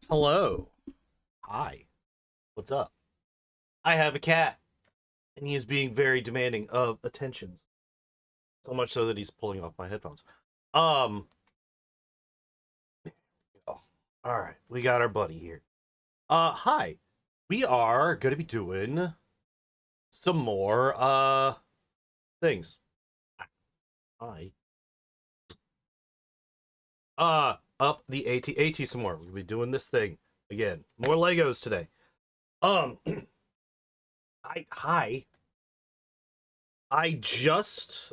Hello. Hi. What's up? I have a cat, and he is being very demanding of attention. So much so that he's pulling off my headphones. Um. Oh, all right, we got our buddy here. Hi. We are going to be doing some more things. Hi. Up the AT some more. We'll be doing this thing again. More Legos today. Um. Hi. I just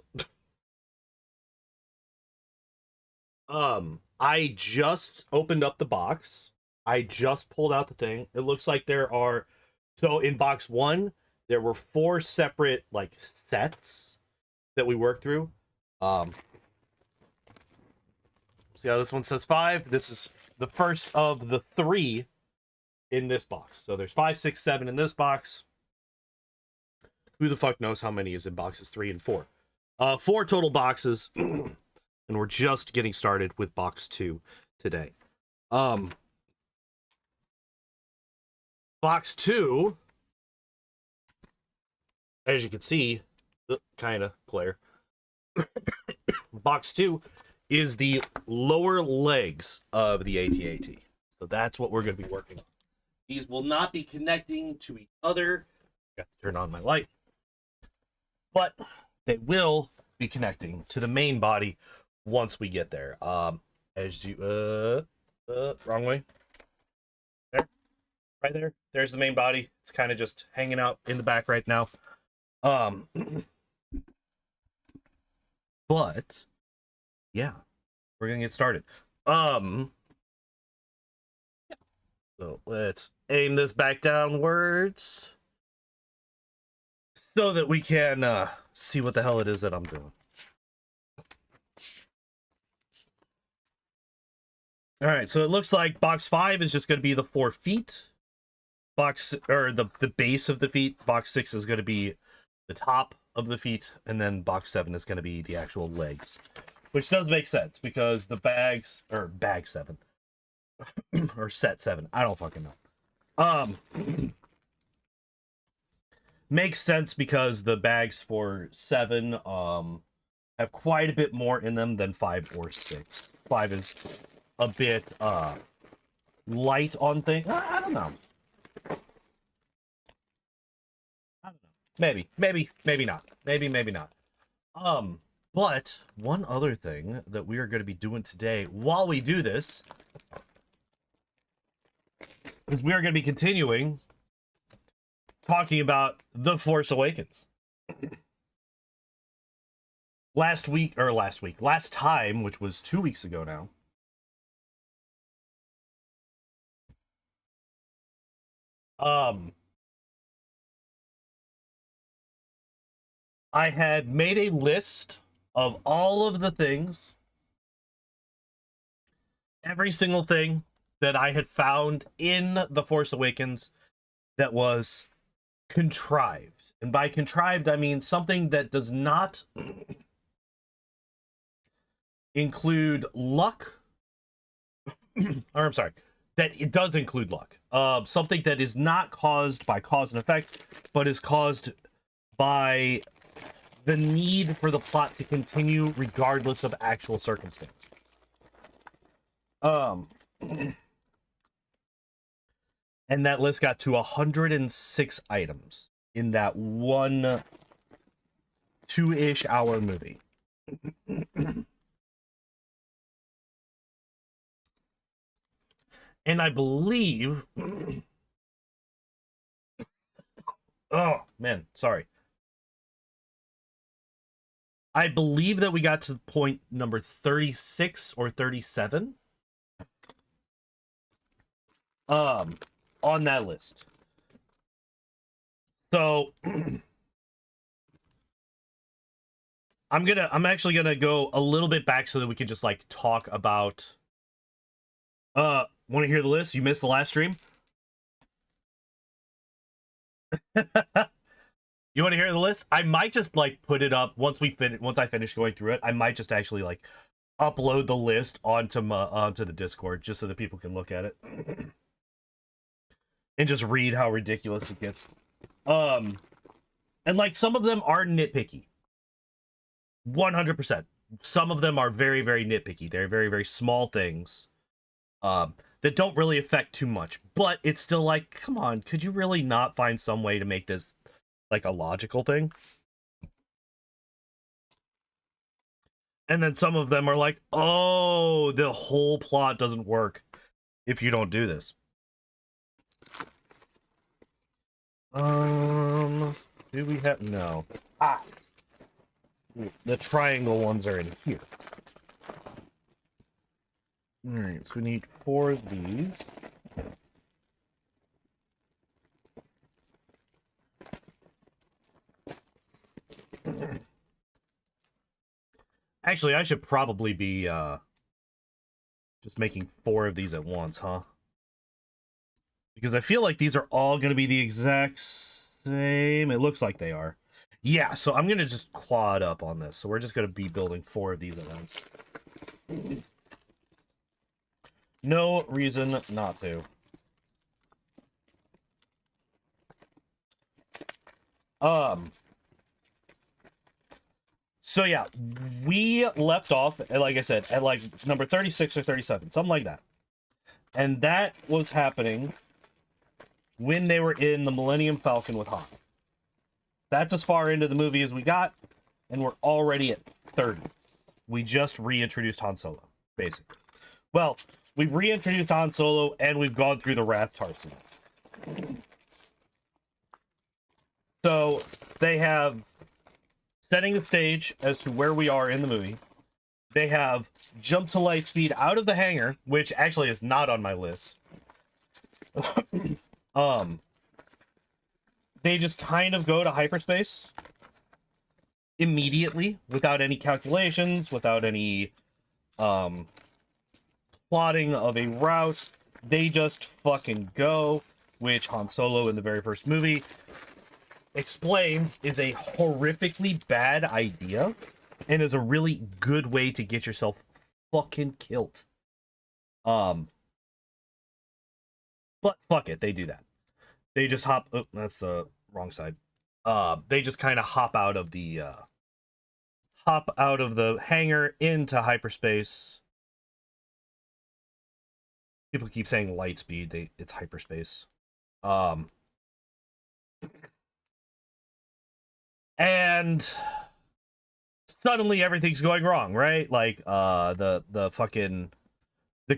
I just opened up the box. I just pulled out the thing. It looks like there are, so in box 1 there were 4 separate like sets that we worked through. See how this one says 5? This is the first of the 3 in this box. So there's 5, 6, 7 in this box. Who the fuck knows how many is in boxes 3 and 4? 4 total boxes, and we're just getting started with box 2 today. Box 2, as you can see, kind of glare. Box 2 is the lower legs of the AT-AT. So that's what we're going to be working on. These will not be connecting to each other. Got to turn on my light. But they will be connecting to the main body once we get there. As you wrong way. There. Right there. There's the main body. It's kind of just hanging out in the back right now. But yeah, we're gonna get started. So let's aim this back downwards so that we can see what the hell it is that I'm doing. All right, so it looks like box 5 is just going to be the 4 feet. The base of the feet. Box 6 is going to be the top of the feet, and then box 7 is going to be the actual legs, which does make sense because the bags, or bag 7 or set 7, I don't fucking know. Makes sense because the bags for 7 have quite a bit more in them than 5 or 6. 5 is a bit light on things. I don't know. Maybe not. Maybe not. But one other thing that we are going to be doing today while we do this is we are going to be continuing talking about The Force Awakens. Last time, which was 2 weeks ago now, I had made a list of all of the things, every single thing that I had found in The Force Awakens that was contrived. And by contrived, I mean something that does not include luck. Or I'm sorry, that it does include luck. Something that is not caused by cause and effect, but is caused by the need for the plot to continue regardless of actual circumstance. And that list got to 106 items in that one 2-ish hour movie. And I believe... Oh, man, sorry. I believe that we got to point number 36 or 37. On that list. So I'm actually gonna go a little bit back so that we can just like talk about want to hear the list? You missed the last stream? You want to hear the list? I might just like put it up once I finish going through it. I might just actually like upload the list onto the Discord just so that people can look at it. and just read how ridiculous it gets. And like some of them are nitpicky. 100%. Some of them are very, very nitpicky. They're very, very small things that don't really affect too much. But it's still like, come on, could you really not find some way to make this like a logical thing? And then some of them are like, oh, the whole plot doesn't work if you don't do this. Do we have... No. Ah! The triangle ones are in here. Alright, so we need 4 of these. Actually, I should probably be, just making 4 of these at once, huh? Because I feel like these are all going to be the exact same. It looks like they are. Yeah, so I'm going to just quad up on this. So we're just going to be building 4 of these at once. No reason not to. So yeah, we left off, like I said, at like number 36 or 37, something like that. And that was happening when they were in the Millennium Falcon with Han. That's as far into the movie as we got, and we're already at 30. We just reintroduced Han Solo, basically. Well, we've reintroduced Han Solo, and we've gone through the Wrath Tarson. So, they have setting the stage as to where we are in the movie. They have jump to light speed out of the hangar, which actually is not on my list. They just kind of go to hyperspace immediately without any calculations, without any plotting of a route. They just fucking go, which Han Solo in the very first movie explains is a horrifically bad idea and is a really good way to get yourself fucking killed. But fuck it, they do that. They just hop... Oh, that's the wrong side. They just kind of hop out of the hangar into hyperspace. People keep saying light speed. It's hyperspace. And suddenly everything's going wrong, right? Like the fucking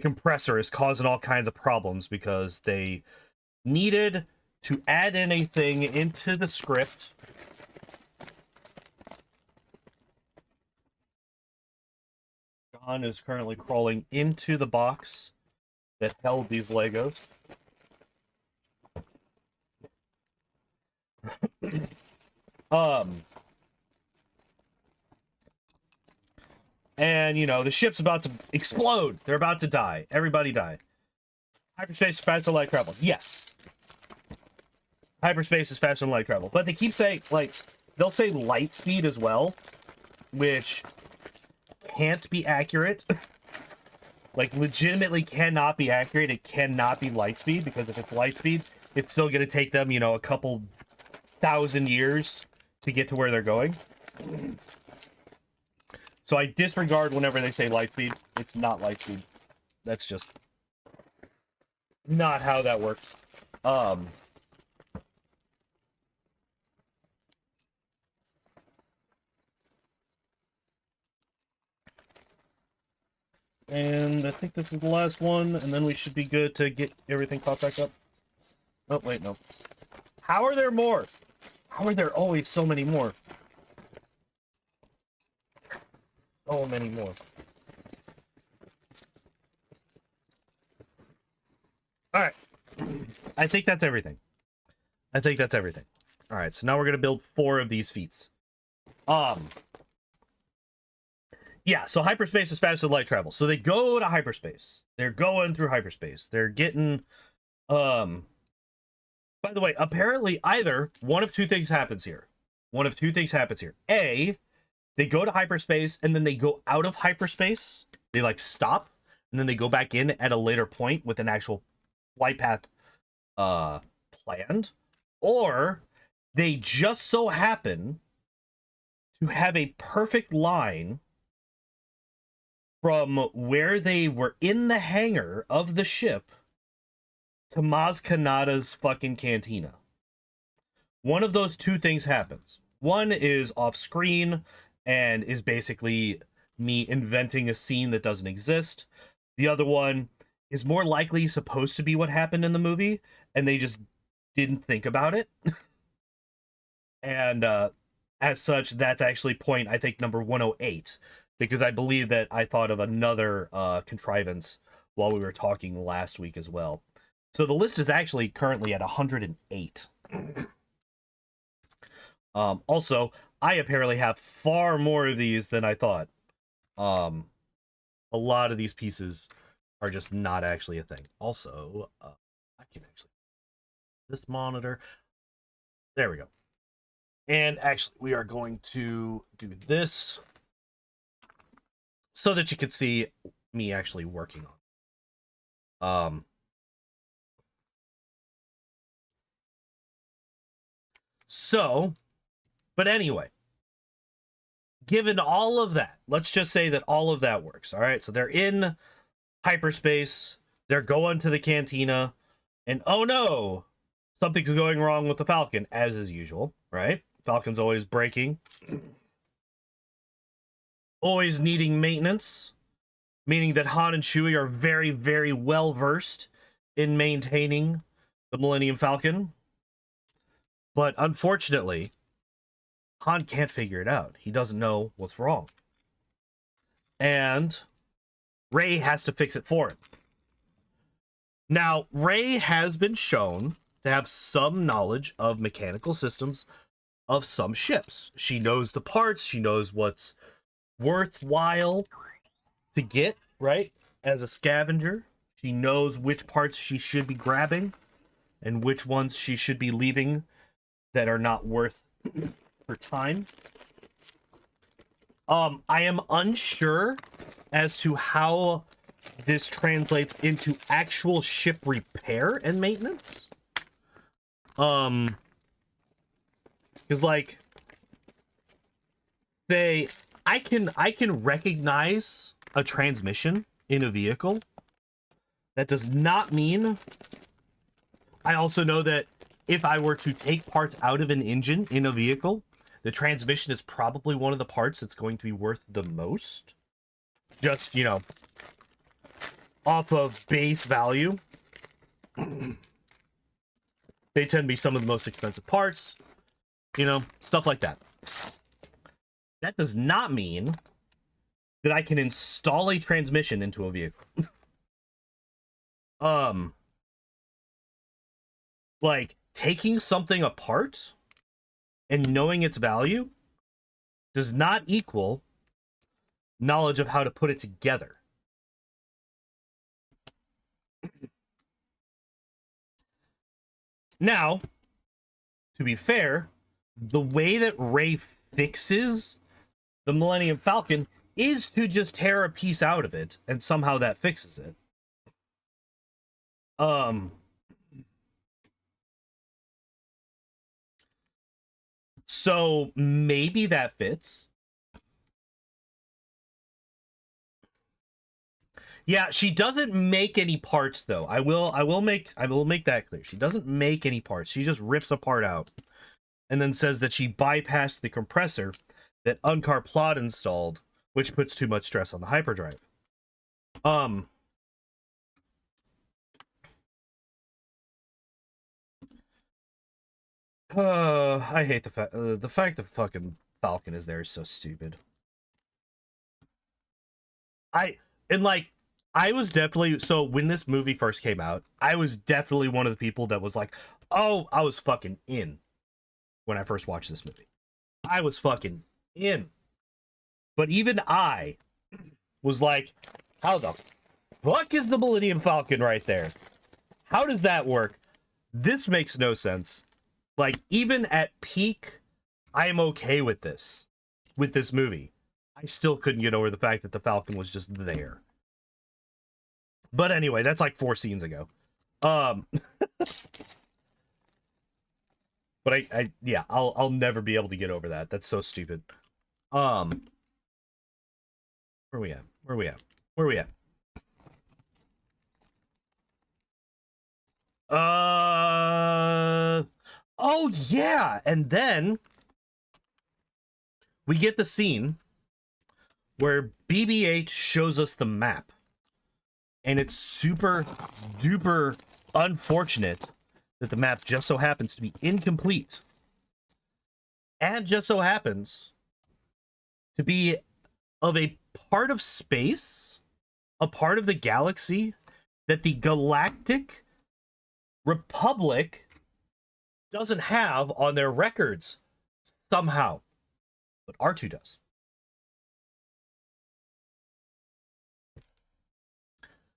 compressor is causing all kinds of problems because they needed to add in a thing into the script. John is currently crawling into the box that held these Legos. And, you know, the ship's about to explode. They're about to die. Everybody die. Hyperspace is faster than light travel. Yes. Hyperspace is faster than light travel. But they keep saying, like, they'll say light speed as well, which can't be accurate. Like, legitimately cannot be accurate. It cannot be light speed, because if it's light speed, it's still going to take them, you know, a couple thousand years to get to where they're going. So I disregard whenever they say light speed. It's not light speed. That's just not how that works. And I think this is the last one, and then we should be good to get everything caught back up. Oh, wait, no. How are there more? How are there always so many more? So many more. Alright. I think that's everything. I think that's everything. Alright, so now we're going to build 4 of these feats. Yeah, so hyperspace is faster than light travel. So they go to hyperspace. They're going through hyperspace. They're getting... By the way, apparently either one of two things happens here. One of two things happens here. A, they go to hyperspace, and then they go out of hyperspace. They, like, stop, and then they go back in at a later point with an actual flight path planned, or they just so happen to have a perfect line from where they were in the hangar of the ship to Maz Kanata's fucking cantina. One of those two things happens. One is off screen and is basically me inventing a scene that doesn't exist. The other one is more likely supposed to be what happened in the movie, and they just didn't think about it. And as such, that's actually point, I think, number 108, because I believe that I thought of another contrivance while we were talking last week as well. So the list is actually currently at 108. Also, I apparently have far more of these than I thought. A lot of these pieces are just not actually a thing. Also, I can actually... This monitor... There we go. And actually, we are going to do this so that you can see me actually working on. But anyway, given all of that, let's just say that all of that works. All right, so they're in hyperspace, they're going to the cantina, and oh no, something's going wrong with the Falcon, as is usual, right? Falcon's always breaking, always needing maintenance, meaning that Han and Chewie are very, very well versed in maintaining the Millennium Falcon. But unfortunately, Han can't figure it out. He doesn't know what's wrong. And Rey has to fix it for him. Now, Rey has been shown to have some knowledge of mechanical systems of some ships. She knows the parts. She knows what's worthwhile to get, right? As a scavenger. She knows which parts she should be grabbing and which ones she should be leaving that are not worth her time. I am unsure as to how this translates into actual ship repair and maintenance. Because, like, I can recognize a transmission in a vehicle. That does not mean... I also know that if I were to take parts out of an engine in a vehicle, the transmission is probably one of the parts that's going to be worth the most. Just, you know, off of base value. They tend to be some of the most expensive parts. You know, stuff like that. That does not mean that I can install a transmission into a vehicle. Like, taking something apart and knowing its value does not equal knowledge of how to put it together. Now, to be fair, the way that Rey fixes the Millennium Falcon is to just tear a piece out of it, and somehow that fixes it. So maybe that fits. Yeah, she doesn't make any parts though. I will make that clear. She doesn't make any parts. She just rips a part out and then says that she bypassed the compressor that Unkar Plot installed, which puts too much stress on the hyperdrive. I hate the fact that fucking Falcon is there is so stupid. I was definitely, so when this movie first came out, I was definitely one of the people that was like, oh, I was fucking in when I first watched this movie. I was fucking in. But even I was like, how the fuck is the Millennium Falcon right there? How does that work? This makes no sense. Like, even at peak, I am okay with this movie. I still couldn't get over the fact that the Falcon was just there. But anyway, that's like 4 scenes ago. Um, but yeah, I'll never be able to get over that. That's so stupid. Where we at? Where we at? Where we at? Oh yeah, and then we get the scene where BB-8 shows us the map, and it's super duper unfortunate that the map just so happens to be incomplete, and just so happens to be of a part of space, a part of the galaxy that the Galactic Republic doesn't have on their records somehow, but R2 does.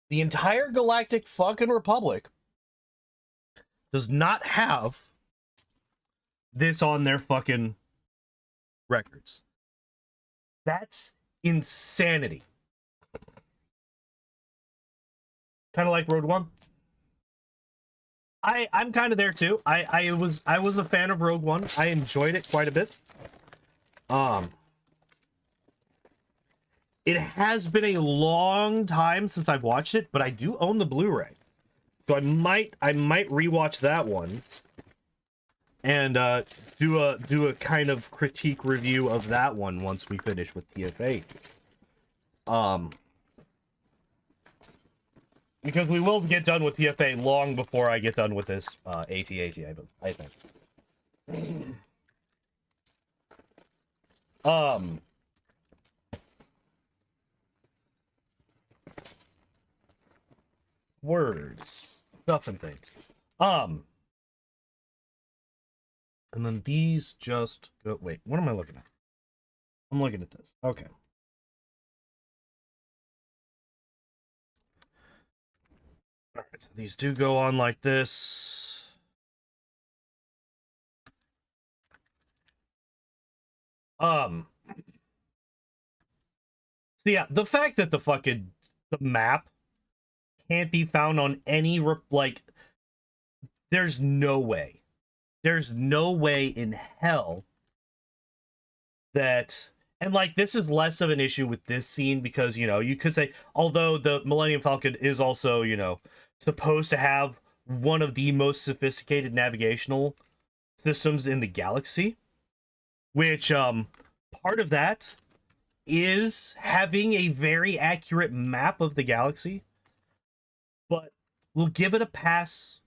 The entire Galactic fucking Republic does not have this on their fucking records. That's insanity. Kind of like Rogue One. I'm kind of there too. I was a fan of Rogue One. I enjoyed it quite a bit. It has been a long time since I've watched it, but I do own the Blu-ray, so I might rewatch that one and do a kind of critique review of that one once we finish with TFA. Because we will get done with TFA long before I get done with this AT-AT, I think. Words, stuff and things. And then these just go. Wait, what am I looking at? I'm looking at this. Okay. All right, so these do go on like this. So yeah, the fact that the map can't be found on any like, there's no way in hell that, and like, this is less of an issue with this scene because, you know, you could say, although the Millennium Falcon is also, you know, supposed to have one of the most sophisticated navigational systems in the galaxy, which part of that is having a very accurate map of the galaxy, but we'll give it a pass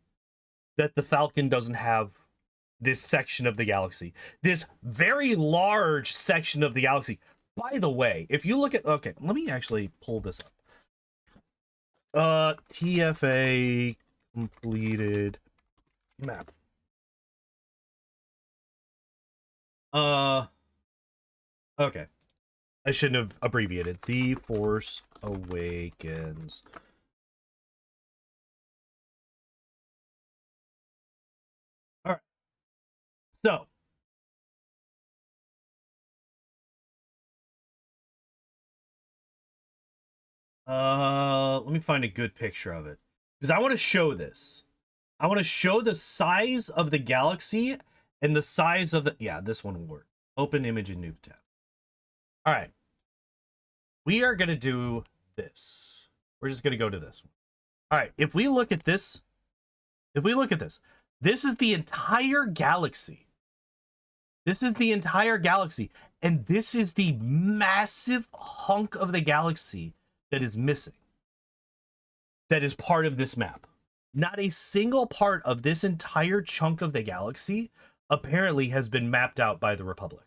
that the Falcon doesn't have this section of the galaxy, this very large section of the galaxy. By the way, if you look at, okay, let me actually pull this up. TFA completed map. Okay, I shouldn't have abbreviated. The Force Awakens. All right, so let me find a good picture of it, because I want to show this. I want to show the size of the galaxy and the size of the, yeah, this one will work. Open image in new tab. All right, we are gonna do this. We're just gonna go to this one. All right, if we look at this, this is the entire galaxy. This is the entire galaxy, and this is the massive hunk of the galaxy that is missing, that is part of this map. Not a single part of this entire chunk of the galaxy apparently has been mapped out by the Republic.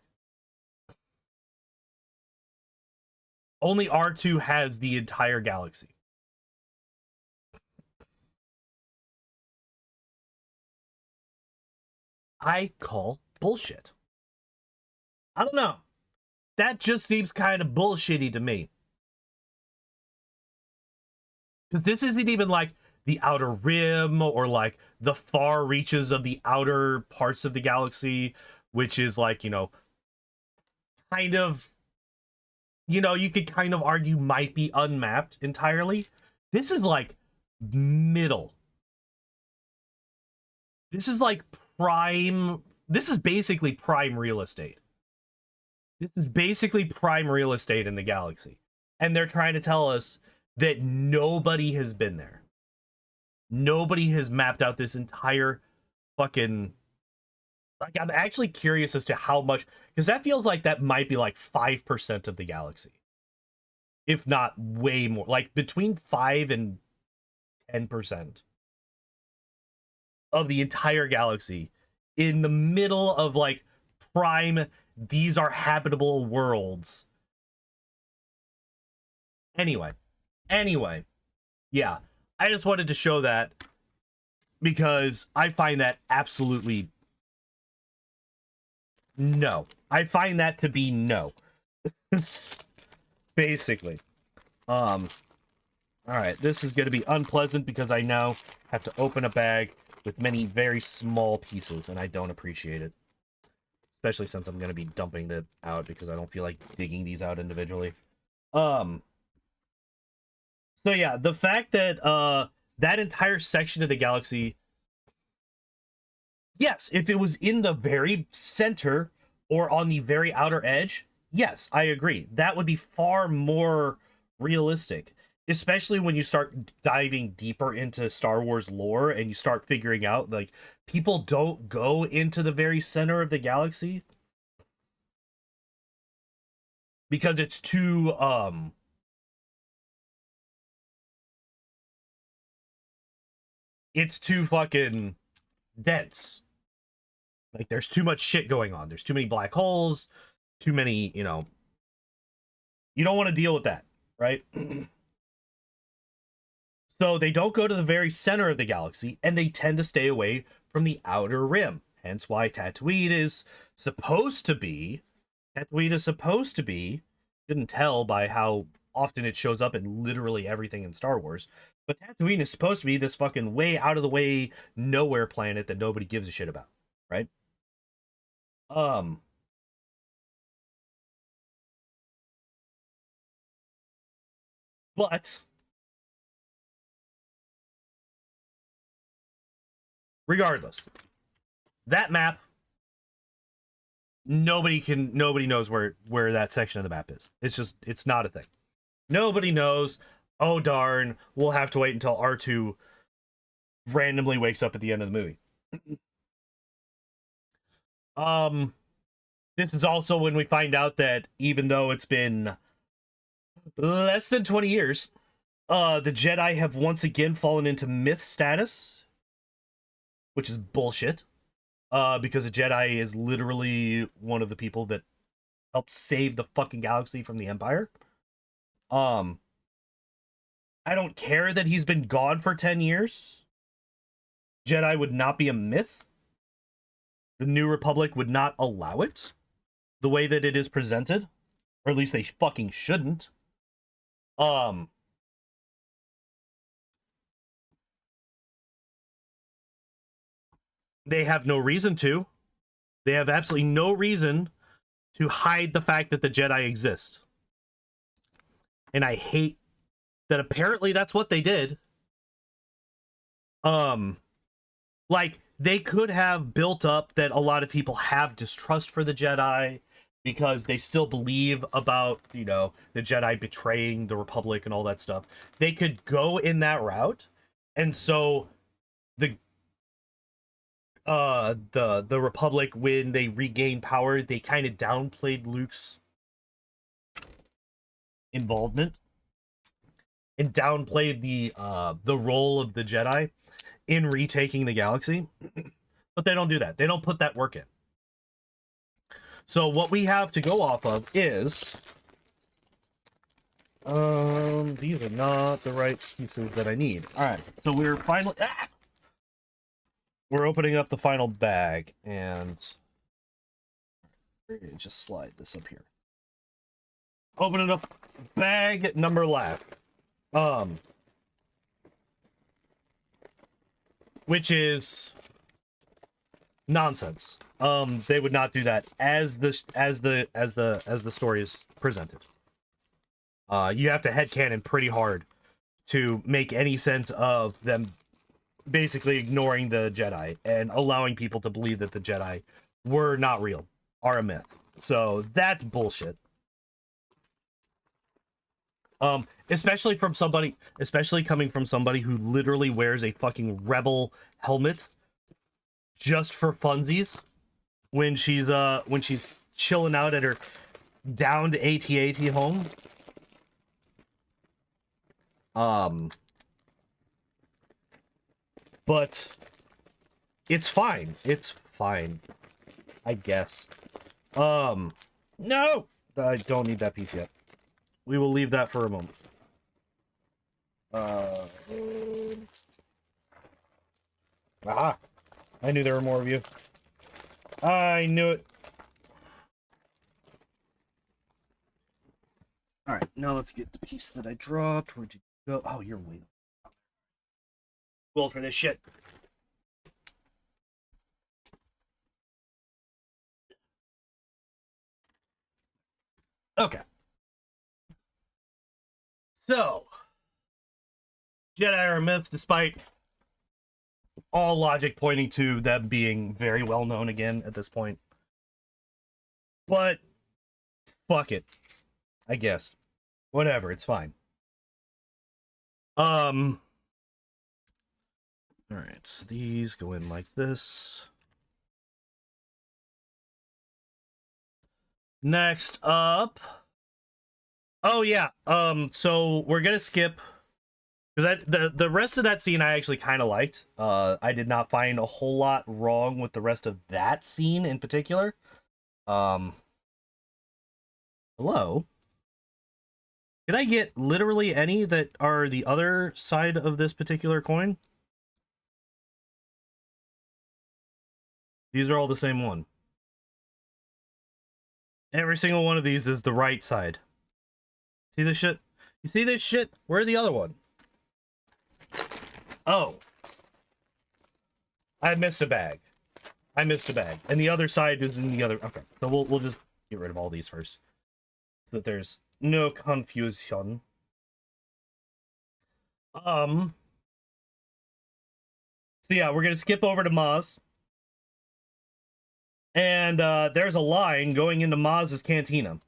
Only R2 has the entire galaxy. I call bullshit. I don't know. That just seems kind of bullshitty to me. Because this isn't even like the outer rim or like the far reaches of the outer parts of the galaxy, which is like, you know, kind of, you know, you could kind of argue might be unmapped entirely. This is like middle. This is like prime. This is basically prime real estate. This is basically prime real estate in the galaxy. And they're trying to tell us that nobody has been there. Nobody has mapped out this entire fucking... Like, I'm actually curious as to how much... Because that feels like that might be like 5% of the galaxy. If not way more. Like, between 5 and 10% of the entire galaxy. In the middle of, like, prime... These are habitable worlds. Anyway. Yeah. I just wanted to show that because I find that absolutely no. I find that to be no. Basically. All right, this is going to be unpleasant because I now have to open a bag with many very small pieces and I don't appreciate it. Especially since I'm going to be dumping them out because I don't feel like digging these out individually. So yeah, the fact that that entire section of the galaxy, yes, if it was in the very center or on the very outer edge, yes, I agree. That would be far more realistic, especially when you start diving deeper into Star Wars lore and you start figuring out, like, people don't go into the very center of the galaxy because it's too, it's too fucking dense. Like, there's too much shit going on. There's too many black holes, too many, you know, you don't want to deal with that, right? So they don't go to the very center of the galaxy, and they tend to stay away from the outer rim. Hence why Tatooine is supposed to be... Didn't tell by how often it shows up in literally everything in Star Wars. But Tatooine is supposed to be this fucking way out of the way, nowhere planet that nobody gives a shit about, right? But regardless, that map, nobody knows where that section of the map is. It's not a thing. Nobody knows. Oh darn, we'll have to wait until R2 randomly wakes up at the end of the movie. This is also when we find out that even though it's been less than 20 years, the Jedi have once again fallen into myth status, which is bullshit. Because a Jedi is literally one of the people that helped save the fucking galaxy from the Empire. I don't care that he's been gone for 10 years. Jedi would not be a myth. The New Republic would not allow it the way that it is presented. Or at least they fucking shouldn't. They have no reason to. They have absolutely no reason to hide the fact that the Jedi exist. And I hate that apparently that's what they did. Like, they could have built up that a lot of people have distrust for the Jedi because they still believe about, you know, the Jedi betraying the Republic and all that stuff. They could go in that route, and so the Republic, when they regained power, they kind of downplayed Luke's involvement and downplayed the role of the Jedi in retaking the galaxy. But they don't do that. They don't put that work in. So what we have to go off of is these are not the right pieces that I need. All right, so we're finally we're opening up the final bag, and just slide this up here. Open it up, bag number left. Which is nonsense. They would not do that as the story is presented. You have to headcanon pretty hard to make any sense of them basically ignoring the Jedi and allowing people to believe that the Jedi were not real, are a myth. So that's bullshit. Especially coming from somebody who literally wears a fucking rebel helmet just for funsies when she's chilling out at her downed AT-AT home. But it's fine. It's fine, I guess. No! I don't need that piece yet. We will leave that for a moment. Aha! I knew there were more of you. I knew it. Alright, now let's get the piece that I dropped. Where'd you go? Oh, you're way well for this shit. Okay. So, Jedi are a myth, despite all logic pointing to them being very well known again at this point. But, fuck it. I guess. Whatever, it's fine. Alright, so these go in like this. Next up. Oh yeah. So we're gonna skip because the rest of that scene I actually kind of liked. I did not find a whole lot wrong with the rest of that scene in particular. Hello. Can I get literally any that are the other side of this particular coin? These are all the same one. Every single one of these is the right side. See this shit? You see this shit? Where's the other one? Oh. I missed a bag. I missed a bag. And the other side is in the other... Okay. So we'll just get rid of all these first. So that there's no confusion. So yeah, we're going to skip over to Maz. And there's a line going into Maz's cantina,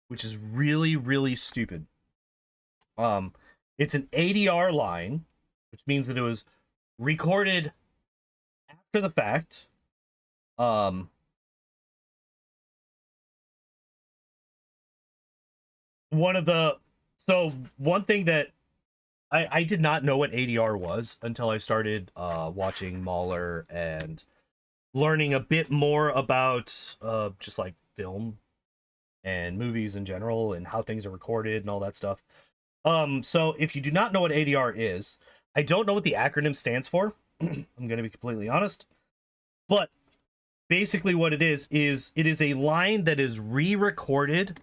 which is really, really stupid. It's an ADR line, which means that it was recorded after the fact. One thing that I did not know what ADR was until I started watching Mahler and learning a bit more about just like film and movies in general and how things are recorded and all that stuff. So if you do not know what ADR is, I don't know what the acronym stands for. I'm going to be completely honest. But basically what it is it is a line that is re-recorded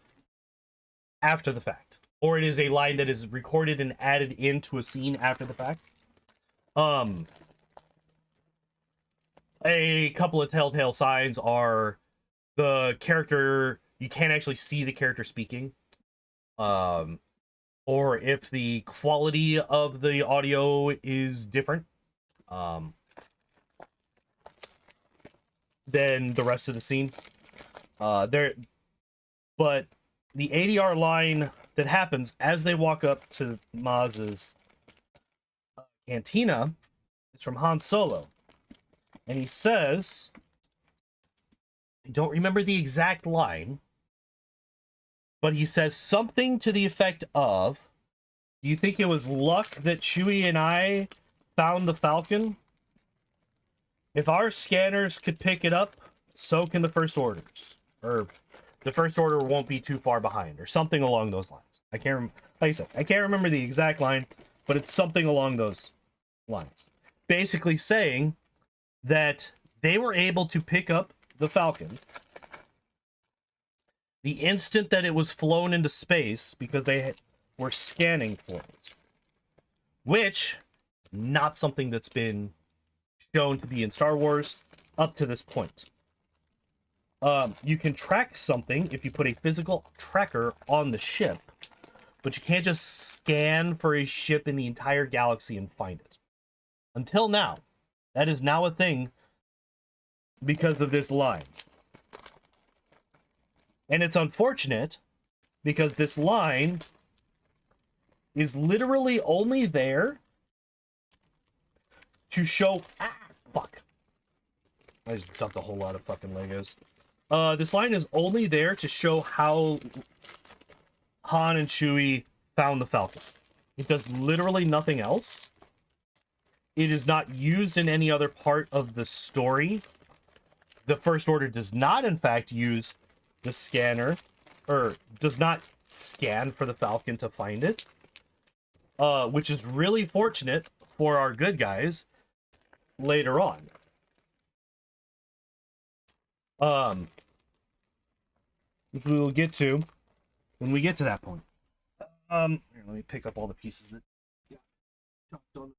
after the fact. Or it is a line that is recorded and added into a scene after the fact. A couple of telltale signs are the character, you can't actually see the character speaking. Or if the quality of the audio is different than the rest of the scene. But the ADR line that happens as they walk up to Maz's cantina is from Han Solo. And he says, I don't remember the exact line, but he says something to the effect of, do you think it was luck that Chewie and I found the Falcon? If our scanners could pick it up, so can the First Orders. Or the First Order won't be too far behind, or something along those lines. I can't like I said, I can't remember the exact line, but it's something along those lines. Basically saying that they were able to pick up the Falcon the instant that it was flown into space because they were scanning for it. Which is not something that's been shown to be in Star Wars up to this point. You can track something if you put a physical tracker on the ship, but you can't just scan for a ship in the entire galaxy and find it. Until now. That is now a thing because of this line. And it's unfortunate because this line is literally only there to show... fuck. I just dumped a whole lot of fucking Legos. This line is only there to show how Han and Chewie found the Falcon. It does literally nothing else. It is not used in any other part of the story. The First Order does not, in fact, use the scanner, or does not scan for the Falcon to find it. Which is really fortunate for our good guys later on. Which we will get to when we get to that point. Here, let me pick up all the pieces that got chopped on.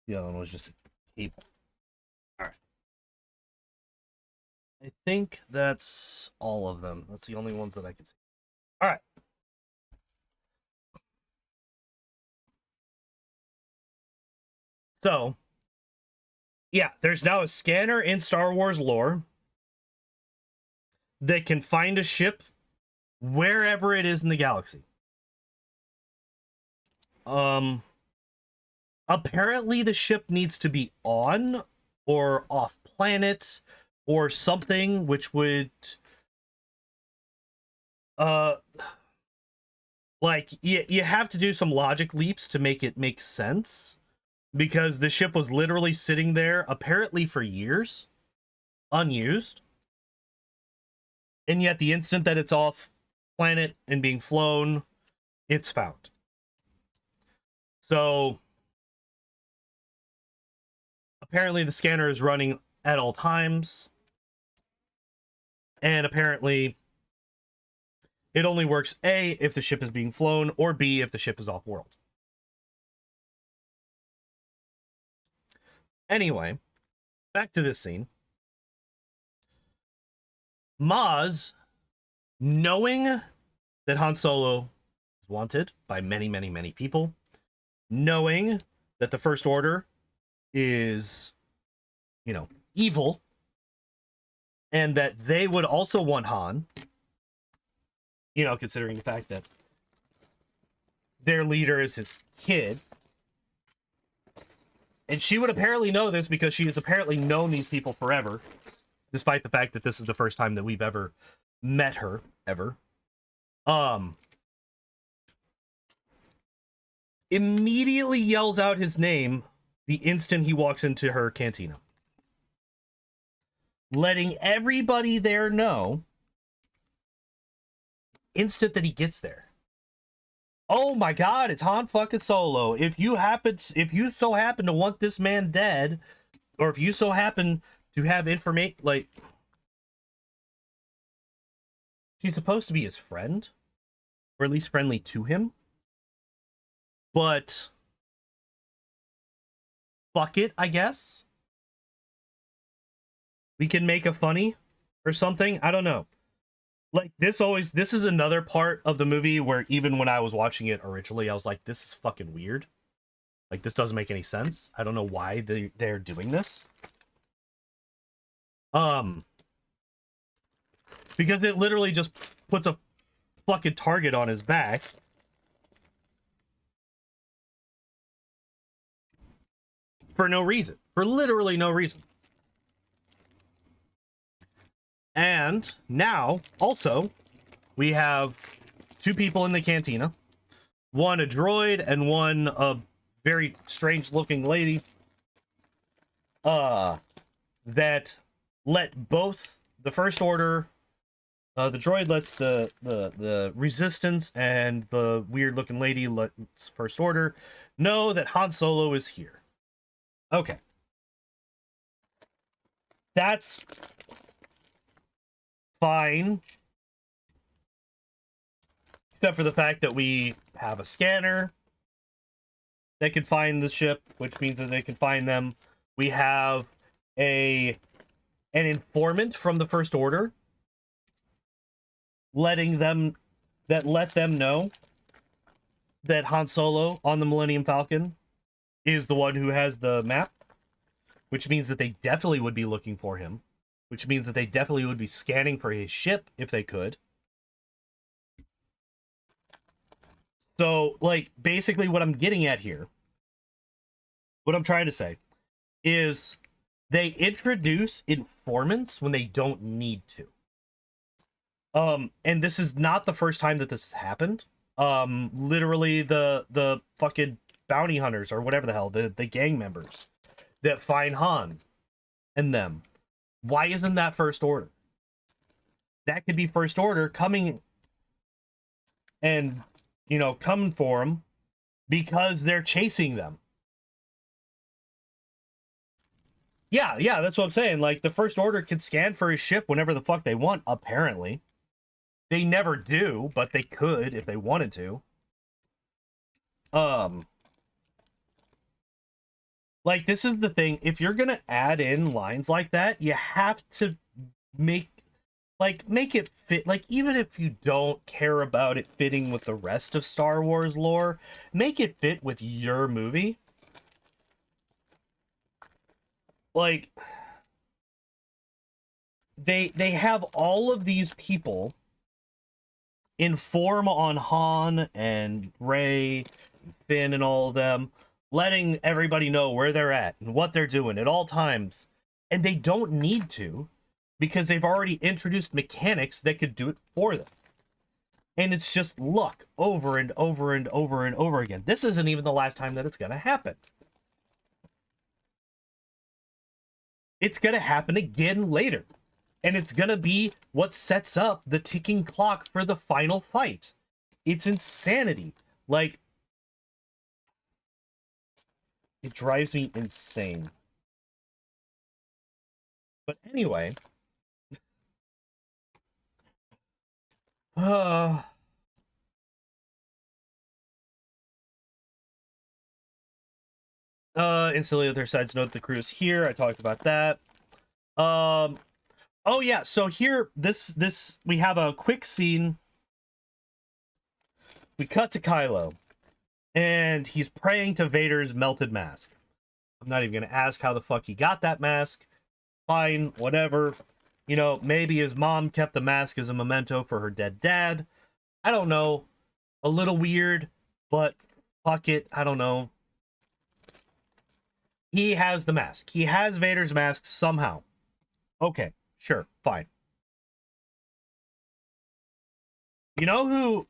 The other one was just a cable. Alright. I think that's all of them. That's the only ones that I can see. Alright. So, yeah, there's now a scanner in Star Wars lore that can find a ship wherever it is in the galaxy. Apparently the ship needs to be on or off planet or something, which would like you have to do some logic leaps to make it make sense, because the ship was literally sitting there apparently for years unused, and yet the instant that it's off planet and being flown, it's found. So apparently the scanner is running at all times, and apparently it only works A, if the ship is being flown, or B, if the ship is off-world. Anyway, back to this scene. Maz, knowing that Han Solo is wanted by many, many, many people, knowing that the First Order is, you know, evil, and that they would also want Han, you know, considering the fact that their leader is his kid. And she would apparently know this because she has apparently known these people forever, despite the fact that this is the first time that we've ever met her, ever. Immediately yells out his name the instant he walks into her cantina, letting everybody there know instant that he gets there. Oh my god, it's Han fucking Solo. If you so happen to want this man dead, or if you so happen to have information, like, she's supposed to be his friend, or at least friendly to him, but fuck it, I guess. We can make a funny or something. I don't know. Like, this is another part of the movie where even when I was watching it originally, I was like, this is fucking weird. Like, this doesn't make any sense. I don't know why they're doing this. Because it literally just puts a fucking target on his back. For no reason. For literally no reason. And now, also, we have two people in the cantina. One a droid and one a very strange-looking lady. That let both the First Order, the droid lets the Resistance, and the weird-looking lady lets First Order know that Han Solo is here. Okay. That's fine. Except for the fact that we have a scanner that can find the ship, which means that they can find them. We have an an informant from the First Order, let them know that Han Solo on the Millennium Falcon is the one who has the map, which means that they definitely would be looking for him, which means that they definitely would be scanning for his ship if they could. So, like, basically what I'm getting at here, what I'm trying to say, is they introduce informants when they don't need to. And this is not the first time that this has happened. Literally the fucking bounty hunters, or whatever the hell, the gang members that find Han and them. Why isn't that First Order? That could be First Order coming and, you know, coming for them because they're chasing them. Yeah, that's what I'm saying. Like, the First Order can scan for his ship whenever the fuck they want, apparently. They never do, but they could if they wanted to. Like, this is the thing. If you're gonna add in lines like that, you have to make it fit. Like, even if you don't care about it fitting with the rest of Star Wars lore, make it fit with your movie. Like, they have all of these people inform on Han and Rey, and Finn, and all of them, letting everybody know where they're at and what they're doing at all times. And they don't need to, because they've already introduced mechanics that could do it for them. And it's just luck over and over and over and over again. This isn't even the last time that it's going to happen. It's going to happen again later. And it's going to be what sets up the ticking clock for the final fight. It's insanity. Like, it drives me insane. But anyway. Instantly with their sides note the crew is here. I talked about that. Oh yeah, so here this we have a quick scene. We cut to Kylo, and he's praying to Vader's melted mask. I'm not even gonna ask how the fuck he got that mask. Fine, whatever. You know, maybe his mom kept the mask as a memento for her dead dad. I don't know. A little weird, but fuck it. I don't know. He has the mask. He has Vader's mask somehow. Okay, sure, fine. You know who...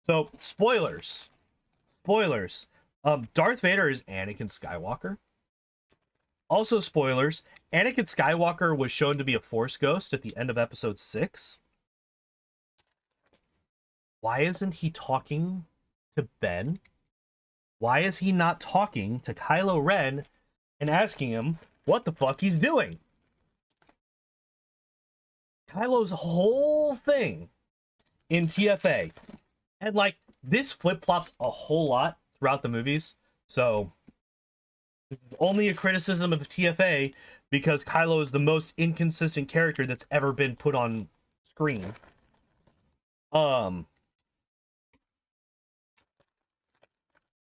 So, spoilers. Spoilers. Darth Vader is Anakin Skywalker. Also, spoilers. Anakin Skywalker was shown to be a Force ghost at the end of Episode 6. Why isn't he talking to Ben? Why is he not talking to Kylo Ren and asking him what the fuck he's doing? Kylo's whole thing in TFA. And, like, this flip-flops a whole lot throughout the movies. So, this is only a criticism of TFA because Kylo is the most inconsistent character that's ever been put on screen.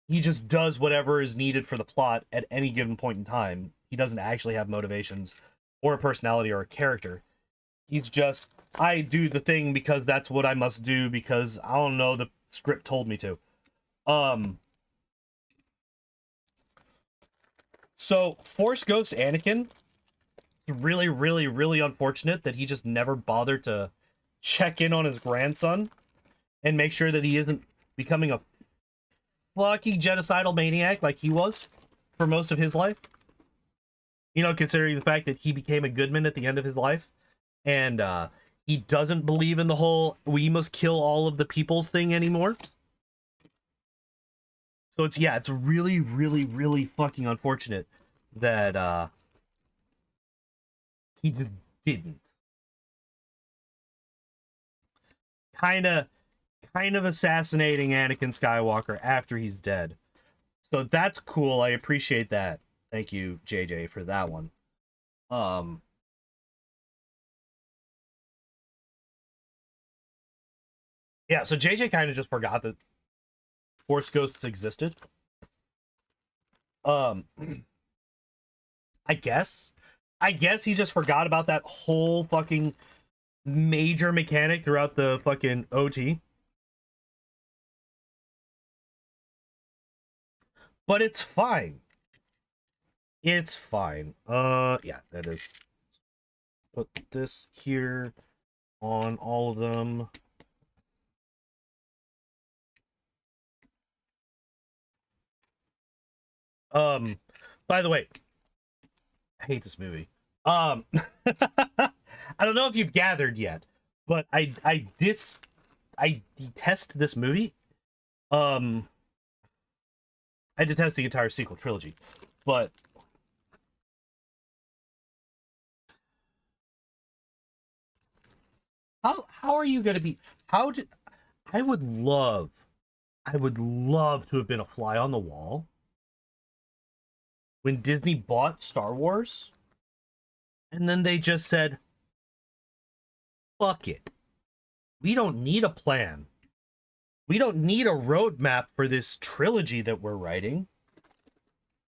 He just does whatever is needed for the plot at any given point in time. He doesn't actually have motivations or a personality or a character. He's just, I do the thing because that's what I must do because, I don't know, the script told me to. So, Force Ghost Anakin, it's really, really, really unfortunate that he just never bothered to check in on his grandson and make sure that he isn't becoming a fucking genocidal maniac like he was for most of his life. You know, considering the fact that he became a Goodman at the end of his life. And he doesn't believe in the whole we must kill all of the peoples thing anymore. So it's, yeah, it's really, really, really fucking unfortunate that he just didn't. Kind of assassinating Anakin Skywalker after he's dead. So that's cool. I appreciate that Thank you, JJ, for that one. Yeah, so JJ kind of just forgot that Force Ghosts existed. I guess he just forgot about that whole fucking major mechanic throughout the fucking OT. But it's fine. It's fine. Yeah, that is. Put this here on all of them. By the way, I hate this movie. I don't know if you've gathered yet, but I detest this movie. I detest the entire sequel trilogy, but how are you gonna be? How did I would love to have been a fly on the wall when Disney bought Star Wars, and then they just said, "Fuck it, we don't need a plan. We don't need a roadmap for this trilogy that we're writing.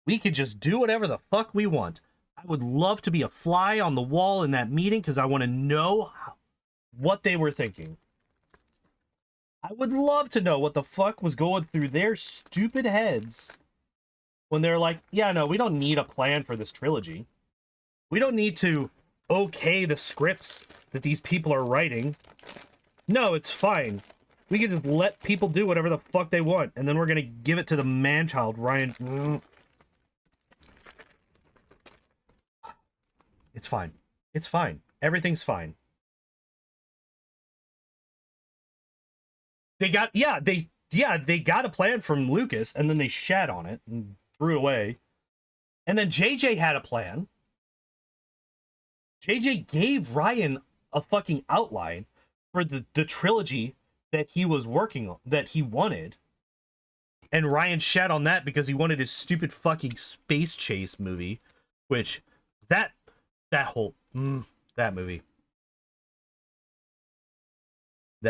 We could just do whatever the fuck we want." I would love to be a fly on the wall in that meeting because I want to know what they were thinking. I would love to know what the fuck was going through their stupid heads when they're like, yeah, no, we don't need a plan for this trilogy. We don't need to okay the scripts that these people are writing. No, it's fine. We can just let people do whatever the fuck they want, and then we're gonna give it to the man-child, Ryan. It's fine. It's fine. Everything's fine. They got they got a plan from Lucas, and then they shat on it and threw it away. And then JJ had a plan. JJ gave Ryan a fucking outline for the trilogy that he was working on, that he wanted. And Ryan shat on that because he wanted his stupid fucking space chase movie, which that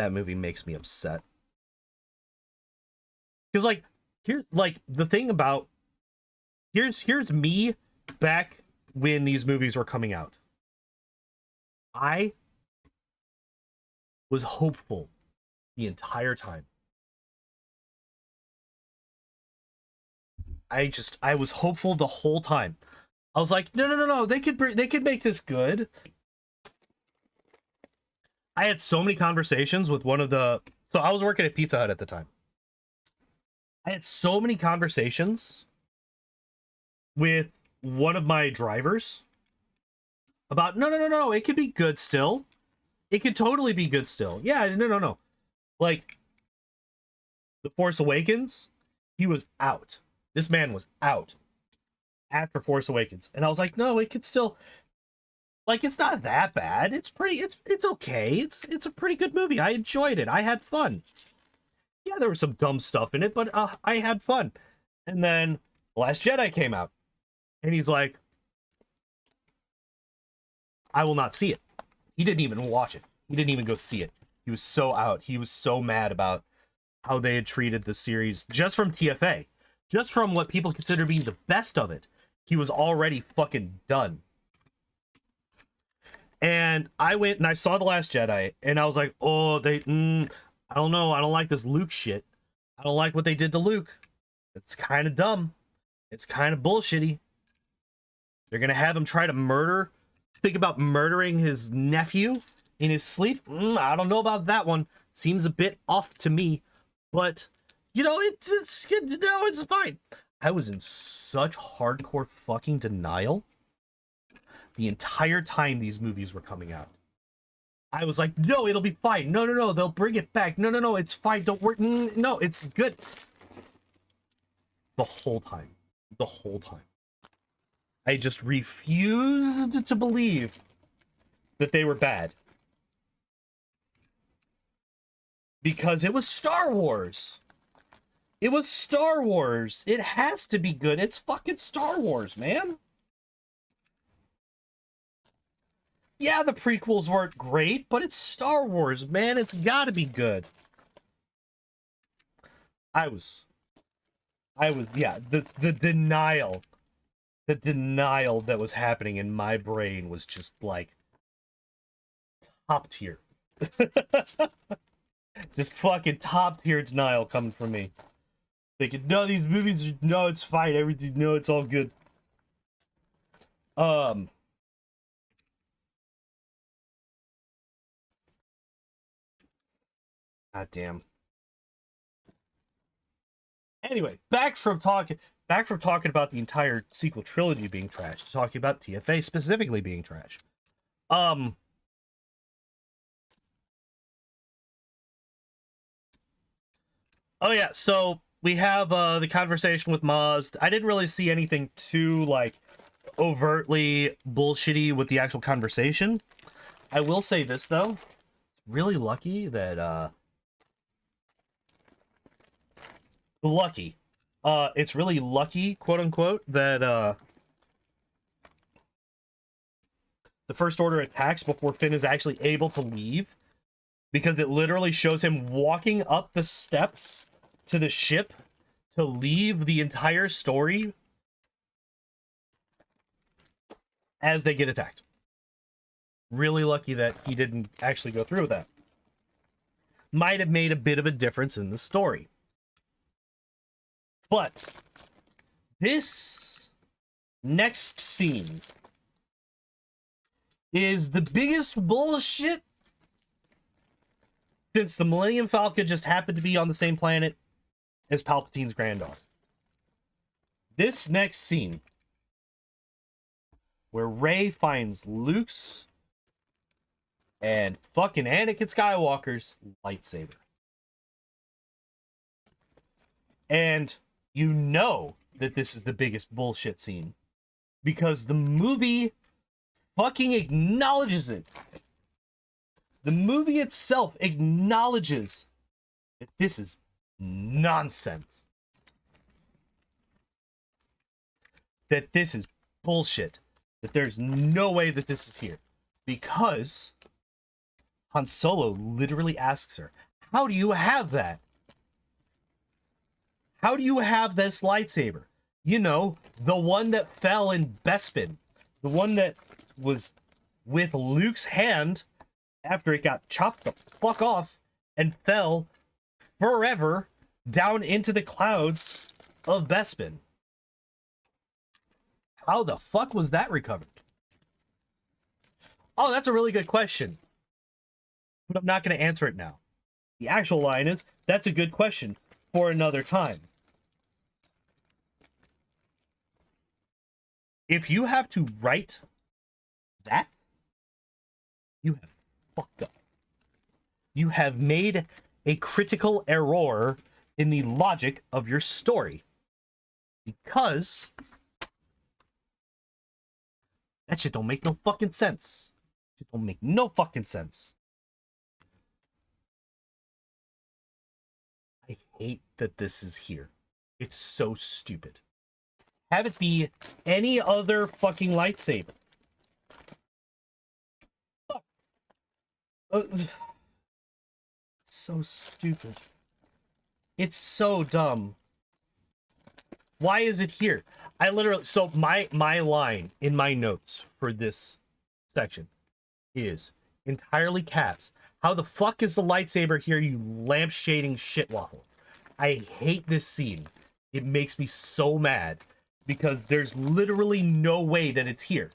movie makes me upset. Because like the thing about here's me back when these movies were coming out. I was hopeful the entire time. I was hopeful the whole time. I was like, no, they could make this good. I had so many conversations with so I was working at Pizza Hut at the time. I had so many conversations with one of my drivers about no, it could be good still. It could totally be good still. Yeah, no. Like The Force Awakens, he was out. This man was out after Force Awakens. And I was like, no, it could still, like, it's not that bad. It's okay. It's a pretty good movie. I enjoyed it. I had fun. Yeah, there was some dumb stuff in it, but I had fun. And then Last Jedi came out. And he's like, I will not see it. He didn't even watch it. He didn't even go see it. He was so out. He was so mad about how they had treated the series just from TFA. Just from what people consider being the best of it. He was already fucking done. And I went and I saw The Last Jedi. And I was like, oh, I don't know. I don't like this Luke shit. I don't like what they did to Luke. It's kind of dumb. It's kind of bullshitty. They're going to have him try to think about murdering his nephew in his sleep. I don't know about that one. Seems a bit off to me. But, it's fine. I was in such hardcore fucking denial the entire time these movies were coming out. I was like, no, it'll be fine. No, they'll bring it back. No, it's fine. Don't worry. No, it's good. The whole time. I just refused to believe that they were bad. Because it was Star Wars. It was Star Wars. It has to be good. It's fucking Star Wars, man. Yeah, the prequels weren't great, but it's Star Wars, man. It's gotta be good. Yeah, the denial. The denial that was happening in my brain was just like top tier. Just fucking top tier denial coming from me. Thinking, no, these movies, no, it's fine. Everything, no, it's all good. God damn. Anyway, back from talking about the entire sequel trilogy being trash to talking about TFA specifically being trash. Oh yeah, so we have the conversation with Maz. I didn't really see anything too like overtly bullshitty with the actual conversation. I will say this though, really lucky that it's really lucky, quote unquote, that the First Order attacks before Finn is actually able to leave, because it literally shows him walking up the steps to the ship to leave the entire story as they get attacked. Really lucky that he didn't actually go through with that. Might have made a bit of a difference in the story. But this next scene is the biggest bullshit since the Millennium Falcon just happened to be on the same planet as Palpatine's granddaughter. This next scene, where Rey finds Luke's and fucking Anakin Skywalker's lightsaber. And you know that this is the biggest bullshit scene because the movie fucking acknowledges it. The movie itself acknowledges that this is nonsense. That this is bullshit. That there's no way that this is here. Because Han Solo literally asks her, how do you have that? How do you have this lightsaber? You know, the one that fell in Bespin. The one that was with Luke's hand after it got chopped the fuck off and fell forever down into the clouds of Bespin. How the fuck was that recovered? Oh, that's a really good question. But I'm not going to answer it now. The actual line is, that's a good question for another time. If you have to write that, you have fucked up. You have made a critical error in the logic of your story. Because that shit don't make no fucking sense. It don't make no fucking sense. I hate that this is here. It's so stupid. Have it be any other fucking lightsaber. Fuck. So stupid. It's so dumb. Why is it here? I literally, so my line in my notes for this section is entirely caps. How the fuck is the lightsaber here, you lampshading shitwaffle? I hate this scene. It makes me so mad because there's literally no way that it's here.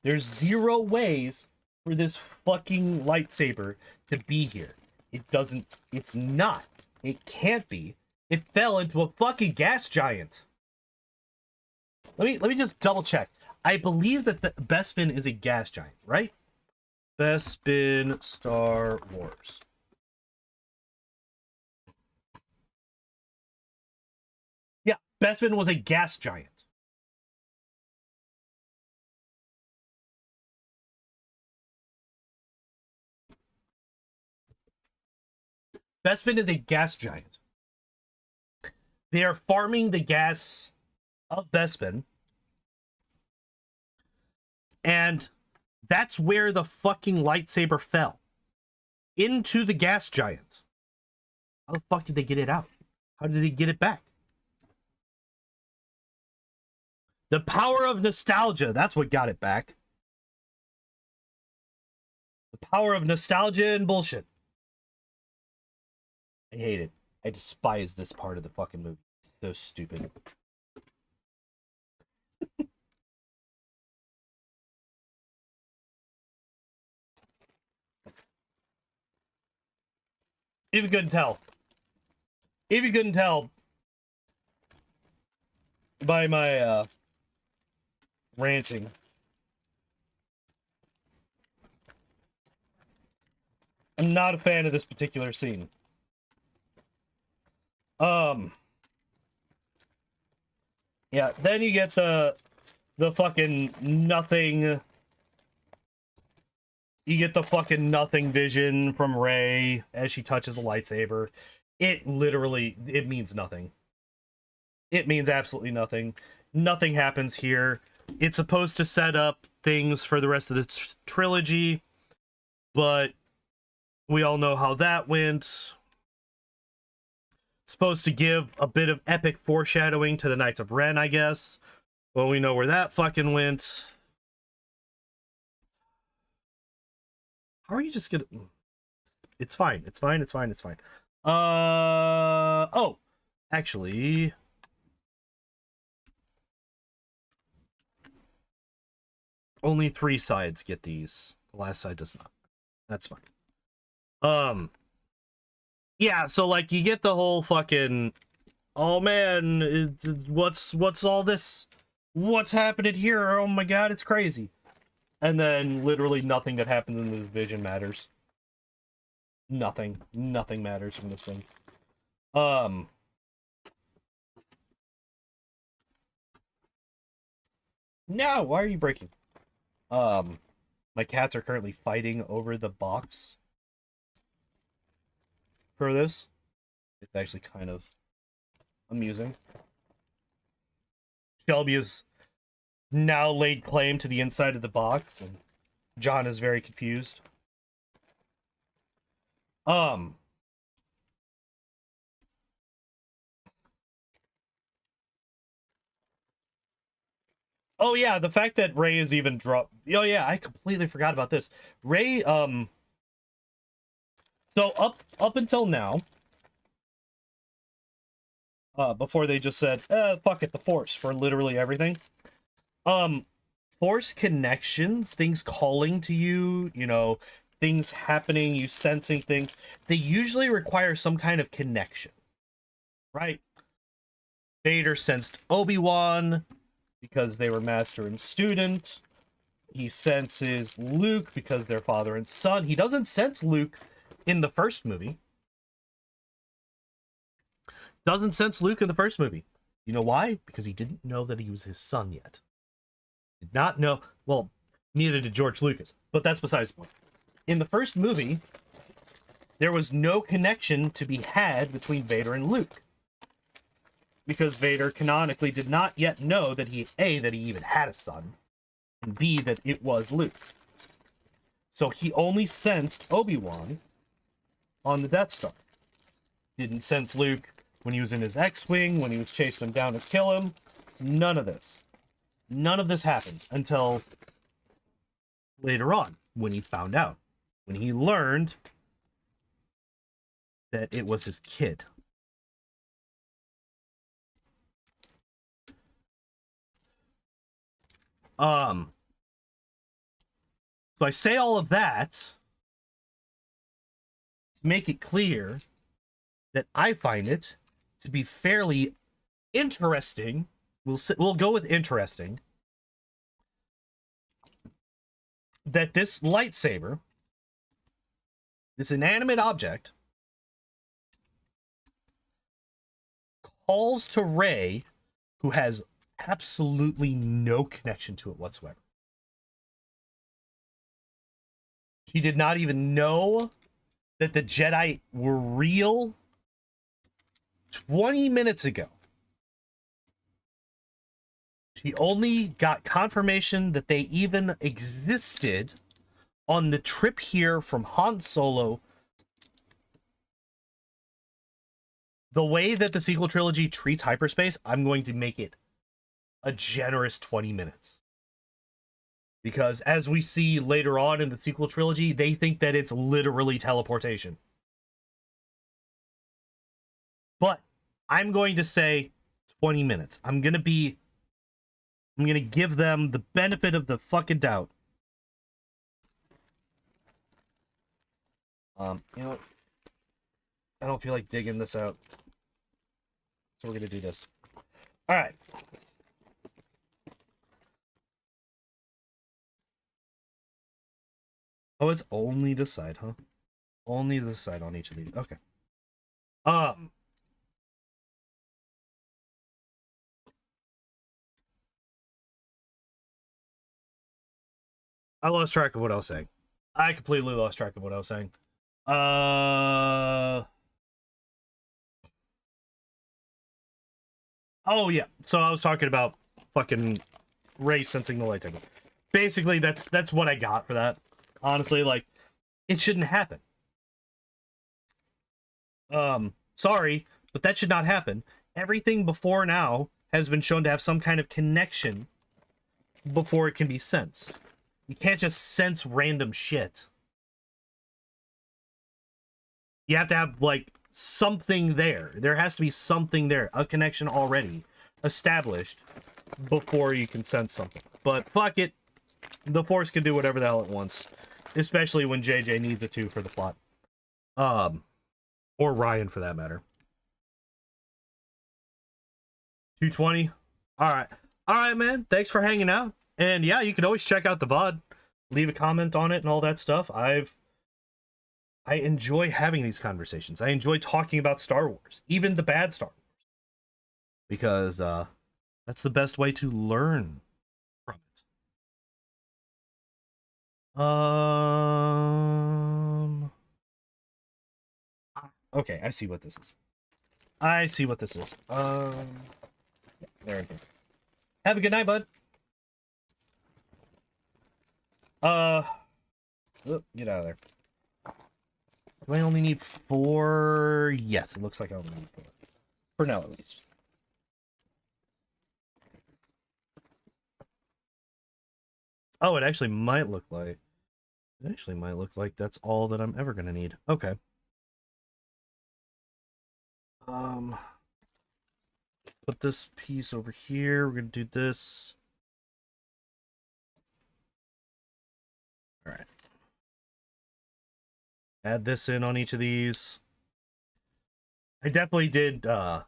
There's zero ways for this fucking lightsaber to be here. It doesn't, it's not. It can't be. It fell into a fucking gas giant. Let me just double check. I believe that the Bespin is a gas giant, right? Bespin Star Wars. Yeah, Bespin was a gas giant. Bespin is a gas giant. They are farming the gas of Bespin. And that's where the fucking lightsaber fell. Into the gas giant. How the fuck did they get it out? How did they get it back? The power of nostalgia. That's what got it back. The power of nostalgia and bullshit. I hate it. I despise this part of the fucking movie. It's so stupid. If you couldn't tell. If you couldn't tell by my ranting. I'm not a fan of this particular scene. Yeah, then you get the fucking nothing. You get the fucking nothing vision from Rey as she touches a lightsaber. It literally, it means nothing. It means absolutely nothing. Nothing happens here. It's supposed to set up things for the rest of the trilogy, but we all know how that went. Supposed to give a bit of epic foreshadowing to the Knights of Ren, I guess. Well, we know where that fucking went. How are you just gonna... It's fine. It's fine. It's fine. It's fine. Oh, actually... Only 3 sides get these. The last side does not. That's fine. Yeah, so like you get the whole fucking, oh man, what's all this? What's happening here? Oh my god, it's crazy. And then literally nothing that happens in this vision matters. Nothing matters from this thing. No, why are you breaking? My cats are currently fighting over the box for this. It's actually kind of amusing. Shelby has now laid claim to the inside of the box, and John is very confused. Oh yeah, the fact that Rey is even dropped. Oh yeah, I completely forgot about this. Rey, so up until now, before they just said, fuck it, the Force for literally everything. Force connections, things calling to you, you know, things happening, you sensing things, they usually require some kind of connection, right? Vader sensed Obi-Wan because they were master and student. He senses Luke because they're father and son. He doesn't sense Luke in the first movie. Doesn't sense Luke in the first movie. You know why? Because he didn't know that he was his son yet. Did not know. Well, neither did George Lucas, but that's besides the point. In the first movie, there was no connection to be had between Vader and Luke. Because Vader canonically did not yet know that he even had a son, and B, that it was Luke. So he only sensed Obi-Wan on the Death Star. Didn't sense Luke when he was in his X-Wing, when he was chasing him down to kill him. None of this. None of this happened until later on, when he found out. When he learned that it was his kid. So I say all of that to make it clear that I find it to be fairly interesting. We'll go with interesting. That this lightsaber, this inanimate object, calls to Rey, who has absolutely no connection to it whatsoever. She did not even know that the Jedi were real 20 minutes ago. She only got confirmation that they even existed on the trip here from Han Solo. The way that the sequel trilogy treats hyperspace, I'm going to make it a generous 20 minutes. Because as we see later on in the sequel trilogy, they think that it's literally teleportation. But I'm going to say 20 minutes. I'm going to give them the benefit of the fucking doubt. You know, I don't feel like digging this out. So we're going to do this. All right. Oh, it's only the side, huh? Only the side on each of these. Okay. I lost track of what I was saying. I completely lost track of what I was saying. Oh, yeah. So I was talking about fucking Rey sensing the lightsaber. Basically, that's what I got for that. Honestly, like, it shouldn't happen. Sorry, but that should not happen. Everything before now has been shown to have some kind of connection before it can be sensed. You can't just sense random shit. You have to have, like, something there. There has to be something there. A connection already established before you can sense something. But fuck it. The Force can do whatever the hell it wants. Especially when JJ needs it to for the plot. Or Ryan, for that matter. 220. Alright. Alright, man. Thanks for hanging out. And yeah, you can always check out the VOD. Leave a comment on it and all that stuff. I enjoy having these conversations. I enjoy talking about Star Wars. Even the bad Star Wars. Because, that's the best way to learn from it. Okay, I see what this is. I see what this is. There it is. Have a good night, bud. Get out of there. Do I only need 4? Yes, it looks like I only need 4. For now, at least. Oh, it actually might look like... It actually might look like that's all that I'm ever gonna need. Okay. Put this piece over here. We're gonna do this. All right. Add this in on each of these. I definitely did, all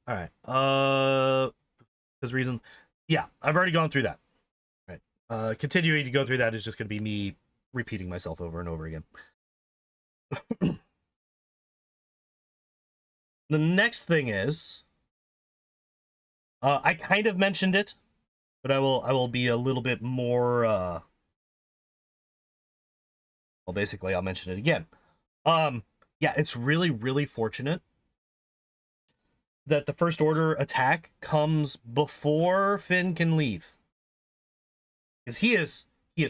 right. Because reason... Yeah, I've already gone through that. All right. Continuing to go through that is just gonna be me repeating myself over and over again. The next thing is... I kind of mentioned it, but I will be a little bit more, well, basically, I'll mention it again. Yeah, it's really, really fortunate that the First Order attack comes before Finn can leave. Because he is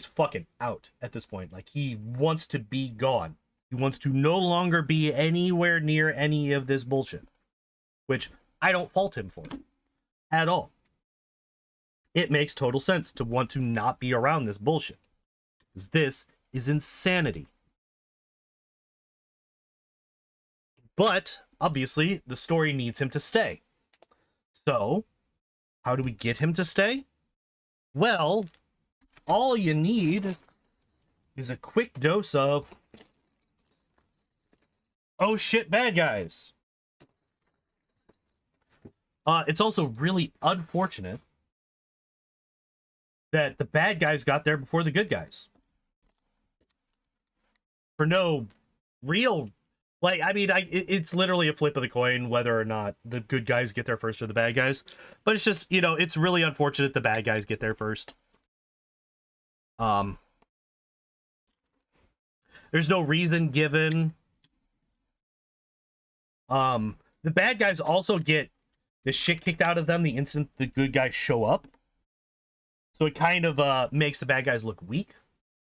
fucking out at this point. Like, he wants to be gone. He wants to no longer be anywhere near any of this bullshit. Which, I don't fault him for. At all. It makes total sense to want to not be around this bullshit. Because this is insanity. But, obviously, the story needs him to stay. So, how do we get him to stay? Well, all you need is a quick dose of... oh shit, bad guys. It's also really unfortunate that the bad guys got there before the good guys. For no real... like, I mean, it's literally a flip of the coin whether or not the good guys get there first or the bad guys. But it's just, you know, it's really unfortunate the bad guys get there first. There's no reason given. The bad guys also get the shit kicked out of them the instant the good guys show up. So it kind of makes the bad guys look weak.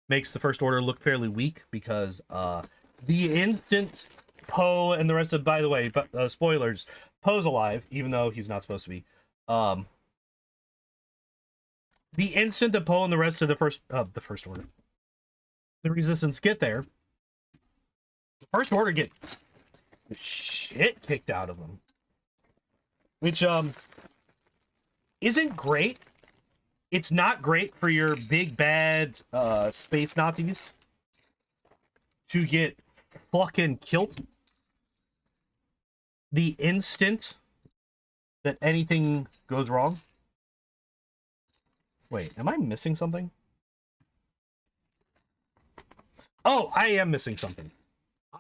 Makes the First Order look fairly weak because the instant Poe and the rest of, by the way, spoilers, Poe's alive, even though he's not supposed to be. The instant that Poe and the rest of the First Order, the Resistance get there, the First Order get the shit kicked out of them. Which isn't great. It's not great for your big bad space Nazis to get fucking killed the instant that anything goes wrong. Wait, am I missing something? Oh, I am missing something.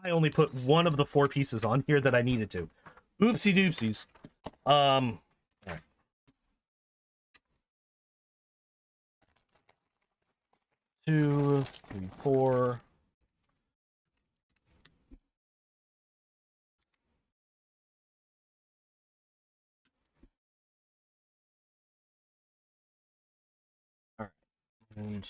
I only put one of the 4 pieces on here that I needed to. Oopsie doopsies. All right. 2, 3, 4. All right. And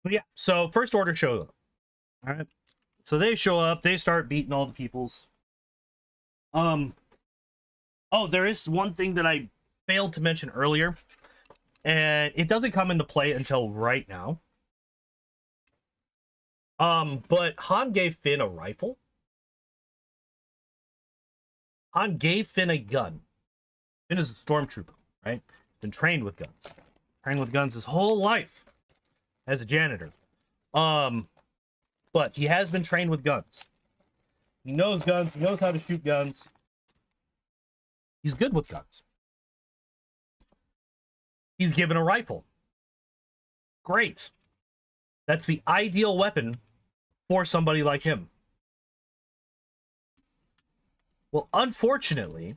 but yeah, so First Order shows up. All right. So they show up, they start beating all the peoples. Oh, there is one thing that I failed to mention earlier, and it doesn't come into play until right now. But Han gave Finn a rifle. Han gave Finn a gun. Finn is a stormtrooper, right? Been trained with guns. Trained with guns his whole life as a janitor. But he has been trained with guns. He knows guns. He knows how to shoot guns. He's good with guns. He's given a rifle. Great. That's the ideal weapon for somebody like him. Well, unfortunately,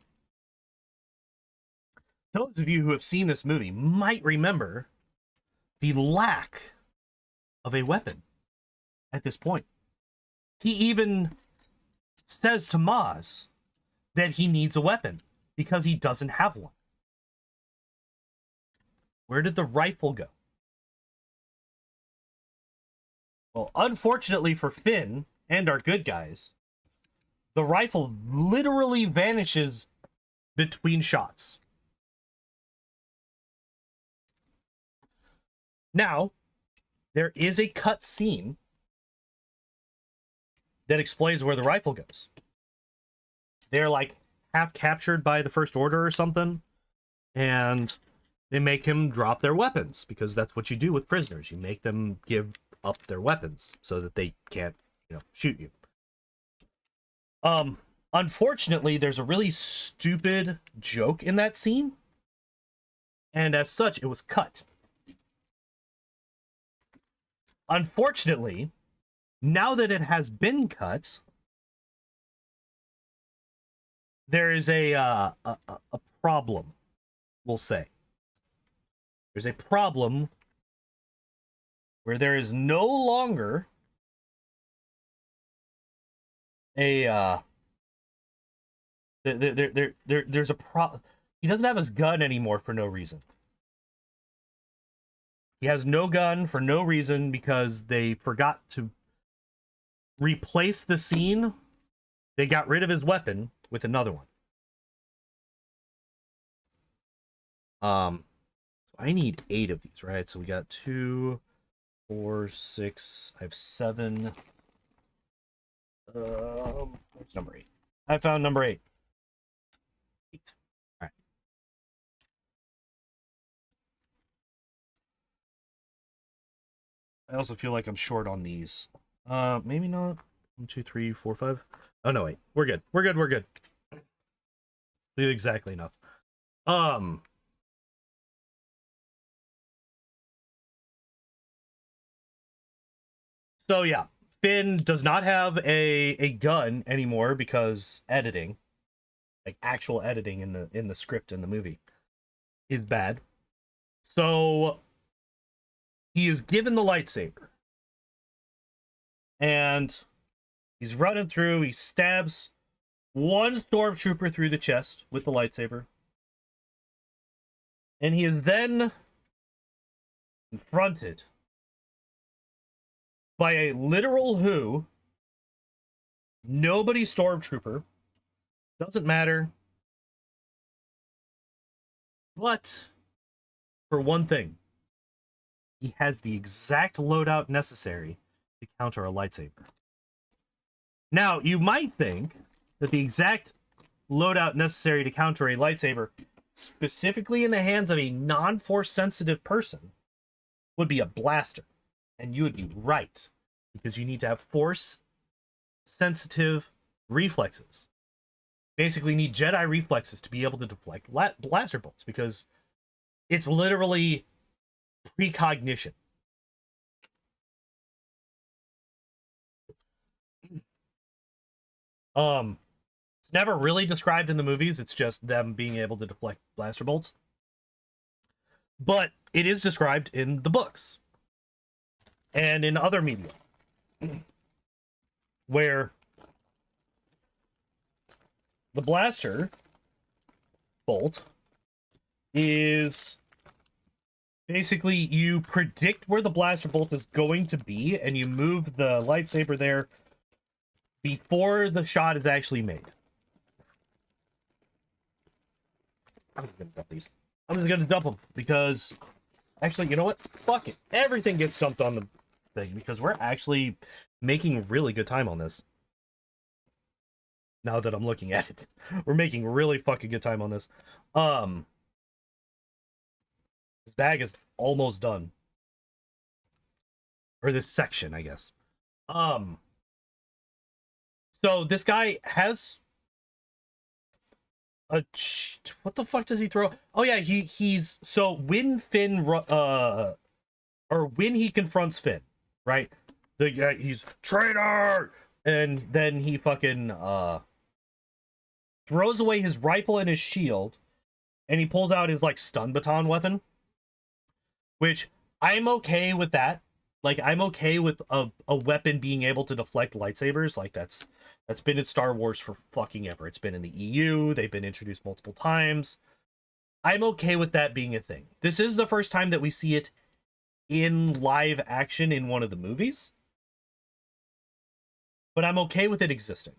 those of you who have seen this movie might remember the lack of a weapon at this point. He even says to Maz that he needs a weapon because he doesn't have one. Where did the rifle go? Well, unfortunately for Finn and our good guys, the rifle literally vanishes between shots. Now, there is a cut scene that explains where the rifle goes. They're like half captured by the First Order or something, and they make him drop their weapons because that's what you do with prisoners. You make them give up their weapons so that they can't, shoot you. Unfortunately, there's a really stupid joke in that scene, and as such, it was cut. Unfortunately, now that it has been cut, there is a problem, we'll say. There's a problem where there is no longer a there's a he doesn't have his gun anymore for no reason. He has no gun for no reason because they forgot to replace the scene. They got rid of his weapon with another one. So I need 8 of these, right? So we got 2, 4, 6. I have 7. Where's number 8? I found number 8. 8. All right. I also feel like I'm short on these. Maybe not. 1, 2, 3, 4, 5. Oh no, wait. We're good. We're good. We're good. We have exactly enough. So yeah, Finn does not have a gun anymore because editing, like actual editing in the script in the movie, is bad. So he is given the lightsaber, And he's running through. He stabs one stormtrooper through the chest with the lightsaber. And he is then confronted by a literal who. Nobody stormtrooper. Doesn't matter. But for one thing, he has the exact loadout necessary to counter a lightsaber. Now, you might think that the exact loadout necessary to counter a lightsaber, specifically in the hands of a non-force sensitive person, would be a blaster. And you would be right, because you need to have force sensitive reflexes. Basically need Jedi reflexes to be able to deflect blaster bolts, because it's literally precognition. It's never really described in the movies. It's just them being able to deflect blaster bolts. But it is described in the books and in other media, where the blaster bolt is basically you predict where the blaster bolt is going to be and you move the lightsaber there before the shot is actually made. I'm just gonna dump these. I'm just gonna dump them because actually, you know what? Fuck it. Everything gets dumped on the thing because we're actually making really good time on this. Now that I'm looking at it, we're making really fucking good time on this. This bag is almost done. Or this section, I guess. So this guy has a what the fuck does he throw? Oh yeah, he's so when Finn or when he confronts Finn, right? The guy, he's traitor, and then he fucking throws away his rifle and his shield, and he pulls out his like stun baton weapon, which I'm okay with that. Like, I'm okay with a weapon being able to deflect lightsabers. Like, that's been in Star Wars for fucking ever. It's been in the EU. They've been introduced multiple times. I'm okay with that being a thing. This is the first time that we see it in live action in one of the movies. But I'm okay with it existing.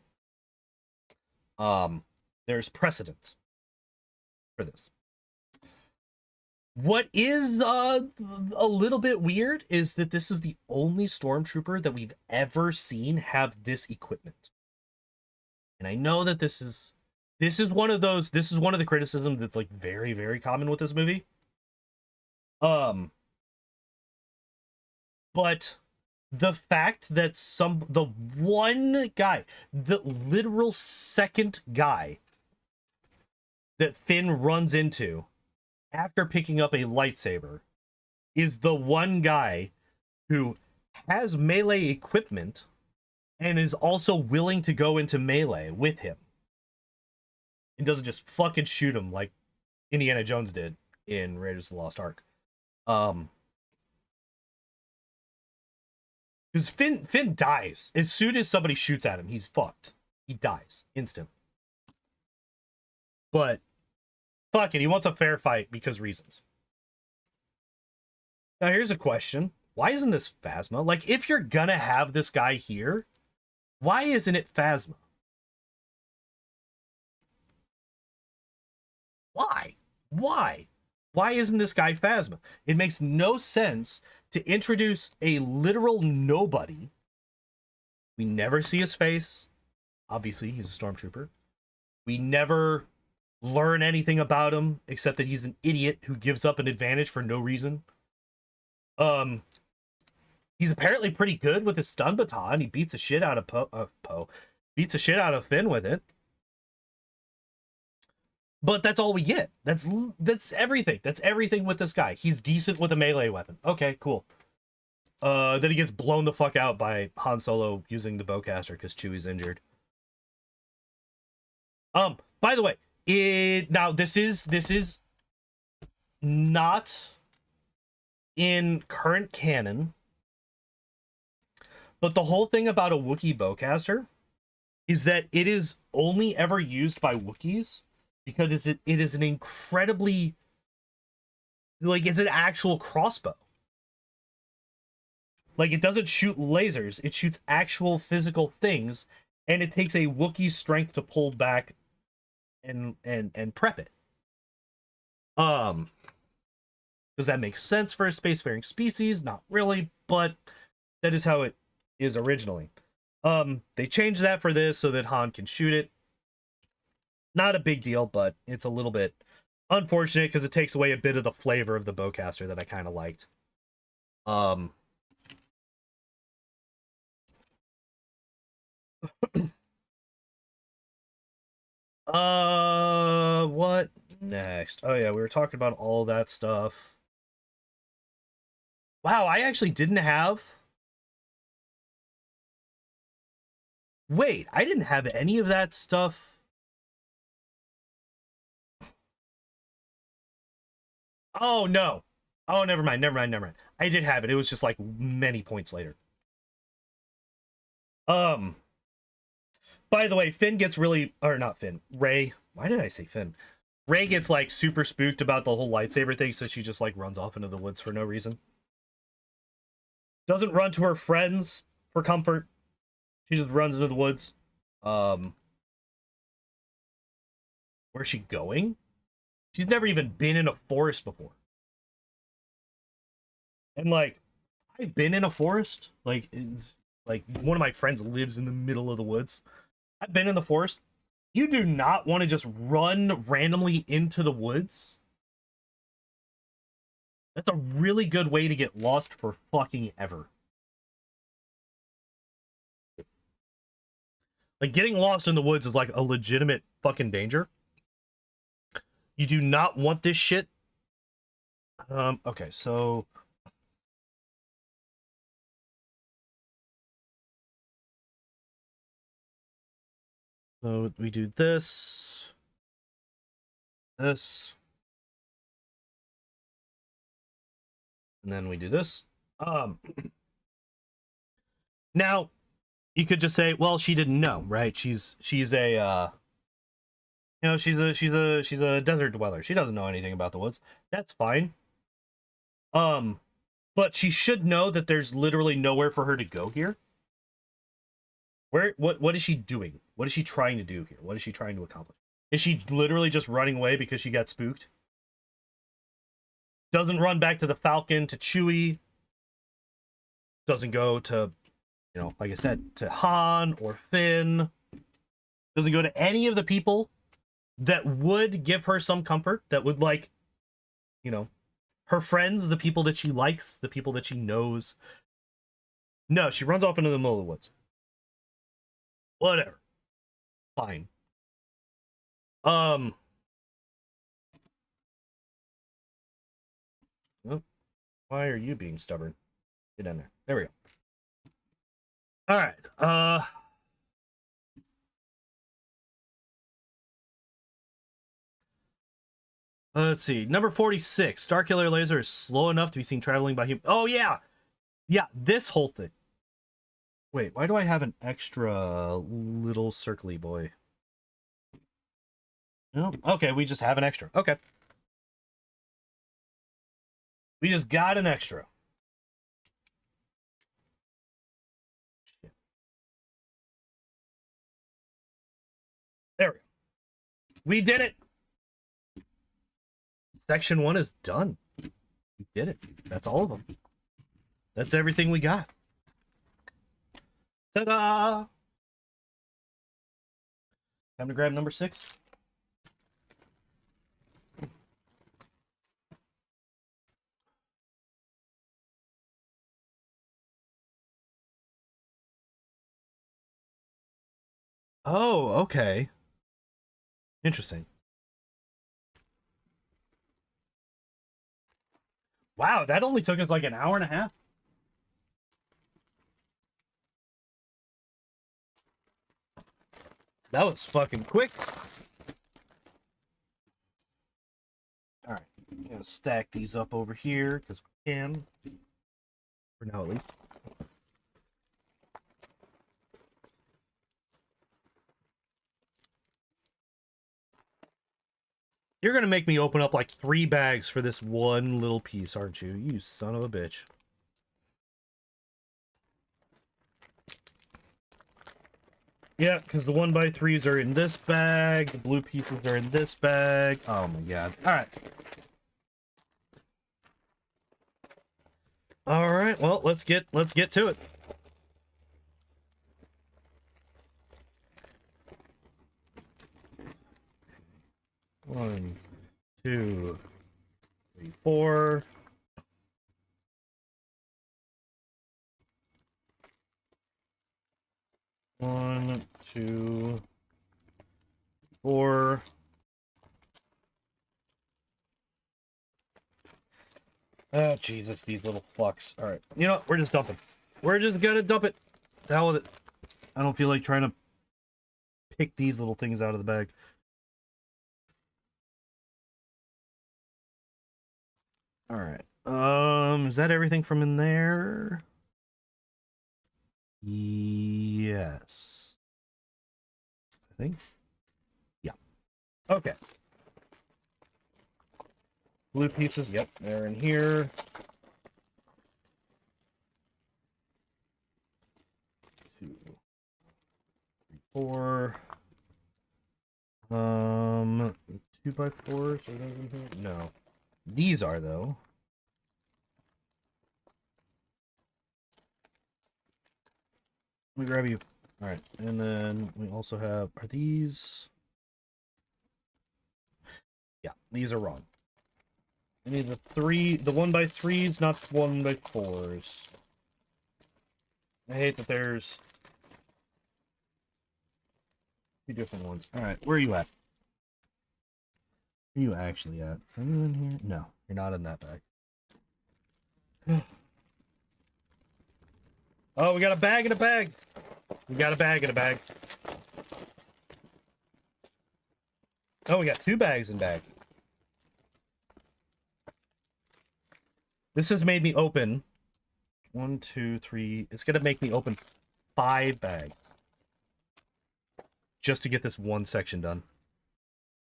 There's precedent for this. What is a little bit weird is that this is the only stormtrooper that we've ever seen have this equipment. And I know that this is one of the criticisms that's like very, very common with this movie. But the fact that the one guy, the literal second guy that Finn runs into after picking up a lightsaber is the one guy who has melee equipment and is also willing to go into melee with him and doesn't just fucking shoot him like Indiana Jones did in Raiders of the Lost Ark. Because Finn dies as soon as somebody shoots at him. He's fucked. He dies instant. But fuck it, he wants a fair fight because reasons. Now here's a question. Why isn't this Phasma? Like, if you're gonna have this guy here, why isn't it Phasma? Why? Why isn't this guy Phasma? It makes no sense to introduce a literal nobody. We never see his face. Obviously, he's a stormtrooper. We never learn anything about him except that he's an idiot who gives up an advantage for no reason. He's apparently pretty good with his stun baton. He beats the shit out of beats the shit out of Finn with it. But that's all we get. That's everything. That's everything with this guy. He's decent with a melee weapon. Okay, cool. Then he gets blown the fuck out by Han Solo using the bowcaster because Chewie's injured. By the way, now this is not in current canon, But the whole thing about a Wookiee bowcaster is that it is only ever used by Wookiees because it is an incredibly, like, it's an actual crossbow. Like, it doesn't shoot lasers, it shoots actual physical things, and it takes a Wookiee's strength to pull back and prep it. Does that make sense for a spacefaring species? Not really, but that is how it is originally. They changed that for this so that Han can shoot it. Not a big deal, but it's a little bit unfortunate because it takes away a bit of the flavor of the bowcaster that I kind of liked. What next? Oh yeah, we were talking about all that stuff. Wow, I actually didn't have... Wait, I didn't have any of that stuff. Oh, no. Oh, never mind. I did have it. It was just like many points later. By the way, Finn gets really... Or not Finn. Rey. Why did I say Finn? Rey gets like super spooked about the whole lightsaber thing, so she just like runs off into the woods for no reason. Doesn't run to her friends for comfort. She just runs into the woods. Where's she going? She's never even been in a forest before. And like, I've been in a forest. Like, it's like one of my friends lives in the middle of the woods. I've been in the forest. You do not want to just run randomly into the woods. That's a really good way to get lost for fucking ever. Like, getting lost in the woods is like a legitimate fucking danger. You do not want this shit. Okay, so... So we do this. This. And then we do this. Now, you could just say, well, she didn't know, right? She's a you know, she's a desert dweller. She doesn't know anything about the woods. That's fine. But she should know that there's literally nowhere for her to go here. What is she doing? What is she trying to do here? What is she trying to accomplish? Is she literally just running away because she got spooked? Doesn't run back to the Falcon, to Chewie. Doesn't go to, you know, like I said, to Han or Finn. Doesn't go to any of the people that would give her some comfort, that would, like, you know, her friends, the people that she likes, the people that she knows. No, she runs off into the middle of the woods. Whatever. Fine. Well, why are you being stubborn? Get in there. There we go. All right. Let's see. Number 46. Starkiller laser is slow enough to be seen traveling by human. Oh, yeah. Yeah, this whole thing. Wait, why do I have an extra little circly boy? No? Okay, we just have an extra. Okay. We just got an extra. There we go. We did it. Section 1 is done. We did it. That's all of them. That's everything we got. Ta-da! Time to grab number 6. Oh, okay. Interesting. Wow, that only took us like an hour and a half. That was fucking quick. All right, I'm gonna stack these up over here because we can. For now, at least. You're gonna make me open up like 3 bags for this one little piece, aren't you? You son of a bitch. Yeah, because the 1x3s are in this bag, the blue pieces are in this bag. Oh my god. Alright. Alright, well, let's get to it. One, two, three, four. One, two, four. Oh, Jesus, these little fucks. All right. You know what? We're just dumping. We're just gonna dump it. The hell with it. I don't feel like trying to pick these little things out of the bag. All right. Is that everything from in there? Yes. I think. Yeah. Okay. Blue pieces. Yep, they're in here. Two, three, four. 2x4s. Are those in here? No. These are though. Let me grab you. All right, and then we also have, are these? Yeah, these are wrong. I need the 1x3s, not 1x4s. I hate that there's 2 different ones. All right, where are you at? Where are you actually at? Are you in here? No, you're not in that bag. Oh, we got a bag in a bag. We got a bag in a bag. Oh, we got 2 bags in bag. This has made me open 1, 2, 3. It's gonna make me open 5 bags just to get this one section done.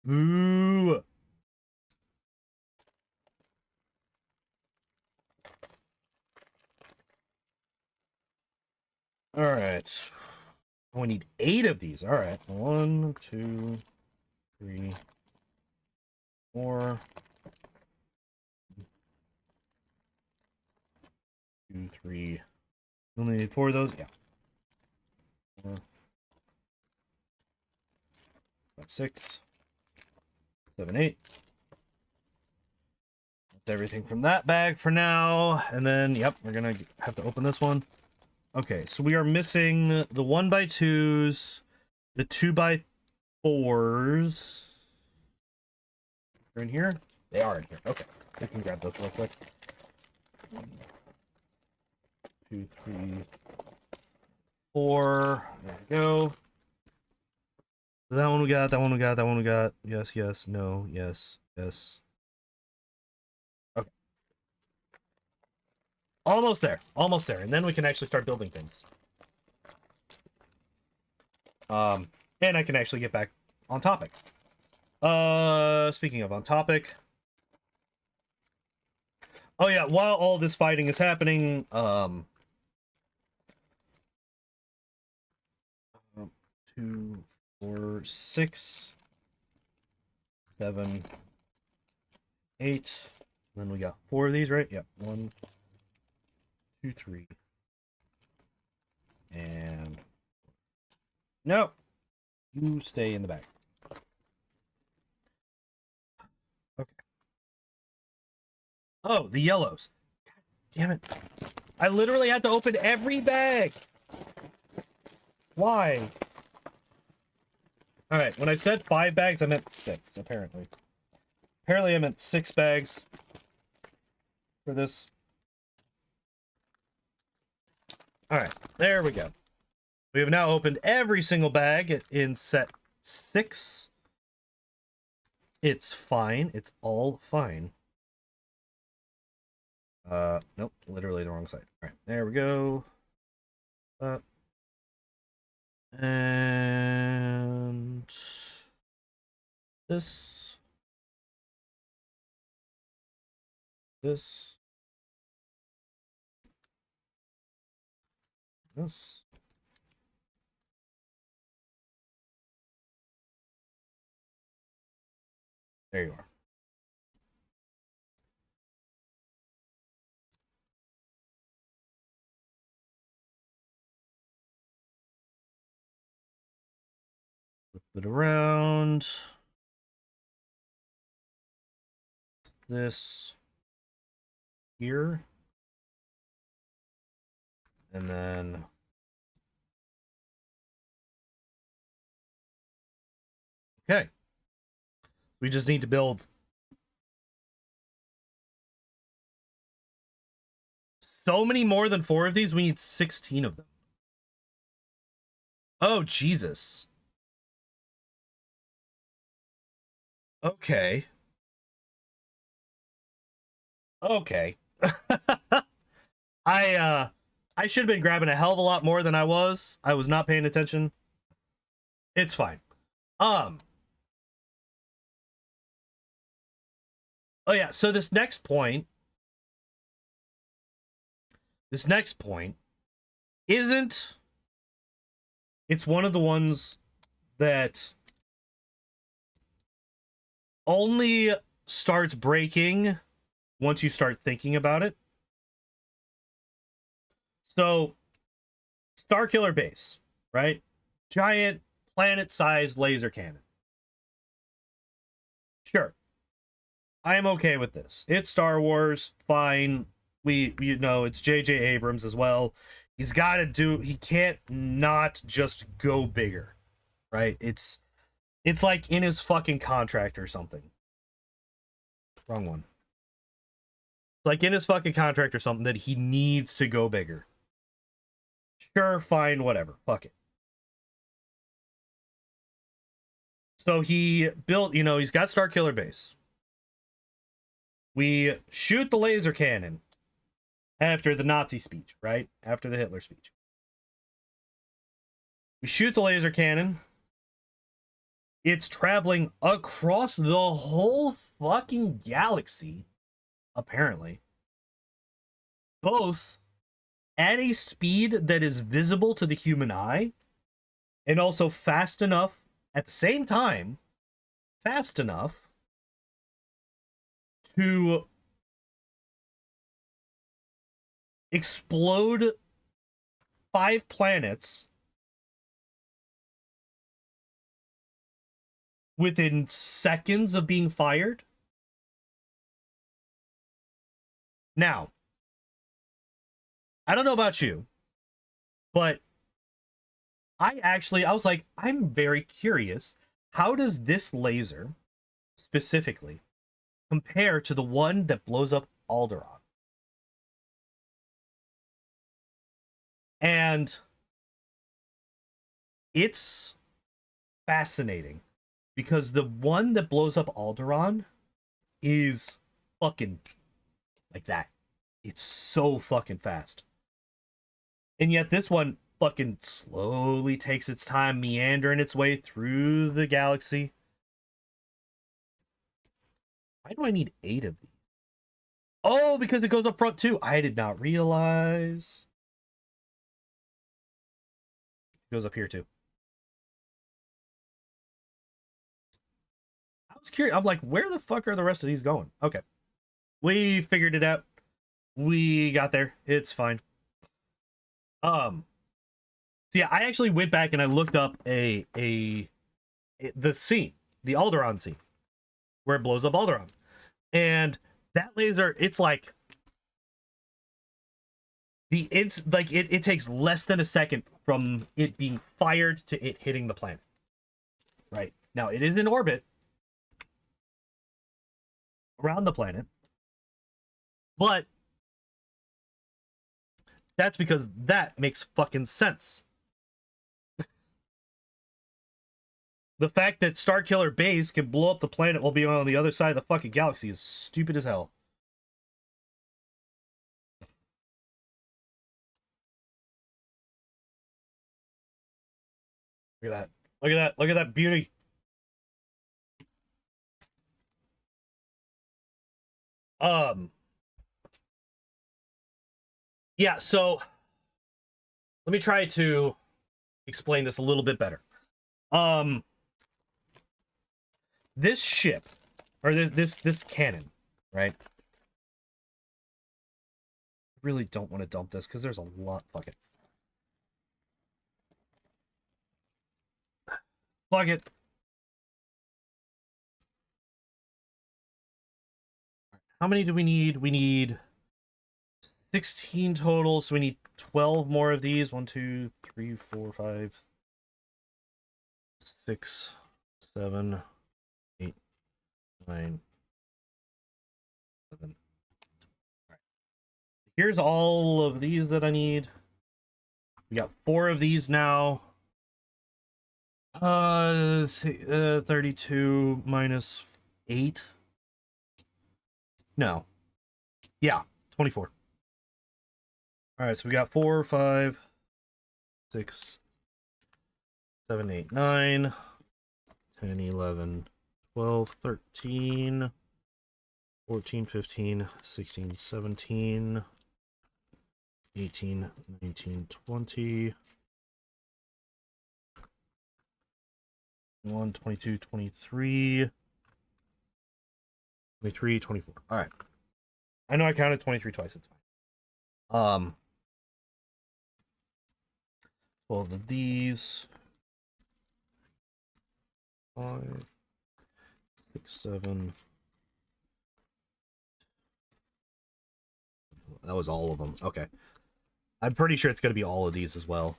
Ooh. All right. Oh, we need 8 of these. All right. 1, 2, 3, 4. 2, 3. We only need 4 of those. Yeah. 4, 5, 6, 7, 8. That's everything from that bag for now. And then, yep, we're gonna have to open this one. Okay, so we are missing the 1x2s, the 2x4s. They're in here? They are in here. Okay, we can grab those real quick. 1, 2, 3, 4. There we go. That one we got, that one we got, that one we got. Yes, yes, no, yes, yes. Okay. Almost there. Almost there. And then we can actually start building things. And I can actually get back on topic. Speaking of on topic. Oh yeah, while all this fighting is happening, 2, 4, 6, 7, 8. Then we got 4 of these, right? Yep. 1, 2, 3. And no, you stay in the back. Okay. Oh, the yellows. God damn it. I literally had to open every bag. Why? Alright, when I said 5 bags, I meant 6, apparently. Apparently I meant 6 bags for this. Alright, there we go. We have now opened every single bag in set 6. It's fine. It's all fine. Nope, literally the wrong side. Alright, there we go. And this. This. This. There you are. Flip it around. This here. And then okay. We just need to build so many more than 4 of these. We need 16 of them. Oh, Jesus. Okay. Okay. I should have been grabbing a hell of a lot more than I was. I was not paying attention. It's fine. Oh yeah, so this next point isn't, it's one of the ones that only starts breaking once you start thinking about it. So, Starkiller base, right? Giant planet-sized laser cannon. Sure. I'm okay with this. It's Star Wars, fine. You know, it's J.J. Abrams as well. He's got to do, he can't not just go bigger, right? It's like in his fucking contract or something. Wrong one. It's like in his fucking contract or something that he needs to go bigger. Sure, fine, whatever. Fuck it. So he built, you know, he's got Starkiller base. We shoot the laser cannon after the Nazi speech, right? After the Hitler speech. We shoot the laser cannon. It's traveling across the whole fucking galaxy, apparently. Both at a speed that is visible to the human eye, and also fast enough, at the same time, fast enough to explode 5 planets within seconds of being fired. Now, I don't know about you, but I was like, I'm very curious. How does this laser specifically compare to the one that blows up Alderaan? And it's fascinating because the one that blows up Alderaan is fucking like that. It's so fucking fast. And yet this one fucking slowly takes its time meandering its way through the galaxy. Why do I need 8 of these? Oh, because it goes up front too. I did not realize. It goes up here too. I was curious. I'm like, where the fuck are the rest of these going? Okay. We figured it out. We got there. It's fine. So yeah, I actually went back and I looked up the scene, the Alderaan scene, where it blows up Alderaan. And that laser, it's like it takes less than a second from it being fired to it hitting the planet. Right. Now it is in orbit around the planet. But that's because that makes fucking sense. The fact that Starkiller Base can blow up the planet while being on the other side of the fucking galaxy is stupid as hell. Look at that. Look at that. Look at that beauty. Yeah, so let me try to explain this a little bit better. This ship, or this cannon, right? I really don't want to dump this because there's a lot. Fuck it. Fuck it. How many do we need? We need 16 total, so we need 12 more of these. 1, 2, 3, 4, 5, 6, 7, 8, 9, 7. All right. Here's all of these that I need. We got 4 of these now. 32 minus 8. No. Yeah, 24. All right, so we got 4, 5, 6, 7, 8, 9, 10, 11, 12, 13, 14, 15, 16, 17, 18, 19, 20, 21, 22, 23, 23, 24. All right. I know I counted 23 twice. It's fine. 12 of these. 5, 6, 7. That was all of them. Okay. I'm pretty sure it's going to be all of these as well.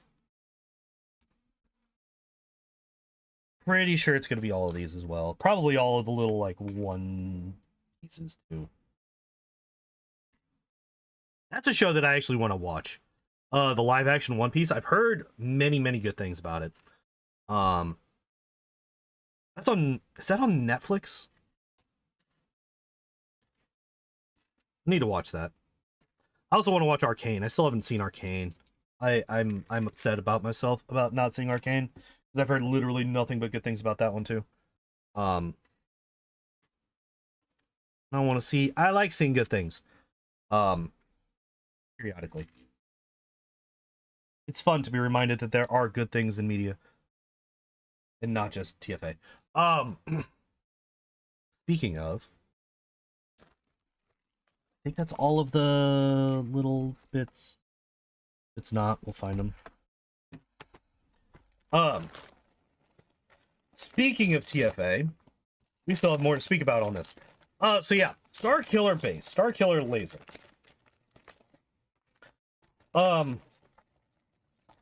Pretty sure it's going to be all of these as well. Probably all of the little, like, 1 pieces, too. That's a show that I actually want to watch. The live-action One Piece. I've heard many, many good things about it. That's on... Is that on Netflix? I need to watch that. I also want to watch Arcane. I still haven't seen Arcane. I'm upset about myself about not seeing Arcane. Because I've heard literally nothing but good things about that one, too. I want to see... I like seeing good things. Periodically. It's fun to be reminded that there are good things in media. And not just TFA. Speaking of... I think that's all of the little bits. If it's not, we'll find them. Speaking of TFA, we still have more to speak about on this. So yeah, Star Killer base, Star Killer laser.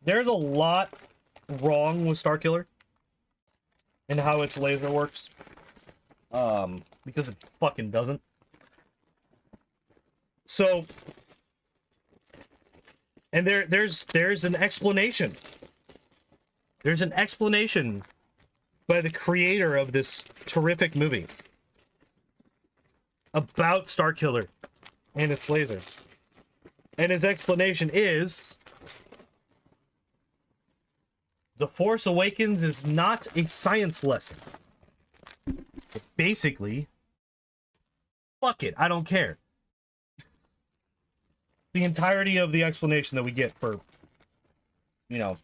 There's a lot wrong with Star Killer and how its laser works. Because it fucking doesn't. So, and there's an explanation. There's an explanation by the creator of this terrific movie about Star Killer and its laser. And his explanation is The Force Awakens is not a science lesson. So basically, fuck it, I don't care. The entirety of the explanation that we get for, you know,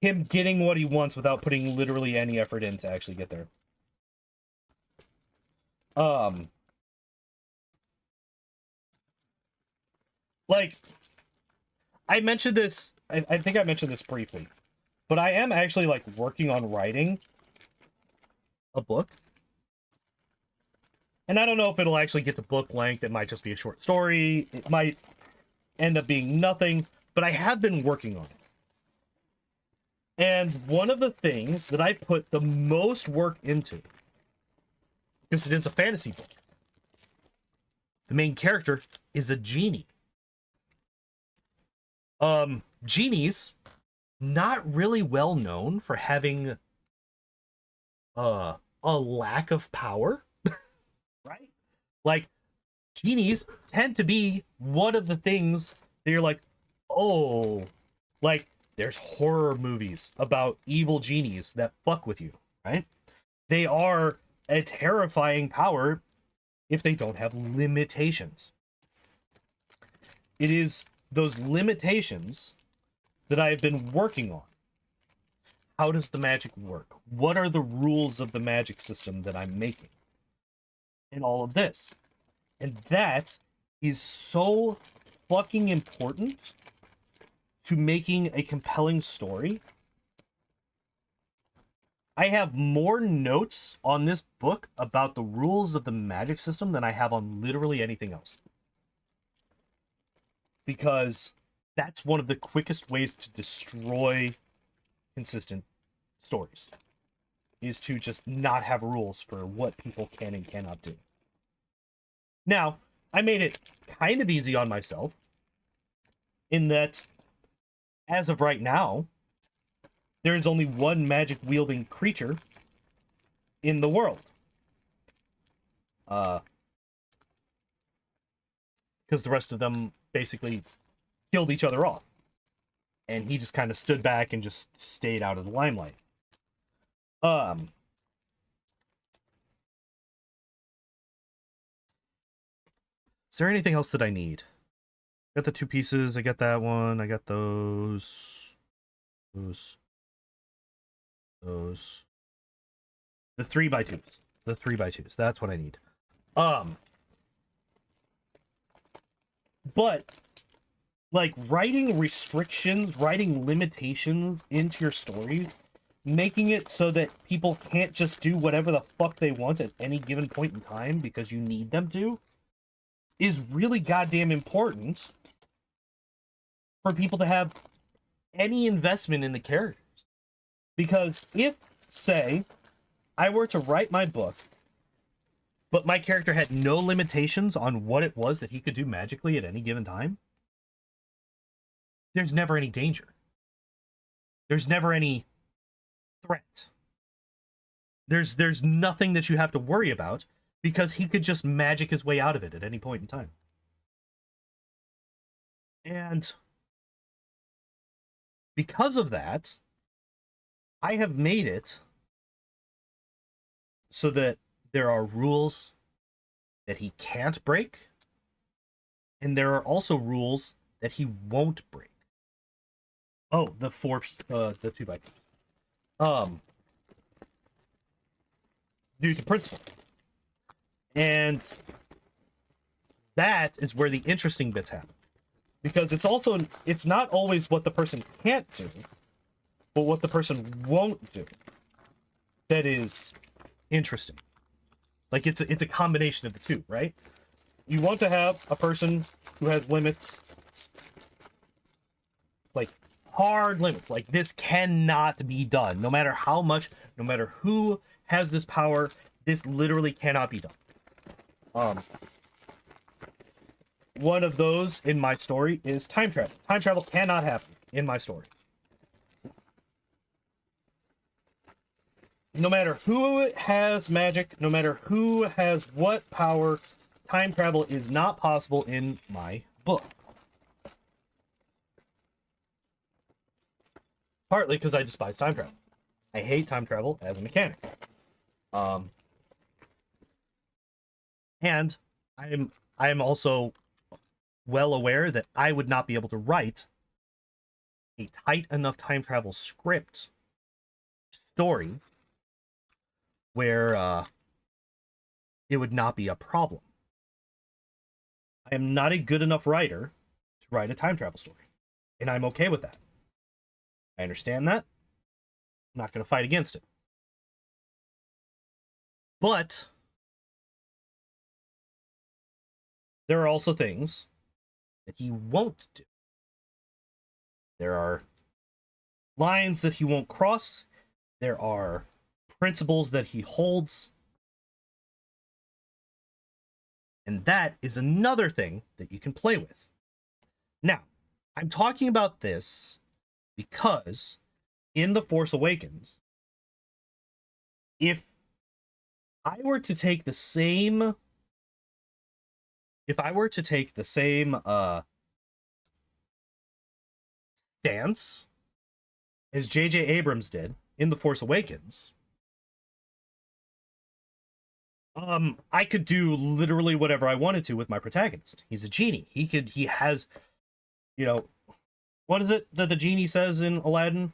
him getting what he wants without putting literally any effort in to actually get there. Like, I mentioned this, I think I mentioned this briefly, but I am actually, like, working on writing a book. And I don't know if it'll actually get to book length. It might just be a short story. It might end up being nothing, but I have been working on it. And one of the things that I put the most work into, because it is a fantasy book, the main character is a genie. Genies, not really well known for having a lack of power, right? Like, genies tend to be one of the things that you're like, oh, like, there's horror movies about evil genies that fuck with you, right? They are a terrifying power if they don't have limitations. It is those limitations that I have been working on. How does the magic work? What are the rules of the magic system that I'm making? And all of this. And that is so fucking important to making a compelling story. I have more notes on this book about the rules of the magic system than I have on literally anything else. Because that's one of the quickest ways to destroy consistent stories, is to just not have rules for what people can and cannot do. Now, I made it kind of easy on myself in that, as of right now, there is only one magic-wielding creature in the world. Because the rest of them basically killed each other off. And he just kind of stood back and just stayed out of the limelight. Is there anything else that I need? Got the 2 pieces, I got that one, I got those. Those. The 3x2s. The 3x2s. That's what I need. But, like, writing restrictions, writing limitations into your story, making it so that people can't just do whatever the fuck they want at any given point in time because you need them to, is really goddamn important for people to have any investment in the characters. Because if, say, I were to write my book, but my character had no limitations on what it was that he could do magically at any given time, there's never any danger. There's never any threat. There's nothing that you have to worry about because he could just magic his way out of it at any point in time. And because of that, I have made it so that there are rules that he can't break, and there are also rules that he won't break. Oh, the 2x2. Due to principle. And that is where the interesting bits happen. Because it's not always what the person can't do, but what the person won't do that is interesting. Like, it's a combination of the two, right? You want to have a person who has limits, like hard limits, like this cannot be done. No matter how much, no matter who has this power, this literally cannot be done. One of those in my story is time travel. Time travel cannot happen in my story. No matter who has magic, no matter who has what power, time travel is not possible in my book. Partly because I despise time travel. I hate time travel as a mechanic. And I am also well aware that I would not be able to write a tight enough time travel story where it would not be a problem. I am not a good enough writer to write a time travel story, and I'm okay with that. I understand that. I'm not going to fight against it. But there are also things that he won't do. There are lines that he won't cross. There are principles that he holds. And that is another thing that you can play with. Now, I'm talking about this because in The Force Awakens, if I were to take the same stance as J.J. Abrams did in The Force Awakens, I could do literally whatever I wanted to with my protagonist. He's a genie. He has you know, what is it that the genie says in Aladdin?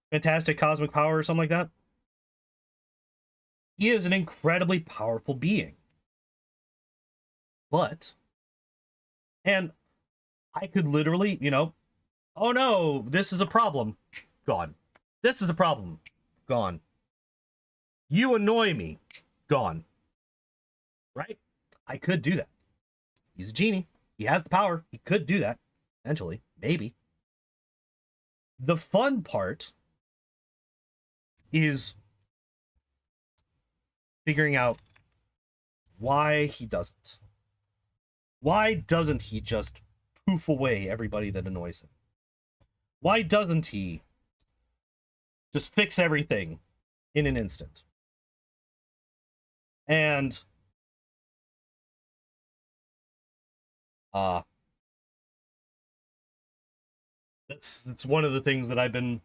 Fantastic cosmic power or something like that. He is an incredibly powerful being. But, and I could literally, oh no, this is a problem. Gone. This is a problem. Gone. You annoy me. Gone. Right? I could do that. He's a genie. He has the power. He could do that. Eventually. Maybe. The fun part is figuring out why he doesn't. Why doesn't he just poof away everybody that annoys him? Why doesn't he just fix everything in an instant? And that's one of the things that I've been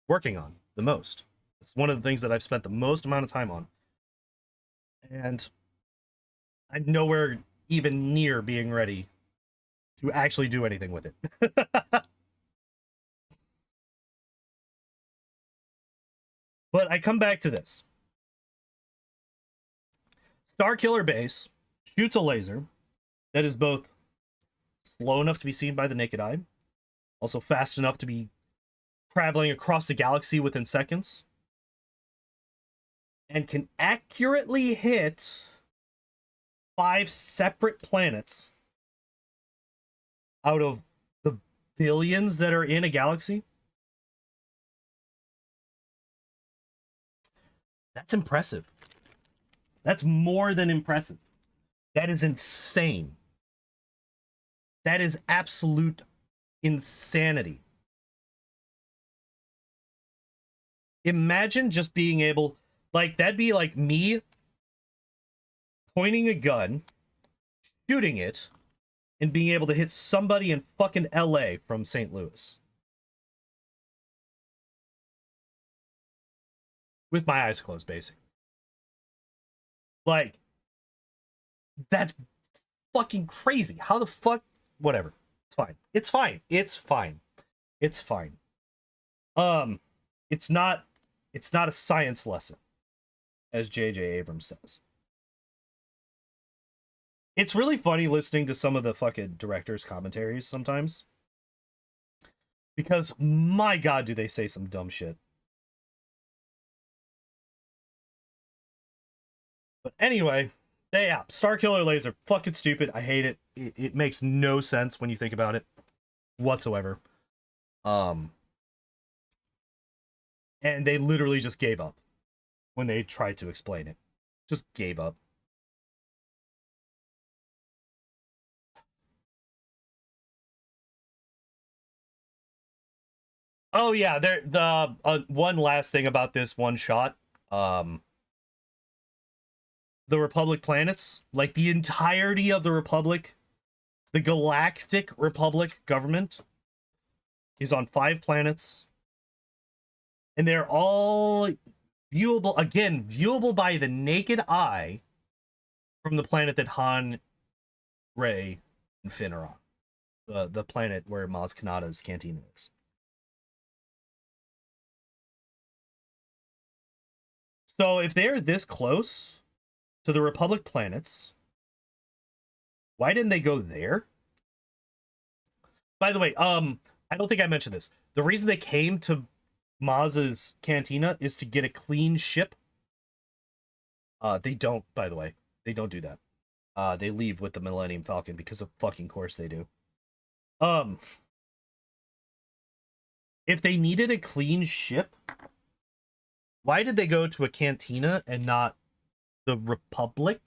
working on the most. It's one of the things that I've spent the most amount of time on. And I'm nowhere even near being ready to actually do anything with it. But I come back to this. Starkiller Base shoots a laser that is both slow enough to be seen by the naked eye, also fast enough to be traveling across the galaxy within seconds, and can accurately hit 5 separate planets out of the billions that are in a galaxy. That's impressive. That's more than impressive. That is insane. That is absolute insanity. Imagine just being able, like, that'd be like me pointing a gun, shooting it, and being able to hit somebody in fucking LA from St. Louis. With my eyes closed, basically. Like, that's fucking crazy. How the fuck? Whatever. It's fine. It's fine. It's fine. It's fine. It's not a science lesson, as J.J. Abrams says. It's really funny listening to some of the fucking director's commentaries sometimes. Because, my god, do they say some dumb shit. But anyway, yeah, Starkiller Laser, fucking stupid. I hate it. It makes no sense when you think about it whatsoever. And they literally just gave up when they tried to explain it. Just gave up. Oh yeah, the one last thing about this one shot. The Republic planets, like the entirety of the Republic, the Galactic Republic government is on 5 planets. And they're all viewable, again, viewable by the naked eye from the planet that Han, Rey, and Finn are on. The planet where Maz Kanata's cantina is. So if they're this close to the Republic planets, why didn't they go there? By the way, I don't think I mentioned this. The reason they came to Maz's cantina is to get a clean ship. They don't, by the way. They don't do that. They leave with the Millennium Falcon because of fucking course they do. If they needed a clean ship, why did they go to a cantina and not the Republic?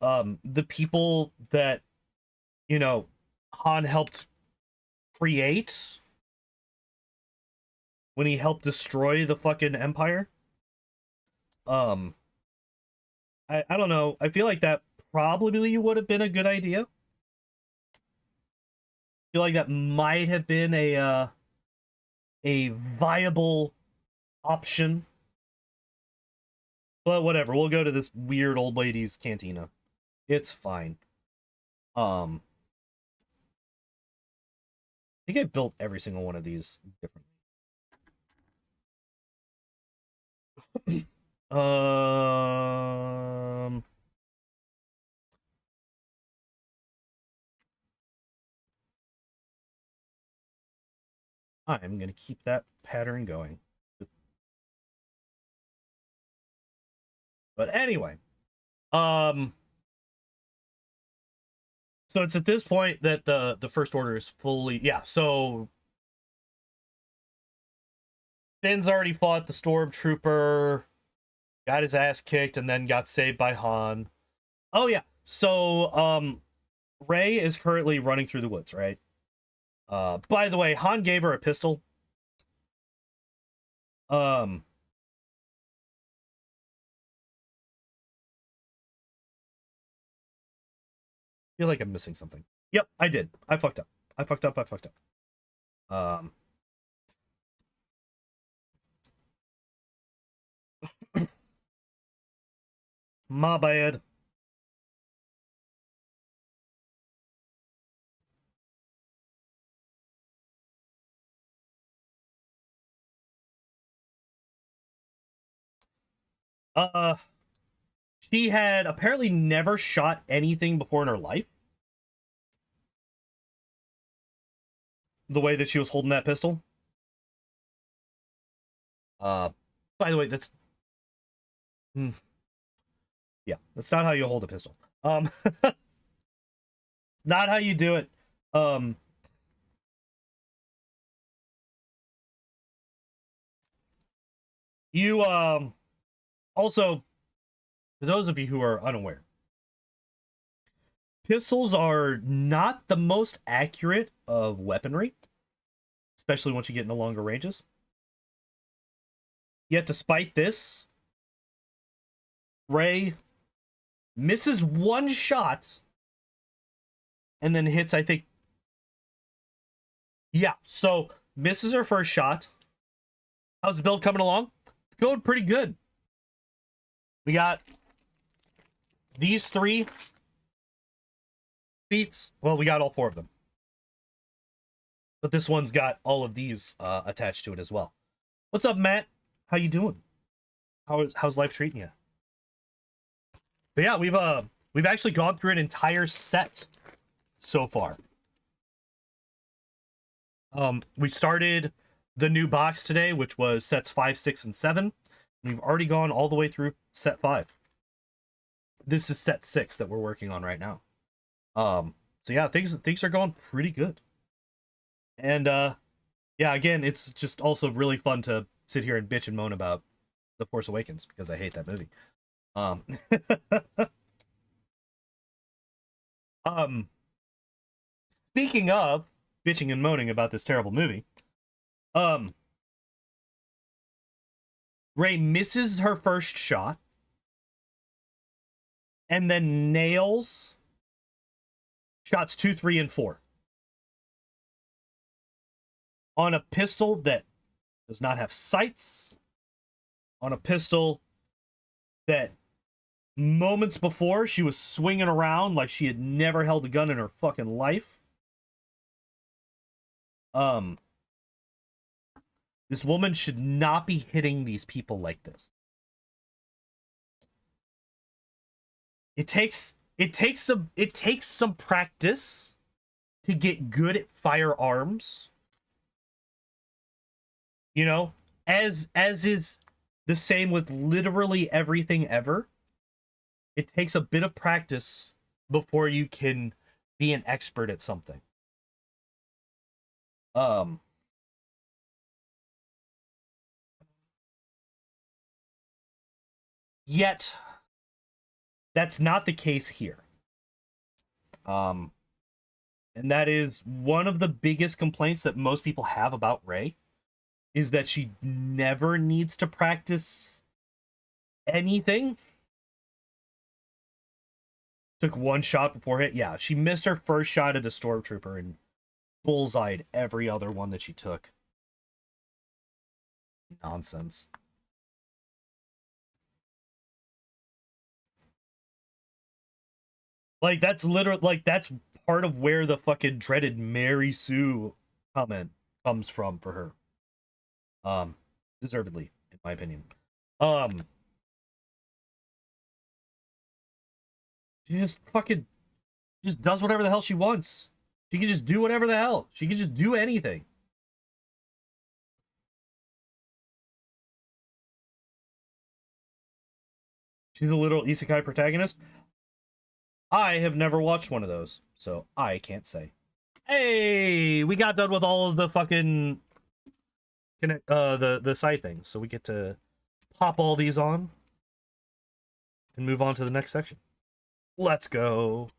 The people that, Han helped create when he helped destroy the fucking Empire. I don't know. I feel like that probably would have been a good idea. I feel like that might have been a viable option. But whatever, we'll go to this weird old lady's cantina. It's fine. I think I built every single one of these differently. um, I'm gonna keep that pattern going. But anyway, um, so it's at this point that the first order is fully, yeah. So Finn's already fought the stormtrooper, got his ass kicked, and then got saved by Han. Oh yeah. So Rey is currently running through the woods, right? By the way, Han gave her a pistol. Um, I feel like I'm missing something. Yep, I did. I fucked up. I fucked up. I fucked up. Um, my bad. Uh, she had apparently never shot anything before in her life. The way that she was holding that pistol. Uh, by the way, that's yeah, that's not how you hold a pistol. Not how you do it. Um, you also, for those of you who are unaware, pistols are not the most accurate of weaponry, especially once you get into longer ranges. Yet, despite this, Rey misses one shot and then hits, I think. Yeah, so misses her first shot. How's the build coming along? It's going pretty good. We got these 3 feats. Well, we got all 4 of them. But this one's got all of these attached to it as well. What's up, Matt? How you doing? How's life treating you? But yeah, we've actually gone through an entire set so far. We started the new box today, which was sets 5, 6, and 7. We've already gone all the way through set 5. This is set 6 that we're working on right now. So yeah, things are going pretty good. And yeah, again, it's just also really fun to sit here and bitch and moan about The Force Awakens because I hate that movie. Um speaking of bitching and moaning about this terrible movie, Rey misses her first shot and then nails shots 2, 3, and 4 on a pistol that does not have sights, on a pistol that moments before she was swinging around like she had never held a gun in her fucking life. This woman should not be hitting these people like this. It takes some practice to get good at firearms. You know, as is the same with literally everything ever. It takes a bit of practice before you can be an expert at something. Yet that's not the case here. And that is one of the biggest complaints that most people have about Rey, is that she never needs to practice anything. Took one shot before hit. Yeah, she missed her first shot at a stormtrooper and bullseyed every other one that she took. Nonsense. Like, that's literally, like, that's part of where the fucking dreaded Mary Sue comment comes from for her. Deservedly, in my opinion. She just fucking just does whatever the hell she wants. She can just do whatever the hell. She can just do anything. She's a little isekai protagonist. I have never watched one of those, so I can't say. Hey, we got done with all of the fucking the side things, so we get to pop all these on and move on to the next section. Let's go.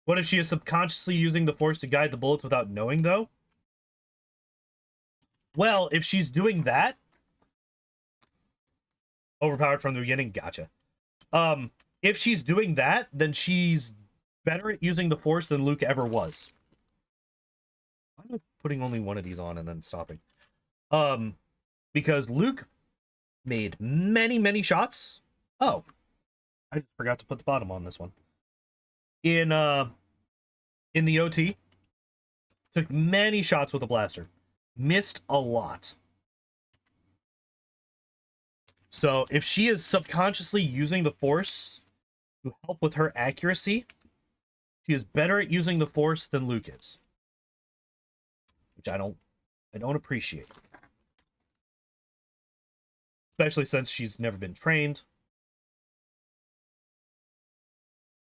What if she is subconsciously using the force to guide the bullets without knowing, though? Well, if she's doing that, overpowered from the beginning, gotcha. If she's doing that, then she's better at using the force than Luke ever was. I'm putting only one of these on and then stopping. Because Luke made many shots. Oh, I forgot to put the bottom on this one. In the OT, took many shots with a blaster, missed a lot. So if she is subconsciously using the force to help with her accuracy, she is better at using the force than Luke is, which I don't appreciate, especially since she's never been trained.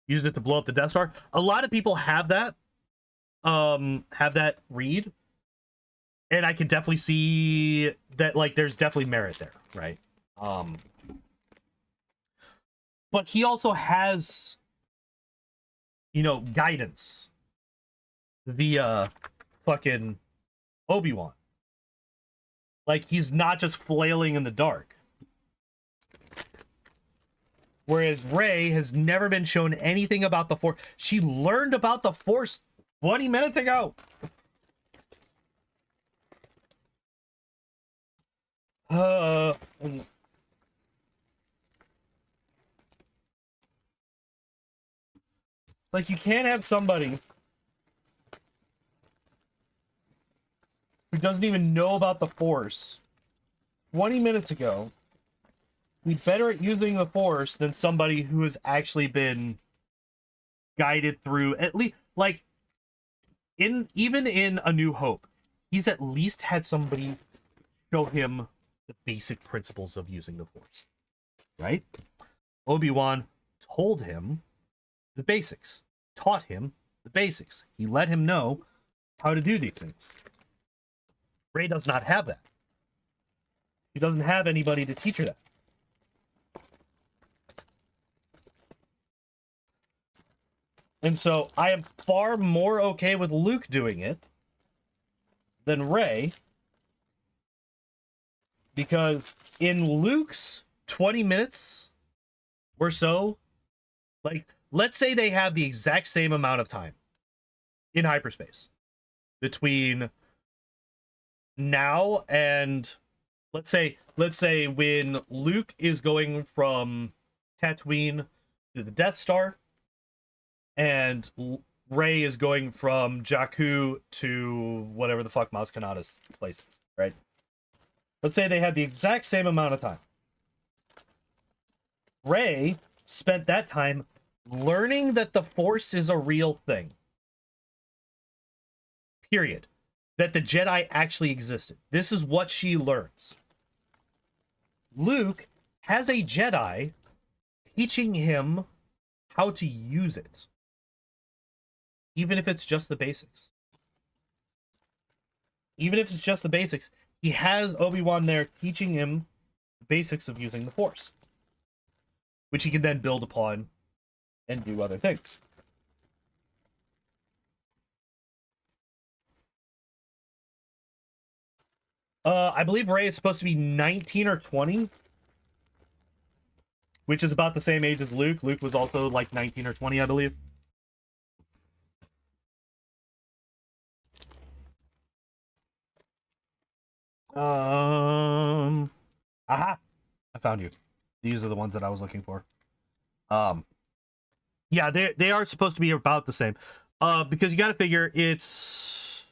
Used it to blow up the Death Star. A lot of people have that read, and I can definitely see that, like, there's definitely merit there, right? But he also has, you know, guidance via fucking Obi-Wan. Like, he's not just flailing in the dark. Whereas Rey has never been shown anything about the Force. She learned about the Force 20 minutes ago. Like, you can't have somebody who doesn't even know about the Force 20 minutes ago be better at using the Force than somebody who has actually been guided through, at least, like, even in A New Hope, he's at least had somebody show him the basic principles of using the Force, right? Obi-Wan told him the basics, taught him the basics. He let him know how to do these things. Rey does not have that. He doesn't have anybody to teach her that. And so I am far more okay with Luke doing it than Rey, because in Luke's 20 minutes or so, like, let's say they have the exact same amount of time in hyperspace between now and let's say when Luke is going from Tatooine to the Death Star, and Rey is going from Jakku to whatever the fuck Maz Kanata's place is, right? Let's say they had the exact same amount of time. Rey spent that time learning that the Force is a real thing. Period. That the Jedi actually existed. This is what she learns. Luke has a Jedi teaching him how to use it. Even if it's just the basics. Even if it's just the basics, he has Obi-Wan there teaching him the basics of using the Force, which he can then build upon and do other things. I believe Rey is supposed to be 19 or 20, which is about the same age as Luke. Luke was also like 19 or 20, I believe. Aha! I found you. These are the ones that I was looking for. Yeah, they are supposed to be about the same. Because you got to figure it's.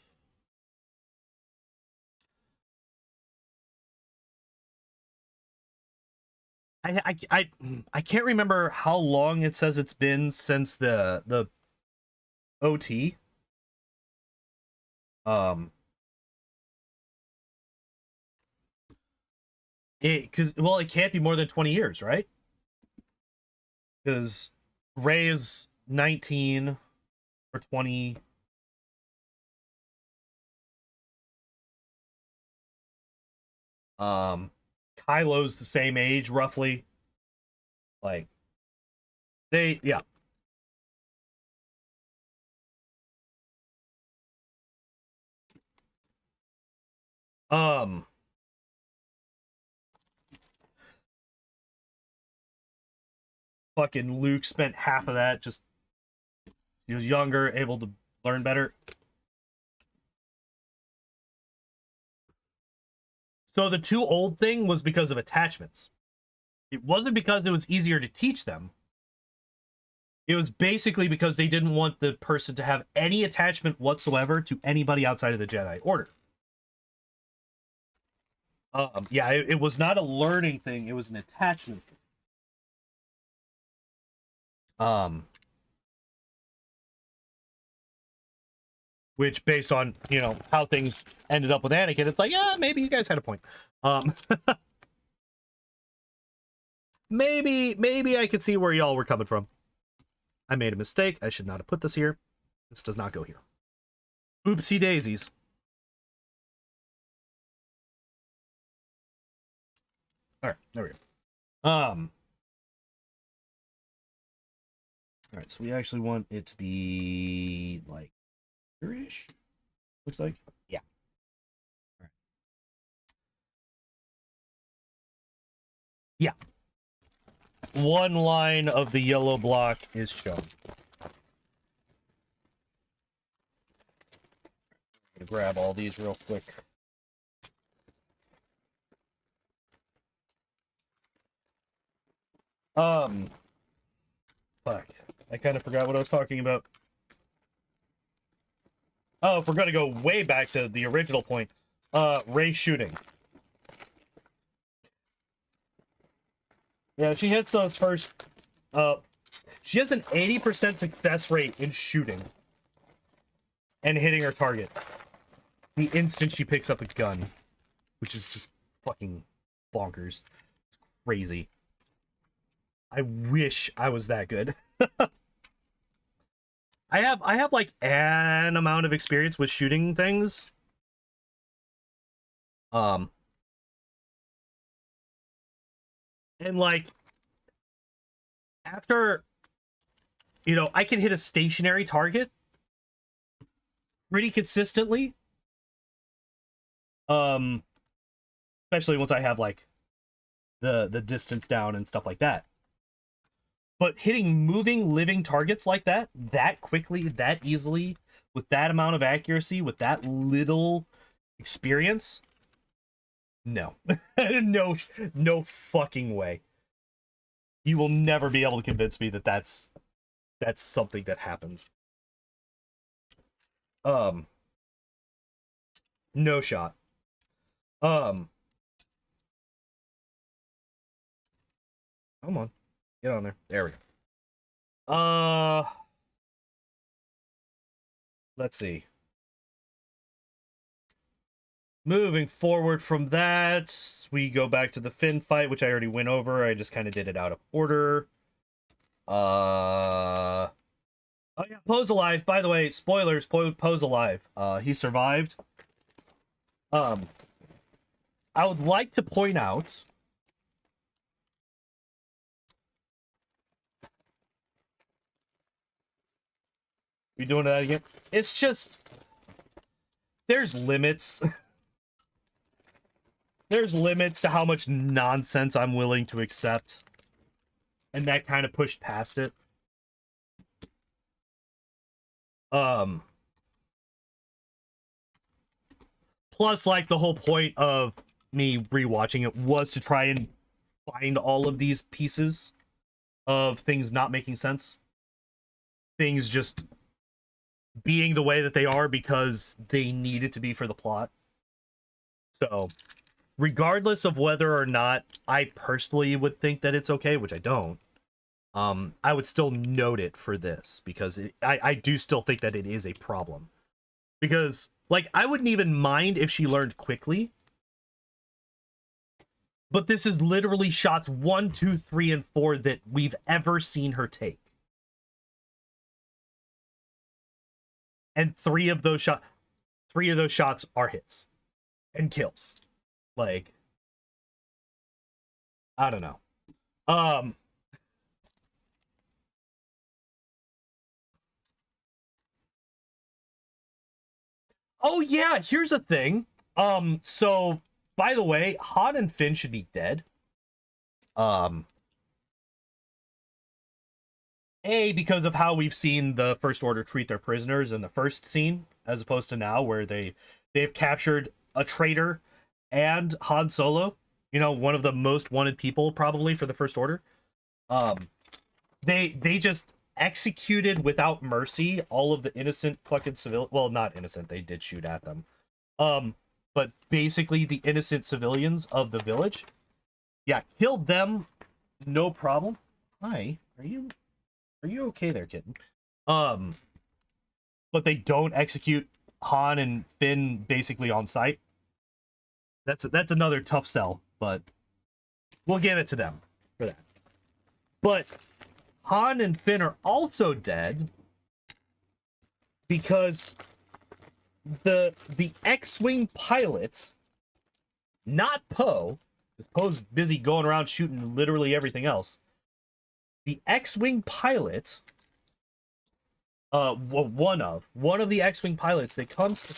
I can't remember how long it says it's been since the OT. It can't be more than 20 years, right? Because Ray is 19 or 20. Kylo's the same age, roughly. Like, yeah. Um, Fucking Luke spent half of that just he was younger, able to learn better. So the too old thing was because of attachments. It wasn't because it was easier to teach them. It was basically because they didn't want the person to have any attachment whatsoever to anybody outside of the Jedi Order. Yeah, it was not a learning thing, it was an attachment thing. Which, based on, how things ended up with Anakin, it's like, yeah, maybe you guys had a point. Maybe I could see where y'all were coming from. I made a mistake. I should not have put this here. This does not go here. Oopsie daisies. All right, there we go. All right, so we actually want it to be like here-ish. Looks like, yeah. All right. Yeah. One line of the yellow block is shown. I'm gonna grab all these real quick. Fuck. I kind of forgot what I was talking about. Oh, if we're gonna go way back to the original point, Ray shooting. Yeah, she hits those first. She has an 80% success rate in shooting and hitting her target the instant she picks up a gun, which is just fucking bonkers. It's crazy. I wish I was that good. I have like an amount of experience with shooting things. And like after I can hit a stationary target pretty consistently. Especially once I have like the distance down and stuff like that. But hitting moving living targets like that quickly, that easily, with that amount of accuracy, with that little experience, no. No fucking way. You will never be able to convince me that that's something that happens. No shot. Come on. Get on there. There we go. Let's see. Moving forward from that, we go back to the Finn fight, which I already went over. I just kind of did it out of order. Oh yeah, Poe's alive. By the way, spoilers, Poe's alive. He survived. I would like to point out we doing that again? It's just there's limits. There's limits to how much nonsense I'm willing to accept. And that kind of pushed past it. Plus, like, the whole point of me rewatching it was to try and find all of these pieces of things not making sense. Things just being the way that they are because they needed to be for the plot. So, regardless of whether or not I personally would think that it's okay, which I don't, I would still note it for this because I do still think that it is a problem. Because, like, I wouldn't even mind if she learned quickly. But this is literally shots 1, 2, 3, and 4 that we've ever seen her take. And three of those shots are hits and kills. Like, I don't know. Oh yeah, here's a thing. So by the way, Han and Finn should be dead. Because of how we've seen the First Order treat their prisoners in the first scene, as opposed to now, where they've captured a traitor and Han Solo, you know, one of the most wanted people probably for the First Order. They just executed without mercy all of the innocent fucking civil, well, not innocent, they did shoot at them. But basically the innocent civilians of the village. Yeah, killed them, no problem. Hi, are you okay there, kitten? But they don't execute Han and Finn basically on sight. That's another tough sell, but we'll give it to them for that. But Han and Finn are also dead because the X-Wing pilot, not Poe, because Poe's busy going around shooting literally everything else. The X-Wing pilot, one of the X-Wing pilots that comes to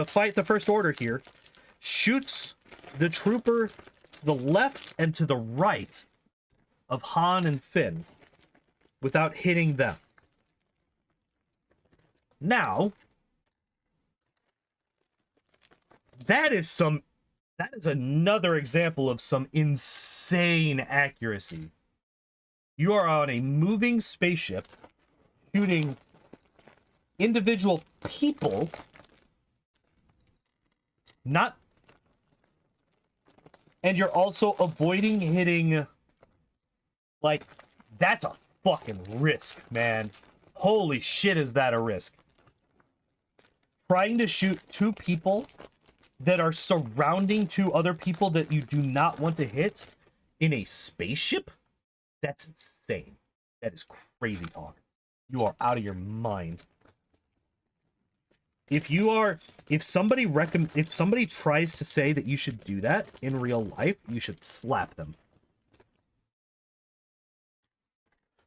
fight the First Order here, shoots the trooper to the left and to the right of Han and Finn without hitting them. Now, that is another example of some insane accuracy. You are on a moving spaceship shooting individual people, and you're also avoiding hitting, like, that's a fucking risk, man. Holy shit, is that a risk? Trying to shoot two people that are surrounding two other people that you do not want to hit in a spaceship? That's insane. That is crazy talk. You are out of your mind. If somebody tries to say that you should do that in real life, you should slap them.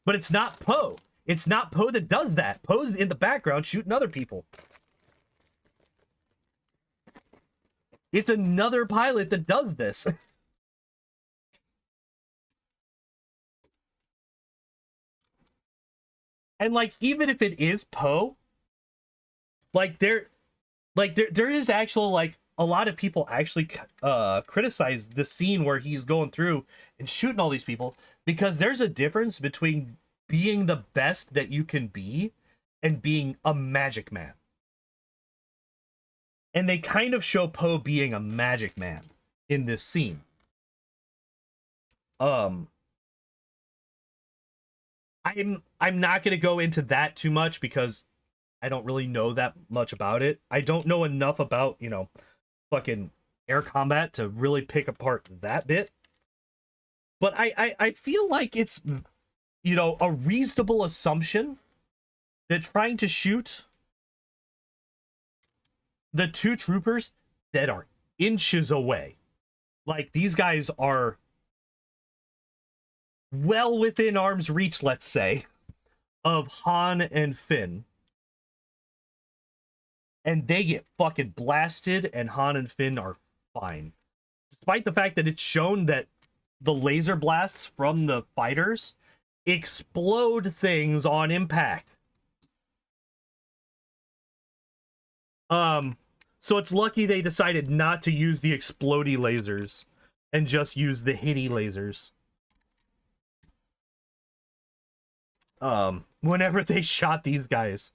But it's not Poe. It's not Poe that does that. Poe's in the background shooting other people. It's another pilot that does this. And, like, even if it is Poe, there is actual, like, a lot of people actually criticize the scene where he's going through and shooting all these people, because there's a difference between being the best that you can be and being a magic man. And they kind of show Poe being a magic man in this scene. I'm not going to go into that too much because I don't really know that much about it. I don't know enough about, you know, fucking air combat to really pick apart that bit. But I feel like it's, you know, a reasonable assumption that trying to shoot the two troopers that are inches away, like, these guys are well within arm's reach, let's say, of Han and Finn, and they get fucking blasted, and Han and Finn are fine. Despite the fact that it's shown that the laser blasts from the fighters explode things on impact. So it's lucky they decided not to use the explodey lasers and just use the hitty lasers. Whenever they shot these guys.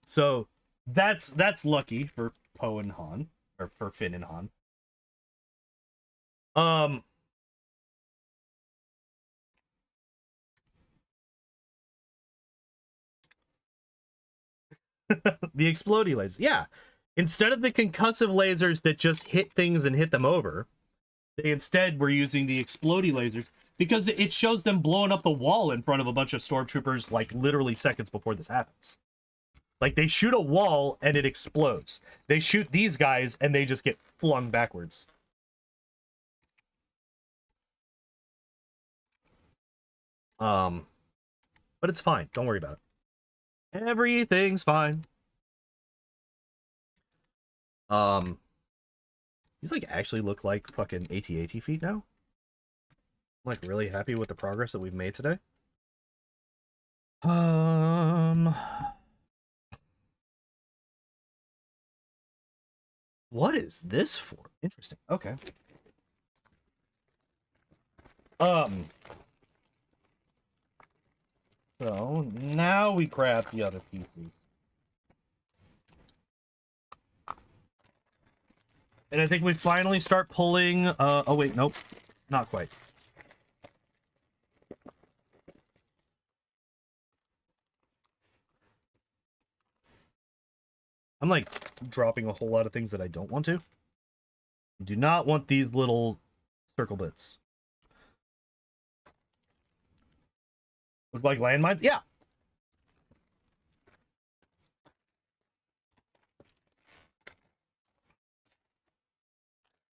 So that's lucky for Poe and Han, or for Finn and Han. The explodey lasers. Yeah. Instead of the concussive lasers that just hit things and hit them over, they instead were using the explodey lasers because it shows them blowing up the wall in front of a bunch of stormtroopers like literally seconds before this happens. Like they shoot a wall and it explodes. They shoot these guys and they just get flung backwards. But it's fine. Don't worry about it. Everything's fine. These like actually look like fucking AT-AT feet now. I'm like really happy with the progress that we've made today. What is this for? Interesting. Okay. So now we grab the other pieces. And I think we finally start pulling, oh wait, nope. Not quite. I'm like dropping a whole lot of things that I don't want to. I do not want these little circle bits. Look like landmines? Yeah.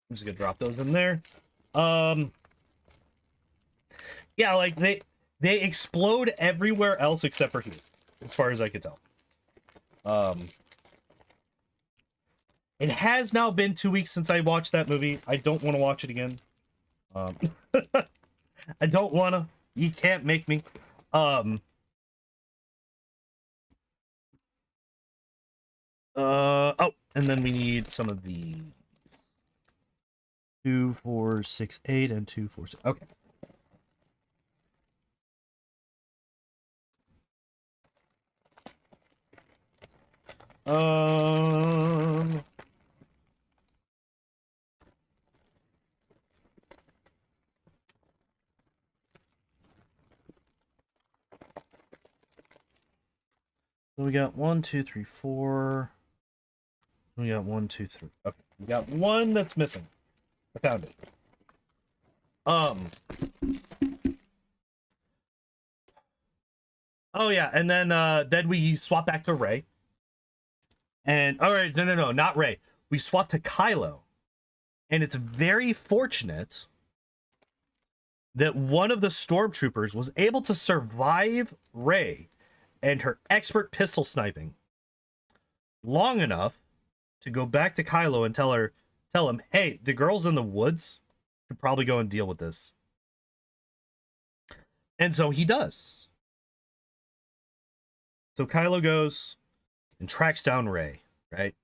I'm just gonna drop those in there. Yeah, like they explode everywhere else except for here, as far as I can tell. It has now been 2 weeks since I watched that movie. I don't want to watch it again. I don't want to. You can't make me. Oh, and then we need some of the 2, 4, 6, 8, and 2, 4, 6. Okay. So we got 1, 2, 3, 4. We got 1, 2, 3. Okay, we got one that's missing. I found it. Oh yeah, and then we swap back to Rey. And all right, no, not Rey. We swap to Kylo. And it's very fortunate that one of the stormtroopers was able to survive Rey and her expert pistol sniping long enough to go back to Kylo and tell him, hey, the girls in the woods should probably go and deal with this. And so he does. So Kylo goes and tracks down Rey, right?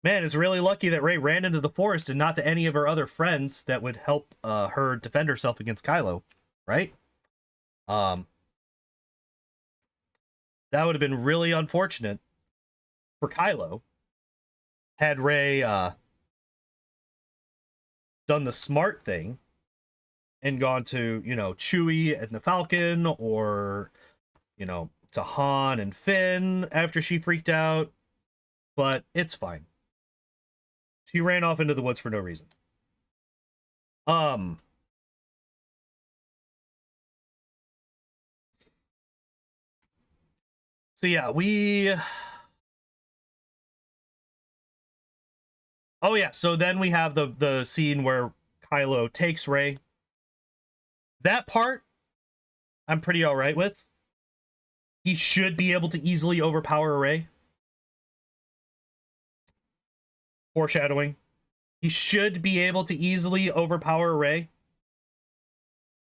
Man, it's really lucky that Rey ran into the forest and not to any of her other friends that would help her defend herself against Kylo, right? That would have been really unfortunate for Kylo had Rey done the smart thing and gone to, you know, Chewie and the Falcon, or, you know, to Han and Finn after she freaked out. But it's fine. She ran off into the woods for no reason. So yeah, oh yeah, so then we have the scene where Kylo takes Rey. That part I'm pretty all right with. He should be able to easily overpower Rey. Foreshadowing. He should be able to easily overpower Rey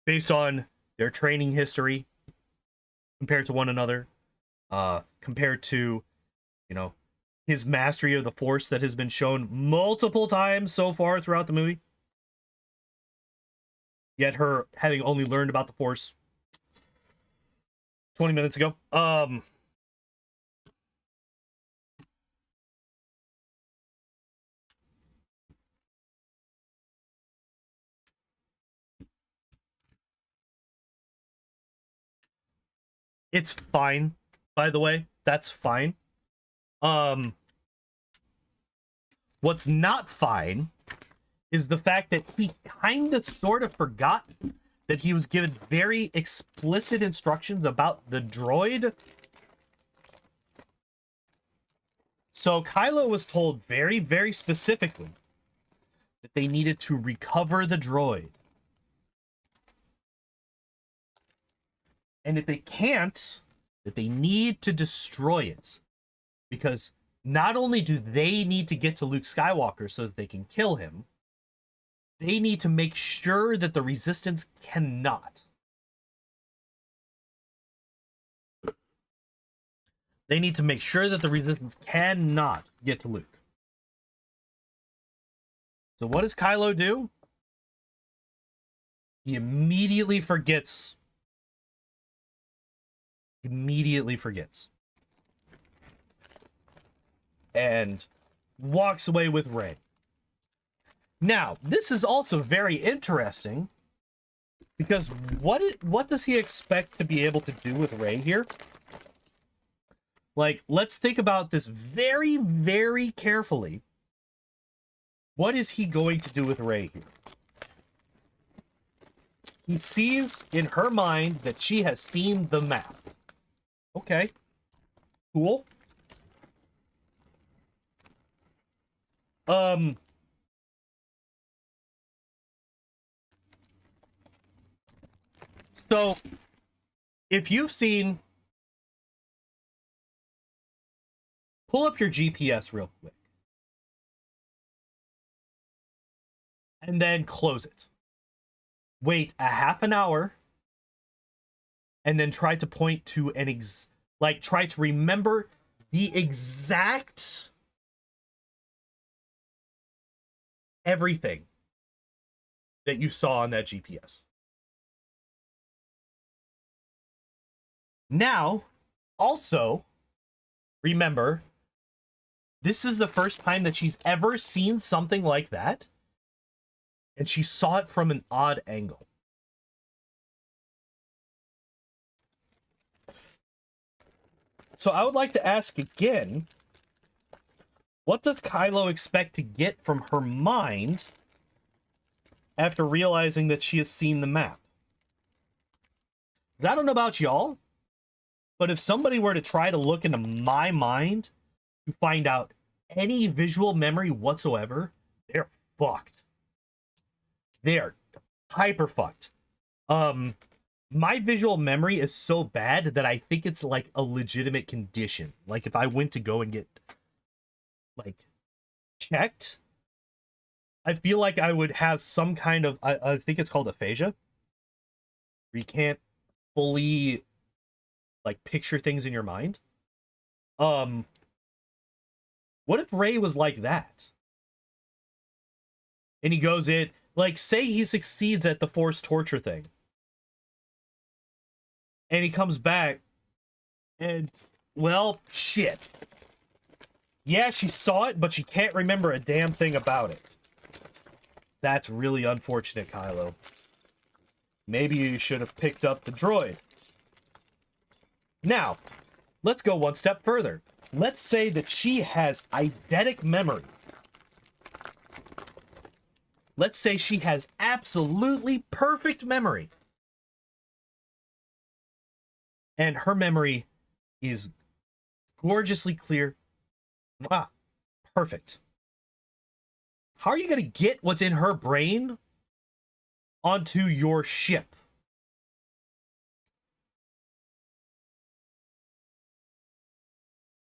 based on their training history compared to one another, compared to you know, his mastery of the Force that has been shown multiple times so far throughout the movie. Yet her having only learned about the Force 20 minutes ago. It's fine, by the way. That's fine. What's not fine is the fact that he kind of sort of forgot that he was given very explicit instructions about the droid. So Kylo was told very, very specifically that they needed to recover the droid. And if they can't, that they need to destroy it. Because not only do they need to get to Luke Skywalker so that they can kill him, they need to make sure that the Resistance cannot. They need to make sure that the Resistance cannot get to Luke. So what does Kylo do? He immediately forgets. And walks away with Rey. Now, this is also very interesting because what does he expect to be able to do with Rey here? Like, let's think about this very, very carefully. What is he going to do with Rey here? He sees in her mind that she has seen the map. Okay. Cool. So, if you've seen... Pull up your GPS real quick. And then close it. Wait a half an hour. And then try to point to an try to remember the exact everything that you saw on that GPS. Now, also, remember, this is the first time that she's ever seen something like that, and she saw it from an odd angle. So I would like to ask again, what does Kylo expect to get from her mind after realizing that she has seen the map? I don't know about y'all, but if somebody were to try to look into my mind to find out any visual memory whatsoever, they're fucked. They are hyper fucked. My visual memory is so bad that I think it's like a legitimate condition. Like if I went to go and get like checked, I feel like I would have some kind of, I think it's called aphasia. Where you can't fully like picture things in your mind. What if Rey was like that? And he goes in, like say he succeeds at the Force torture thing. And he comes back and, well, shit. Yeah, she saw it, but she can't remember a damn thing about it. That's really unfortunate, Kylo. Maybe you should have picked up the droid. Now, let's go one step further. Let's say that she has eidetic memory. Let's say she has absolutely perfect memory. And her memory is gorgeously clear. Ah, perfect. How are you going to get what's in her brain onto your ship?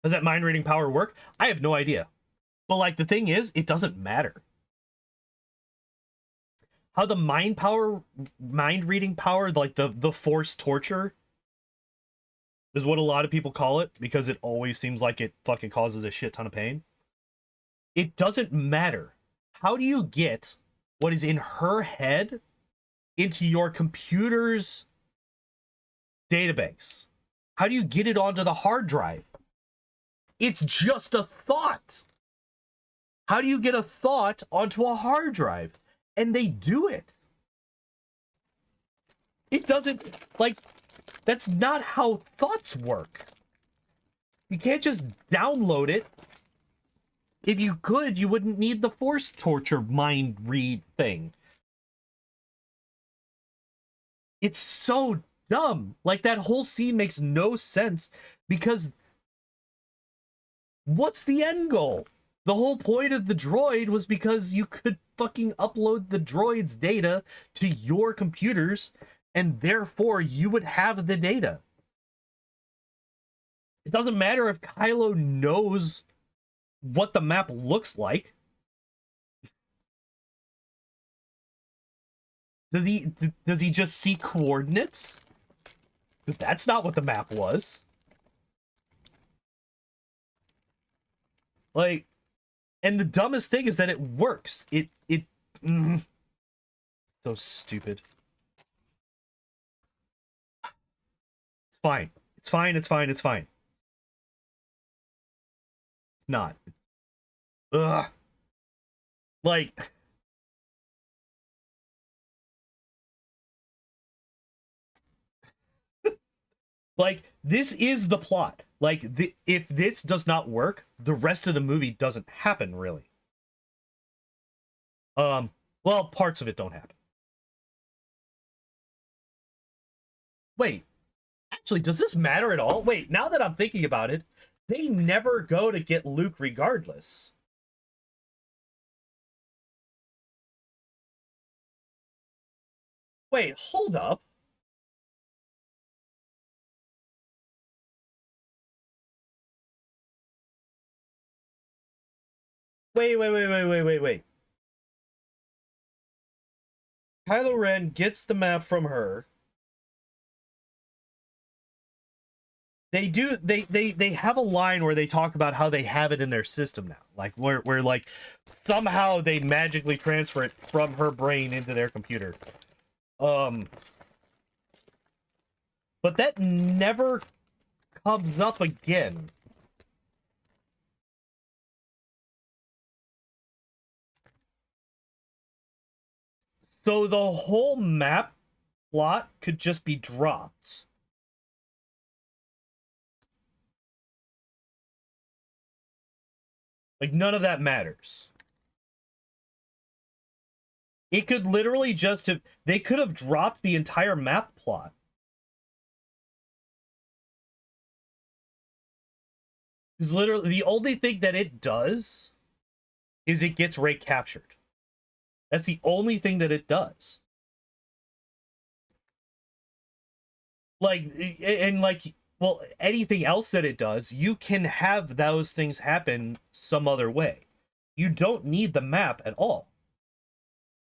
Does that mind reading power work? I have no idea. But like the thing is, it doesn't matter. How the mind reading power, like the Force torture, is what a lot of people call it, because it always seems like it fucking causes a shit ton of pain. It doesn't matter. How do you get what is in her head into your computer's database? How do you get it onto the hard drive? It's just a thought. How do you get a thought onto a hard drive? And they do it. It doesn't, like, that's not how thoughts work. You can't just download it. If you could, you wouldn't need the force torture mind read thing. It's so dumb. Like, that whole scene makes no sense, because what's the end goal? The whole point of the droid was because you could fucking upload the droid's data to your computers, and therefore you would have the data. It doesn't matter if Kylo knows what the map looks like. Does he just see coordinates? Because that's not what the map was. Like, and the dumbest thing is that it works. So stupid. It's fine. It's fine. It's fine. It's fine. It's not. Ugh. Like, like, this is the plot. Like, if this does not work, the rest of the movie doesn't happen, really. Well, parts of it don't happen. Wait, actually, does this matter at all? Wait, now that I'm thinking about it, they never go to get Luke regardless. Wait, hold up. Wait. Kylo Ren gets the map from her. They have a line where they talk about how they have it in their system now. Like, where like somehow they magically transfer it from her brain into their computer. But that never comes up again. So the whole map plot could just be dropped. Like, none of that matters. It could literally just have... They could have dropped the entire map plot. Because literally, the only thing that it does is it gets Rey captured. That's the only thing that it does. Like, and like... Well, anything else that it does, you can have those things happen some other way. You don't need the map at all.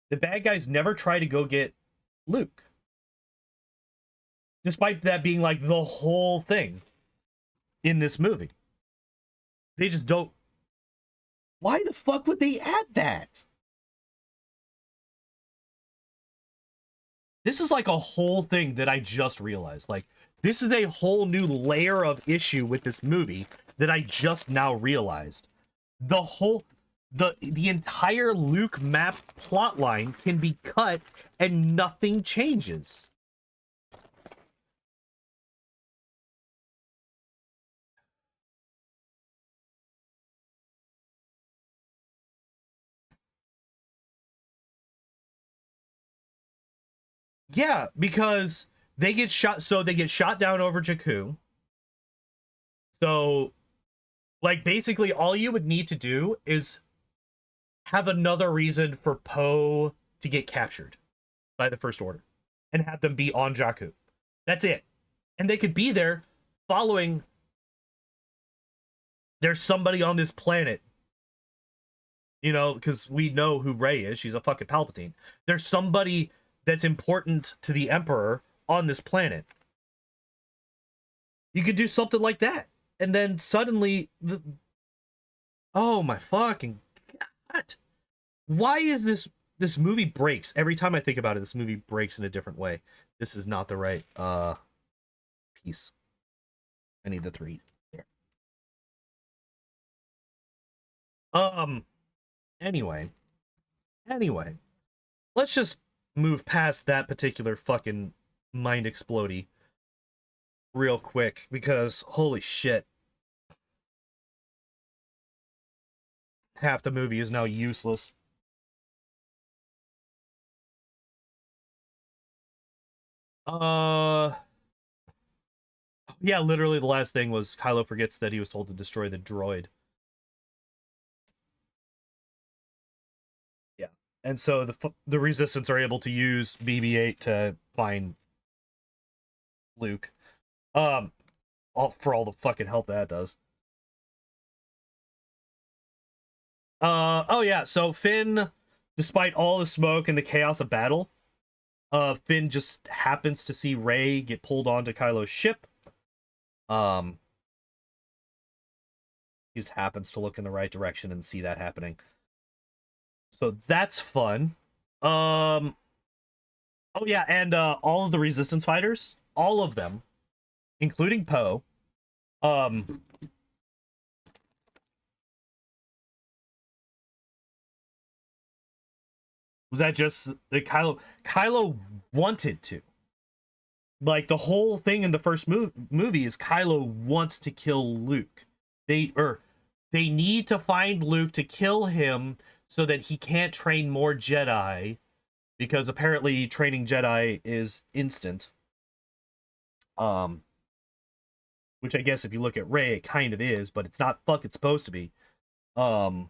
The bad guys never try to go get Luke. Despite that being like the whole thing in this movie. They just don't. Why the fuck would they add that? This is like a whole thing that I just realized. Like, this is a whole new layer of issue with this movie that I just now realized. The entire Luke map plotline can be cut and nothing changes. Yeah, because they get shot, so they get shot down over Jakku. So, like, basically all you would need to do is have another reason for Poe to get captured by the First Order and have them be on Jakku. That's it. And they could be there following... There's somebody on this planet. You know, because we know who Rey is. She's a fucking Palpatine. There's somebody that's important to the Emperor on this planet. You could do something like that. And then suddenly, oh my fucking God. Why is this movie breaks? Every time I think about it, this movie breaks in a different way. This is not the right piece. I need the 3. There. Anyway. Let's just move past that particular fucking mind explodey real quick, because holy shit. Half the movie is now useless. Yeah, literally the last thing was Kylo forgets that he was told to destroy the droid. Yeah. And so the Resistance are able to use BB-8 to find Luke. For all the fucking help that does. Oh yeah, so Finn, despite all the smoke and the chaos of battle, Finn just happens to see Rey get pulled onto Kylo's ship. He just happens to look in the right direction and see that happening. So that's fun. Oh yeah, and all of the Resistance fighters, all of them, including Poe, was that just that Kylo wanted to. Like, the whole thing in the first movie is Kylo wants to kill Luke. They need to find Luke to kill him so that he can't train more Jedi, because apparently training Jedi is instant. Which I guess if you look at Rey, it kind of is, but it's not fucking supposed to be. And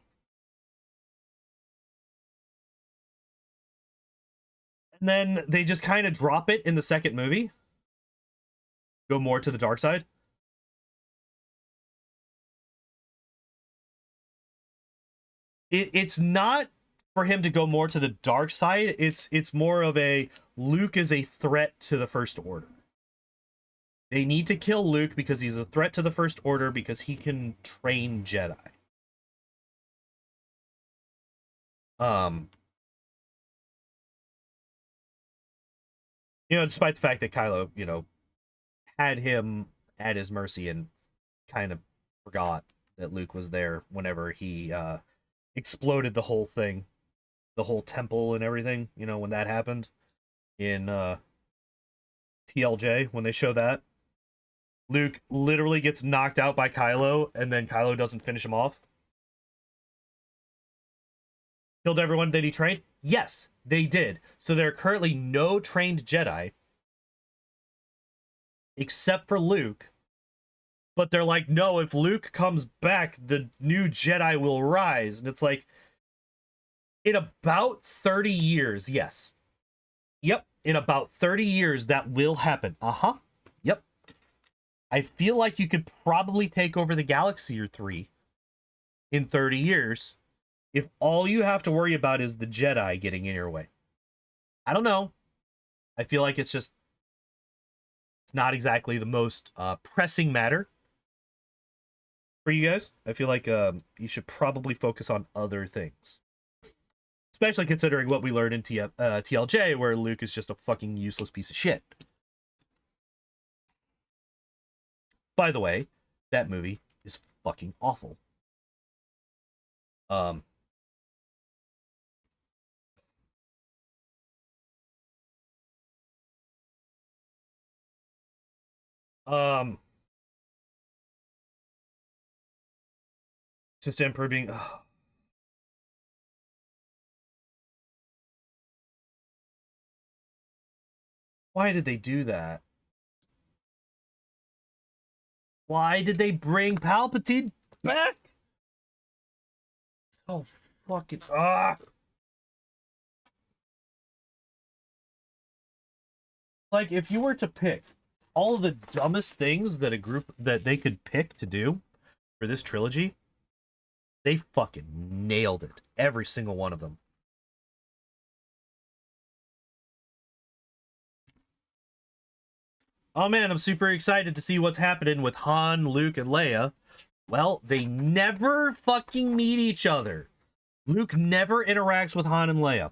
then they just kind of drop it in the second movie. Go more to the dark side. It's not for him to go more to the dark side. It's more of a Luke is a threat to the First Order. They need to kill Luke because he's a threat to the First Order, because he can train Jedi. Despite the fact that Kylo, had him at his mercy and kind of forgot that Luke was there whenever he exploded the whole thing, the whole temple and everything, when that happened in TLJ, when they show that. Luke literally gets knocked out by Kylo, and then Kylo doesn't finish him off. Killed everyone that he trained? Yes, they did. So there are currently no trained Jedi, except for Luke. But they're like, no, if Luke comes back, the new Jedi will rise. And it's like, in about 30 years, yes. Yep, in about 30 years, that will happen. Uh-huh. Yep. I feel like you could probably take over the galaxy or 3 in 30 years if all you have to worry about is the Jedi getting in your way. I don't know. I feel like it's not exactly the most pressing matter for you guys. I feel like you should probably focus on other things. Especially considering what we learned in TLJ, where Luke is just a fucking useless piece of shit. By the way, that movie is fucking awful. Just improving. Why did they do that? Why did they bring Palpatine back? So fucking Like, if you were to pick all of the dumbest things that they could pick to do for this trilogy, they fucking nailed it. Every single one of them. oh man, I'm super excited to see what's happening with Han, Luke, and Leia. Well, they never fucking meet each other. Luke never interacts with Han and Leia.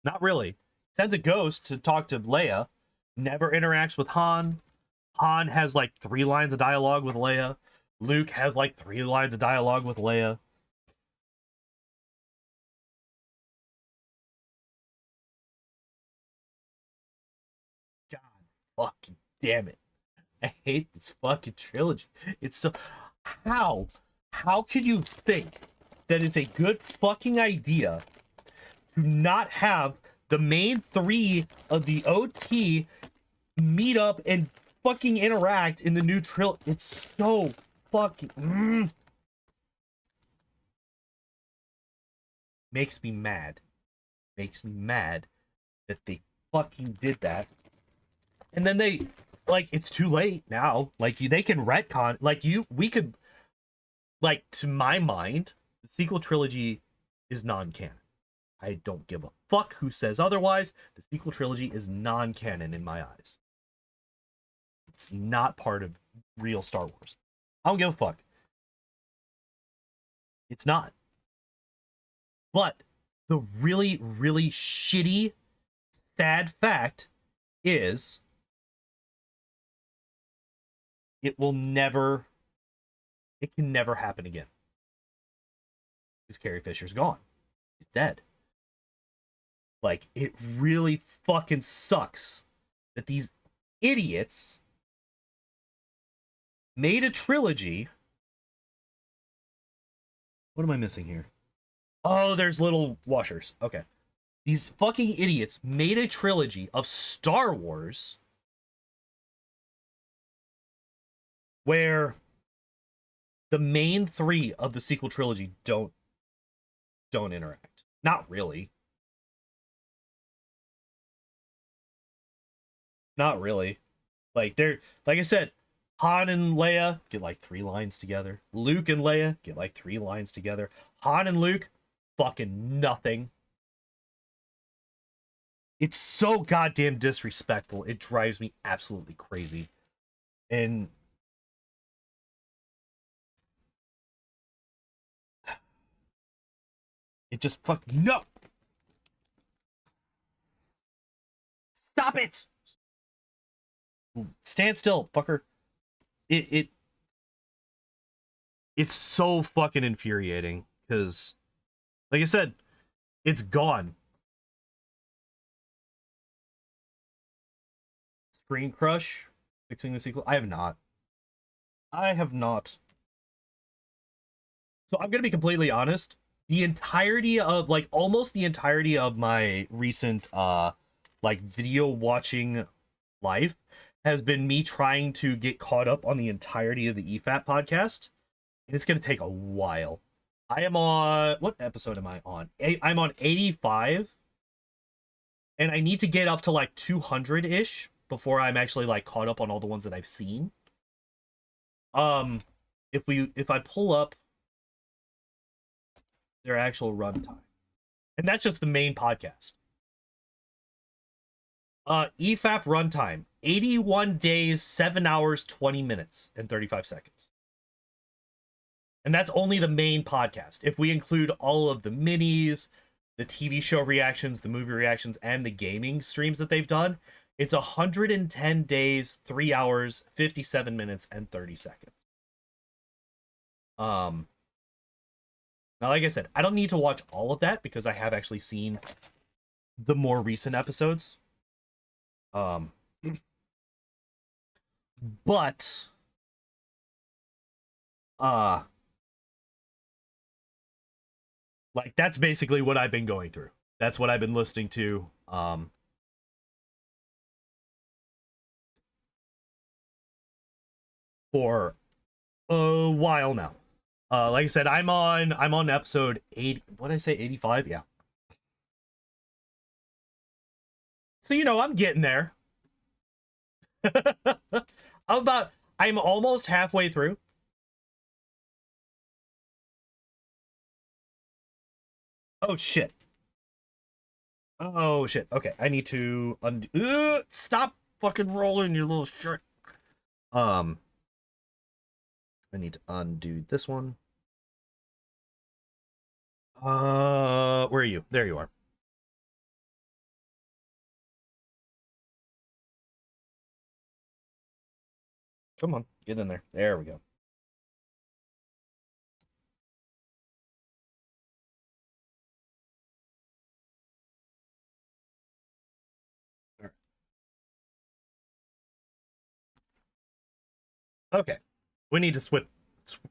Not really. Sends a ghost to talk to Leia. Never interacts with Han. Han has like 3 lines of dialogue with Leia. Luke has like 3 lines of dialogue with Leia. God fucking damn it. I hate this fucking trilogy. It's so... How? How could you think that it's a good fucking idea to not have the main 3 of the OT meet up and fucking interact in the new trilogy? It's so fucking... Makes me mad. Makes me mad that they fucking did that. And then they... Like, it's too late now. Like, they can retcon... Like, we could... Like, to my mind, the sequel trilogy is non-canon. I don't give a fuck who says otherwise. The sequel trilogy is non-canon in my eyes. It's not part of real Star Wars. I don't give a fuck. It's not. But the really, really shitty, sad fact is it can never happen again. Because Carrie Fisher's gone. He's dead. Like, it really fucking sucks that these idiots made a trilogy. What am I missing here? Oh, there's little washers. Okay. These fucking idiots made a trilogy of Star Wars where the main 3 of the sequel trilogy don't interact. Not really. Not really. Like, like I said, Han and Leia get like 3 lines together. Luke and Leia get like 3 lines together. Han and Luke, fucking nothing. It's so goddamn disrespectful. It drives me absolutely crazy. And it just no. Stop it. Stand still, fucker. It's so fucking infuriating because, like I said, it's gone. Screen Crush, fixing the sequel. I have not. So I'm gonna be completely honest. The entirety of, like, almost the entirety of my recent like video watching life has been me trying to get caught up on the entirety of the EFAP podcast, and it's gonna take a while. I am on, what episode am I on? I'm on 85, and I need to get up to like 200-ish before I'm actually like caught up on all the ones that I've seen. If I pull up their actual runtime, and that's just the main podcast. EFAP runtime, 81 days, 7 hours, 20 minutes, and 35 seconds. And that's only the main podcast. If we include all of the minis, the TV show reactions, the movie reactions, and the gaming streams that they've done, it's 110 days, 3 hours, 57 minutes, and 30 seconds. Now, like I said, I don't need to watch all of that because I have actually seen the more recent episodes. But like, that's basically what I've been going through. That's what I've been listening to for a while now. Like I said, I'm on episode 80. What did I say? 85? Yeah. So, you know, I'm getting there. I'm almost halfway through. Oh shit. Oh shit. Okay, I need to undo. Stop fucking rolling, you little shit. I need to undo this one. Where are you? There you are. Come on, get in there. There we go. Okay, we need to swip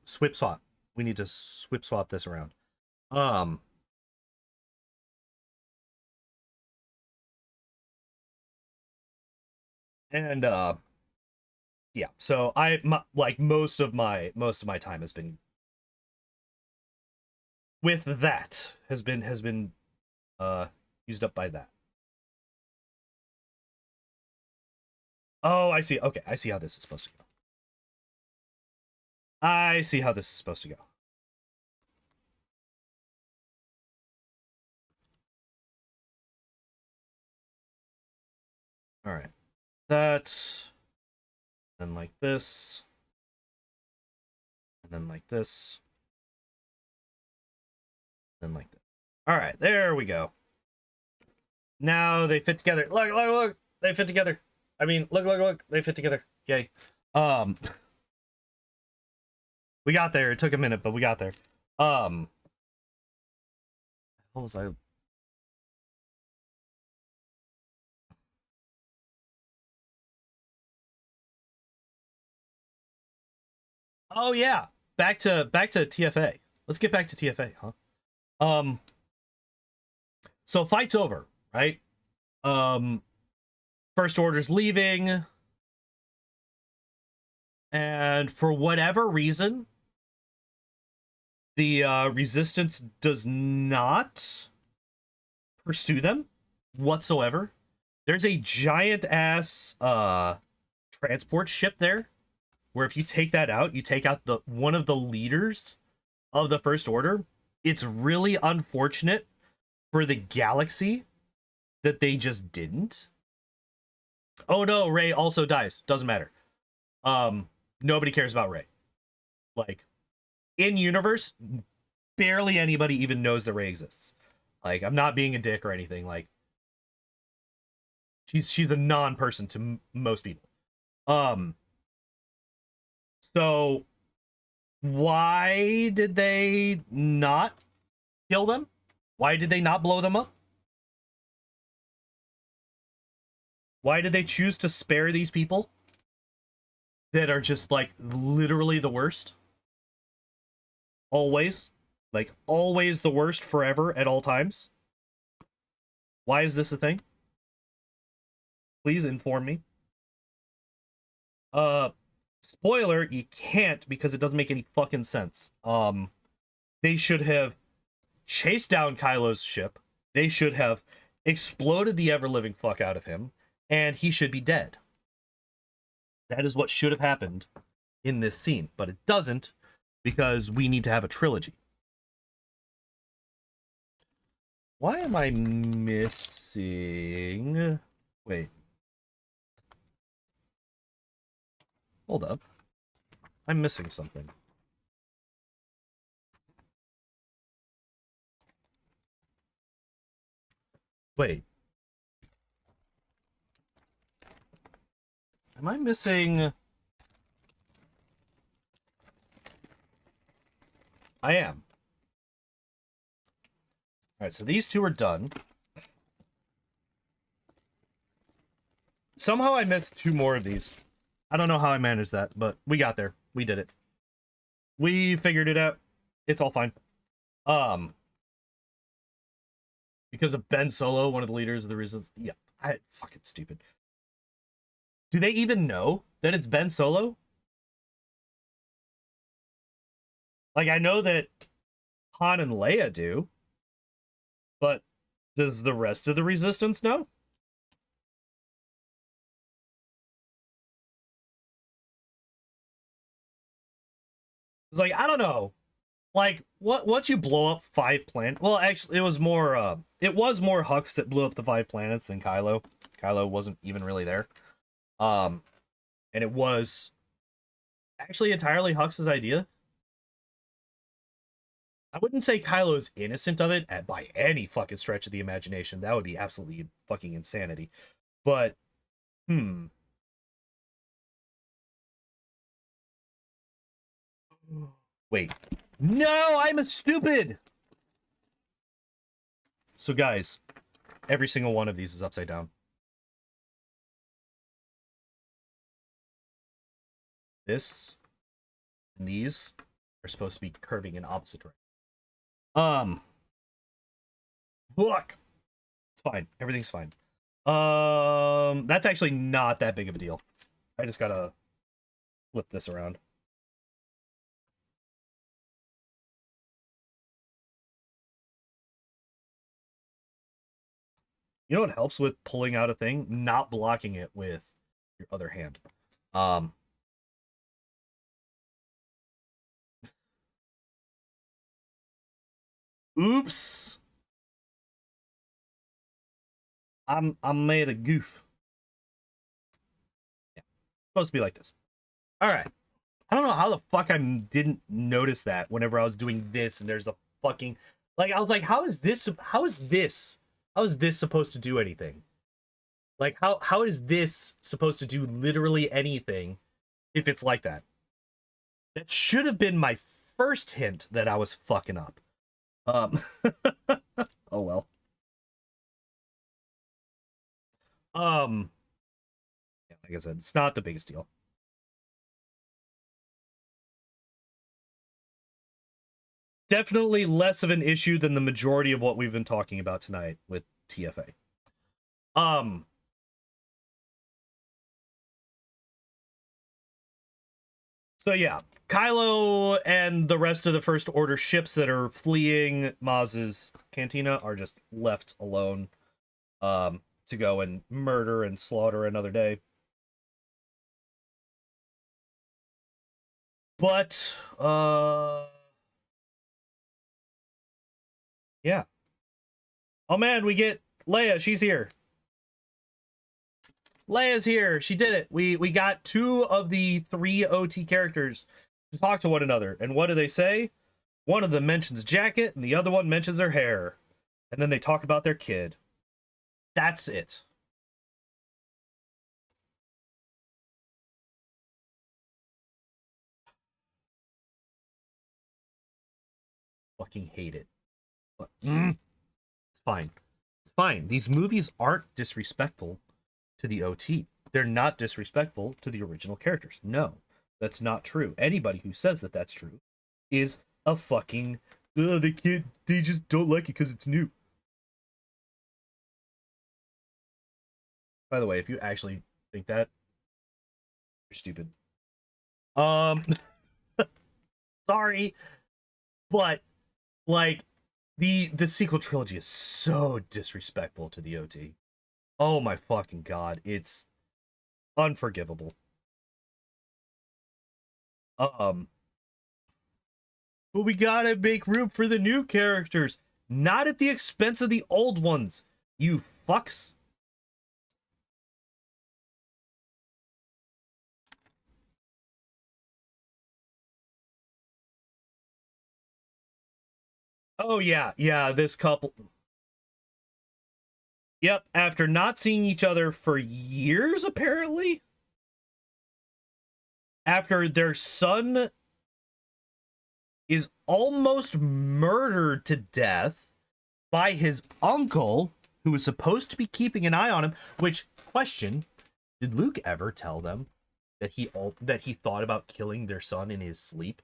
swap. We need to swip swap this around. And yeah. So like most of my time has been with that has been used up by that. Oh, I see. Okay, I see how this is supposed to go. I see how this is supposed to go. All right. That, then like this, and then like this, then like that. All right, there we go. Now they fit together. Look, look, look. They fit together. I mean, look, look, look. They fit together. Yay. We got there. It took a minute, but we got there. What was I? Oh yeah. Back to TFA. Let's get back to TFA, huh? So fight's over, right? First Order's leaving. And for whatever reason, the Resistance does not pursue them whatsoever. There's a giant ass transport ship there, where if you take that out, you take out one of the leaders of the First Order. It's really unfortunate for the galaxy that they just didn't. Oh no, Rey also dies. Doesn't matter. Nobody cares about Rey. Like, in universe, barely anybody even knows that Rey exists. Like, I'm not being a dick or anything. Like, she's a non-person to most people. So why did they not kill them? Why did they not blow them up? Why did they choose to spare these people that are just, like, literally the worst? Always. Like, always the worst forever at all times. Why is this a thing? Please inform me. Spoiler, you can't, because it doesn't make any fucking sense. They should have chased down Kylo's ship. They should have exploded the ever-living fuck out of him, and he should be dead. That is what should have happened in this scene, but it doesn't, because we need to have a trilogy. Why am I missing... Wait. Hold up. I'm missing something. Wait. Am I missing... I am. Alright, so these two are done. Somehow I missed two more of these. I don't know how I managed that, but we got there. We did it. We figured it out. It's all fine. Because of Ben Solo, one of the leaders of the Resistance. Yeah, fucking stupid. Do they even know that it's Ben Solo? Like, I know that Han and Leia do, but does the rest of the Resistance know? It's like, I don't know. Like, once you blow up 5 planets... Well, actually, it was more Hux that blew up the 5 planets than Kylo. Kylo wasn't even really there. Um, and it was actually entirely Hux's idea. I wouldn't say Kylo's innocent of it by any fucking stretch of the imagination. That would be absolutely fucking insanity. But, wait. No, I'm a stupid! So, guys, every single one of these is upside down. This and these are supposed to be curving in opposite direction. Look! It's fine. Everything's fine. That's actually not that big of a deal. I just gotta flip this around. You know what helps with pulling out a thing? Not blocking it with your other hand. Oops. I'm made a goof. Yeah. Supposed to be like this. All right. I don't know how the fuck I didn't notice that whenever I was doing this and there's a fucking like I was like, how is this supposed to do anything? Like how is this supposed to do literally anything if it's like that? That should have been my first hint that I was fucking up. Oh well. Yeah, like I said, it's not the biggest deal. Definitely less of an issue than the majority of what we've been talking about tonight with TFA. So yeah, Kylo and the rest of the First Order ships that are fleeing Maz's cantina are just left alone to go and murder and slaughter another day. But yeah. Oh man, we get Leia, she's here. Leia's here. She did it. We got 2 of the 3 OT characters to talk to one another. And what do they say? One of them mentions jacket and the other one mentions her hair. And then they talk about their kid. That's it. Fucking hate it. But, it's fine. It's fine. These movies aren't disrespectful to the OT. They're not disrespectful to the original characters. No, that's not true. Anybody who says that that's true is a fucking they just don't like it because it's new. By the way, if you actually think that, you're stupid. Sorry, but like the sequel trilogy is so disrespectful to the OT. Oh my fucking god, it's unforgivable. But we gotta make room for the new characters, not at the expense of the old ones, you fucks. Oh yeah, this couple. Yep, after not seeing each other for years, apparently. After their son is almost murdered to death by his uncle, who was supposed to be keeping an eye on him. Which, question, did Luke ever tell them that he thought about killing their son in his sleep?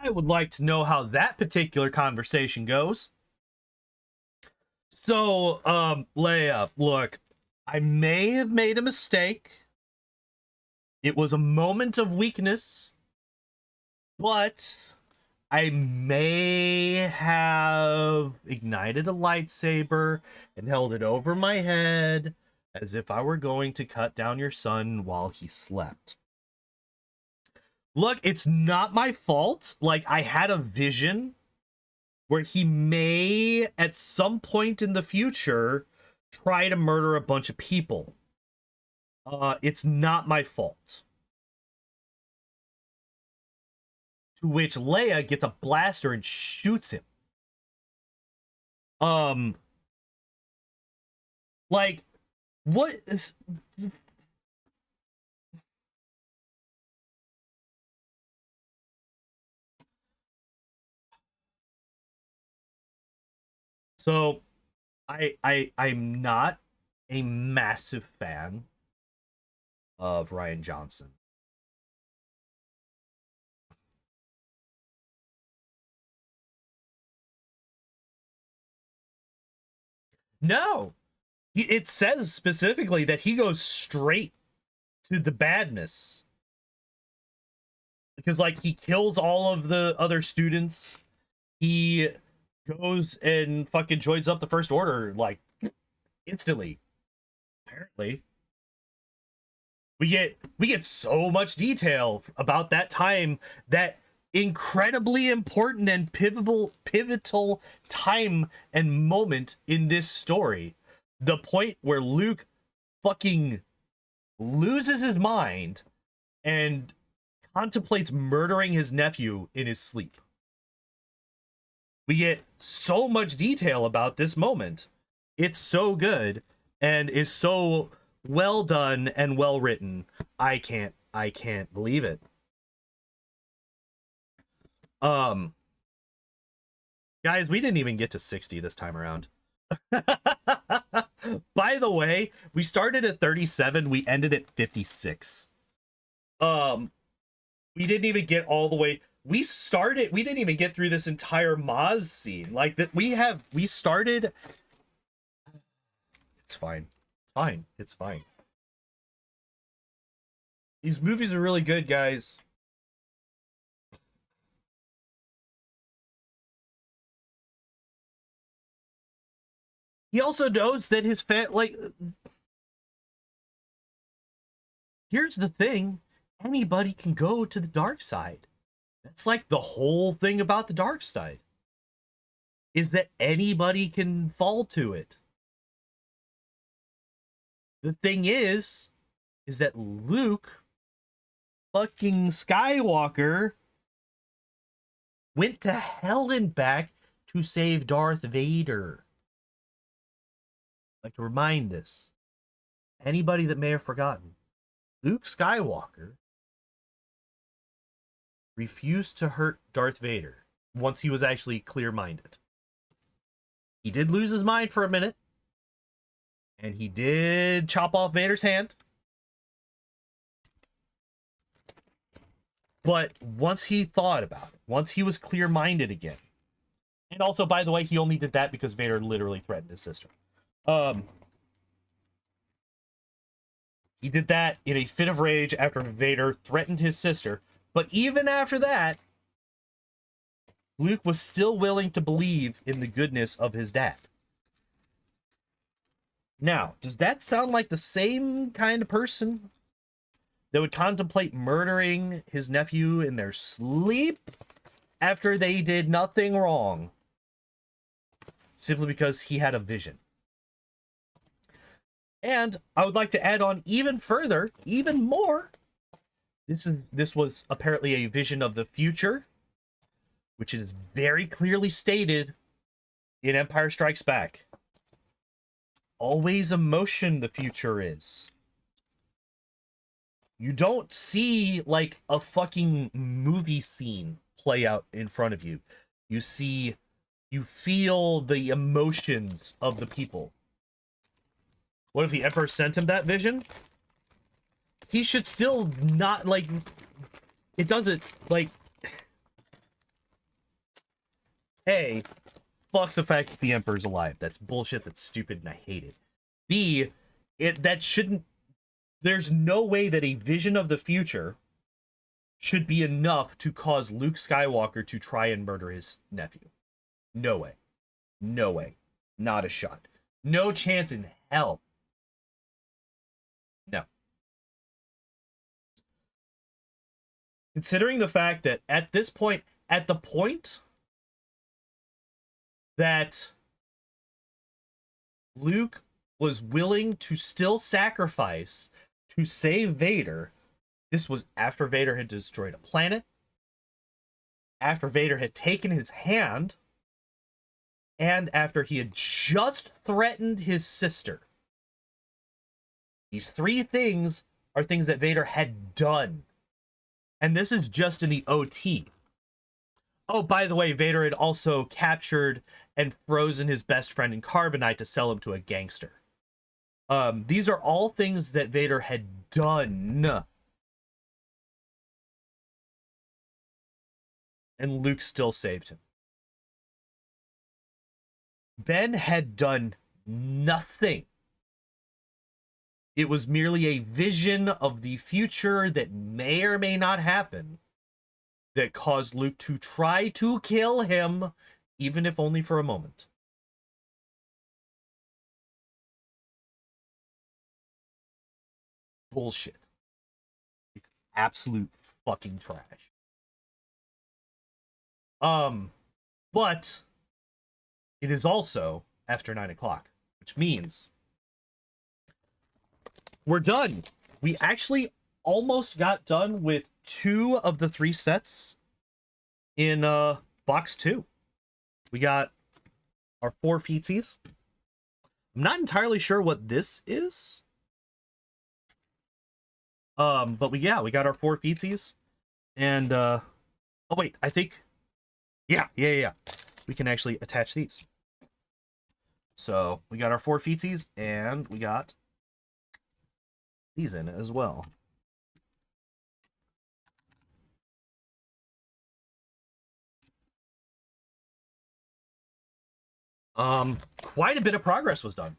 I would like to know how that particular conversation goes. So, Leia, look, I may have made a mistake. It was a moment of weakness, but I may have ignited a lightsaber and held it over my head as if I were going to cut down your son while he slept. Look, it's not my fault. Like, I had a vision where he may, at some point in the future, try to murder a bunch of people. It's not my fault. To which Leia gets a blaster and shoots him. Like, what is... So, I'm not a massive fan of Rian Johnson. No, it says specifically that he goes straight to the badness because, like, he kills all of the other students. He goes and fucking joins up the First Order, like, instantly. Apparently, we get so much detail about that time, that incredibly important and pivotal time and moment in this story. The point where Luke fucking loses his mind and contemplates murdering his nephew in his sleep. We get so much detail about this moment. It's so good and is so well done and well written. I can't believe it. Guys, we didn't even get to 60 this time around. By the way, we started at 37, we ended at 56. We didn't even get all the way. We didn't even get through this entire Maz scene. Like, that we started. It's fine. It's fine. It's fine. These movies are really good, guys. He also knows that his here's the thing. Anybody can go to the dark side. That's like the whole thing about the dark side. Is that anybody can fall to it. The thing is that Luke fucking Skywalker went to hell and back to save Darth Vader. I'd like to remind this. Anybody that may have forgotten. Luke Skywalker refused to hurt Darth Vader once he was actually clear-minded. He did lose his mind for a minute. And he did chop off Vader's hand. But once he thought about it, once he was clear-minded again, and also, by the way, he only did that because Vader literally threatened his sister. He did that in a fit of rage after Vader threatened his sister. But even after that, Luke was still willing to believe in the goodness of his dad. Now, does that sound like the same kind of person that would contemplate murdering his nephew in their sleep after they did nothing wrong? Simply because he had a vision. And I would like to add on even further, even more. This was apparently a vision of the future, which is very clearly stated in Empire Strikes Back. Always emotion the future is. You don't see like a fucking movie scene play out in front of you. You feel the emotions of the people. What if the Emperor sent him that vision? He should still not, like, it doesn't, like, A, fuck the fact that the Emperor's alive. That's bullshit, that's stupid, and I hate it. B, that shouldn't, there's no way that a vision of the future should be enough to cause Luke Skywalker to try and murder his nephew. No way. No way. Not a shot. No chance in hell. No. Considering the fact that at this point, at the point that Luke was willing to still sacrifice to save Vader. This was after Vader had destroyed a planet, after Vader had taken his hand, and after he had just threatened his sister. These three things are things that Vader had done. And this is just in the OT. Oh, by the way, Vader had also captured and frozen his best friend in carbonite to sell him to a gangster. These are all things that Vader had done. And Luke still saved him. Ben had done nothing. It was merely a vision of the future that may or may not happen that caused Luke to try to kill him, even if only for a moment. Bullshit. It's absolute fucking trash. But it is also after 9 o'clock, which means we're done. We actually almost got done with 2 of the 3 sets in box 2. We got our 4 feetsies. I'm not entirely sure what this is. But we got our 4 feetsies. And oh wait, I think yeah. We can actually attach these. So we got our 4 feetsies and we got these in as well. Quite a bit of progress was done.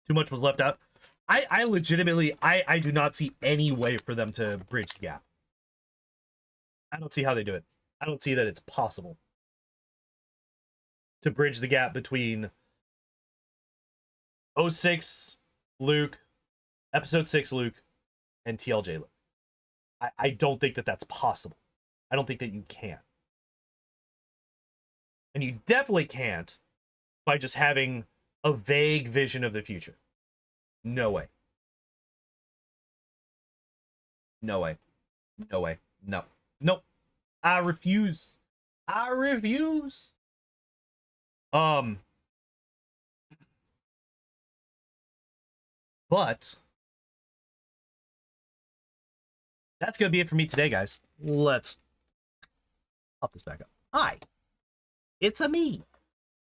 Too much was left out. I legitimately, I do not see any way for them to bridge the gap. I don't see how they do it. I don't see that it's possible to bridge the gap between 06 Luke, Episode 6 Luke, and TLJ Luke. I don't think that that's possible. I don't think that you can. And you definitely can't by just having a vague vision of the future. No way. No way. No way. No. Nope. I refuse. I refuse. But that's gonna be it for me today, guys. Let's pop this back up. Hi. It's a me.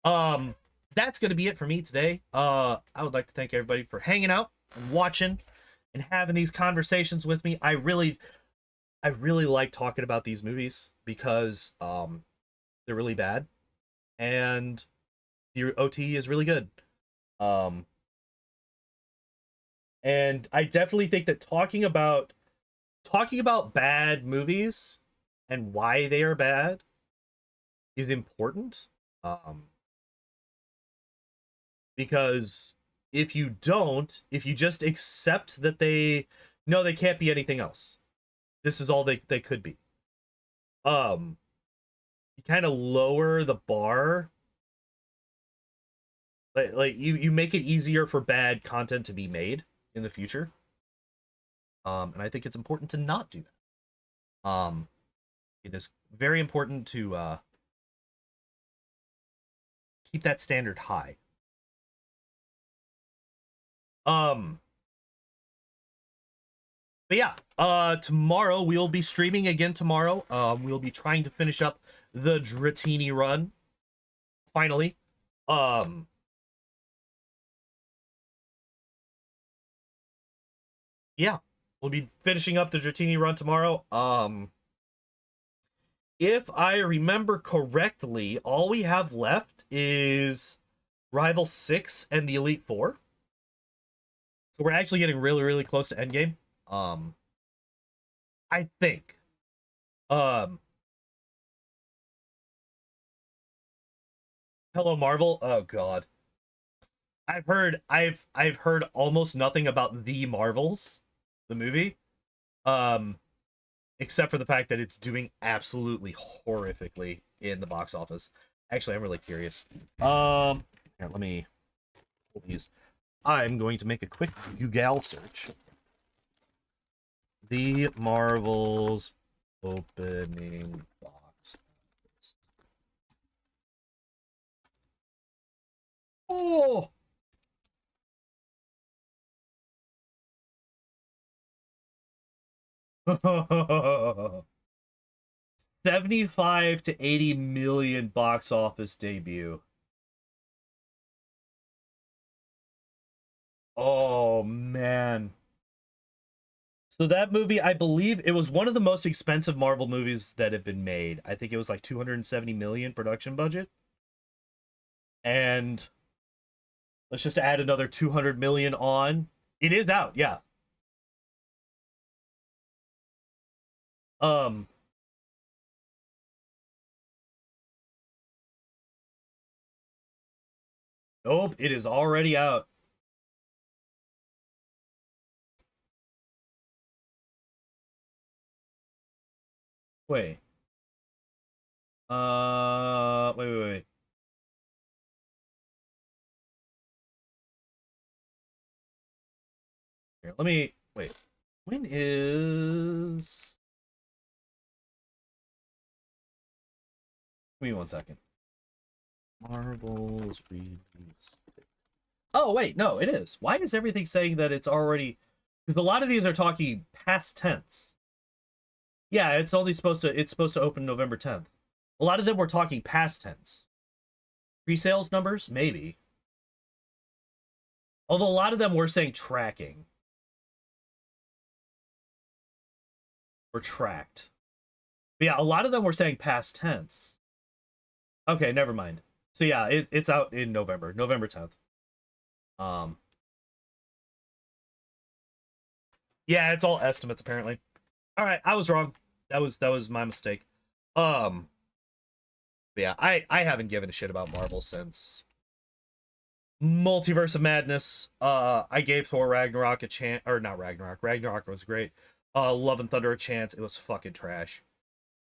That's gonna be it for me today. I would like to thank everybody for hanging out and watching and having these conversations with me. I really like talking about these movies because they're really bad and the OT is really good. And I definitely think that talking about bad movies and why they are bad is important. Because if you just accept that they can't be anything else, this is all they could be, you kind of lower the bar. Like you make it easier for bad content to be made in the future. And I think it's important to not do that. It is very important to keep that standard high. But yeah, tomorrow we'll be streaming again tomorrow. We'll be trying to finish up the Dratini run. Finally. Yeah, we'll be finishing up the Dratini run tomorrow. If I remember correctly, all we have left is Rival 6 and the Elite 4. So we're actually getting really, really close to endgame. I think. Hello Marvel. Oh god. I've heard almost nothing about The Marvels, the movie. except for the fact that it's doing absolutely horrifically in the box office. Actually, I'm really curious. Here, let me pull these. I'm going to make a quick Google search. The Marvels opening box office. Oh! $75 to $80 million box office debut. Oh, man. So that movie, I believe it was one of the most expensive Marvel movies that have been made. I think it was like 270 million production budget. And let's just add another 200 million on. It is out, yeah. Um Nope, it is already out. Wait. Wait. Here, let me wait. When is Give me 1 second. Marvel's release. Oh, wait, no, it is. Why is everything saying that it's already... Because a lot of these are talking past tense. Yeah, it's supposed to open November 10th. A lot of them were talking past tense. Pre-sales numbers? Maybe. Although a lot of them were saying tracking. Or tracked. But yeah, a lot of them were saying past tense. Okay, never mind. So yeah, it's out in November. November 10th. Yeah, it's all estimates apparently. All right, I was wrong. That was my mistake. But yeah, I haven't given a shit about Marvel since Multiverse of Madness. I gave Thor Ragnarok a chance, or not Ragnarok. Ragnarok was great. Love and Thunder a chance. It was fucking trash.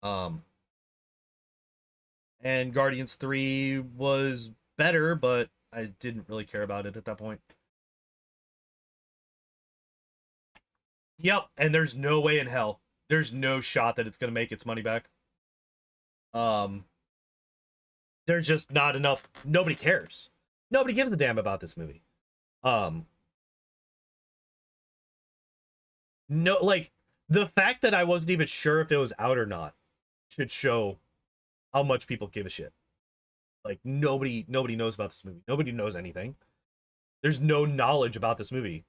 And Guardians 3 was better, but I didn't really care about it at that point. Yep, and there's no way in hell. There's no shot that it's going to make its money back. There's just not enough. Nobody cares. Nobody gives a damn about this movie. No, like, the fact that I wasn't even sure if it was out or not should show how much people give a shit. Like, nobody knows about this movie. Nobody knows anything. There's no knowledge about this movie.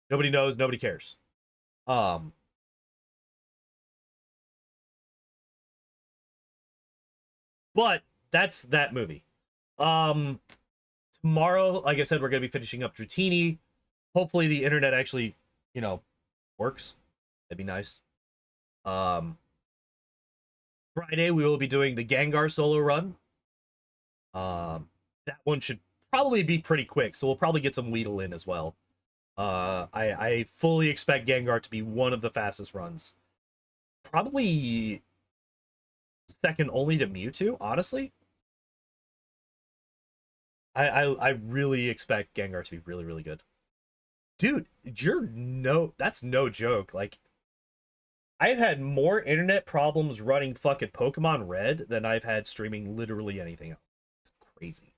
Nobody knows, nobody cares. But that's that movie. Tomorrow, like I said, we're gonna be finishing up Dratini. Hopefully the internet actually, works. That'd be nice. Friday we will be doing the Gengar solo run. That one should probably be pretty quick, so we'll probably get some Weedle in as well. I fully expect Gengar to be one of the fastest runs. Probably second only to Mewtwo, honestly. I really expect Gengar to be really, really good. Dude, that's no joke. Like, I've had more internet problems running fucking Pokemon Red than I've had streaming literally anything else. It's crazy.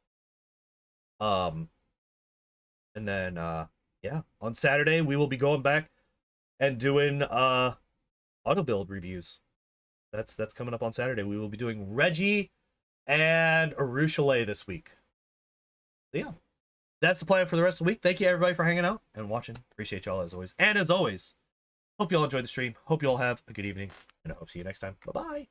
And then yeah, on Saturday we will be going back and doing auto build reviews. That's coming up on Saturday. We will be doing Reggie and Arushale this week. So yeah, that's the plan for the rest of the week. Thank you everybody for hanging out and watching. Appreciate y'all as always. And as always, hope you all enjoyed the stream. Hope you all have a good evening, and I hope to see you next time. Bye bye.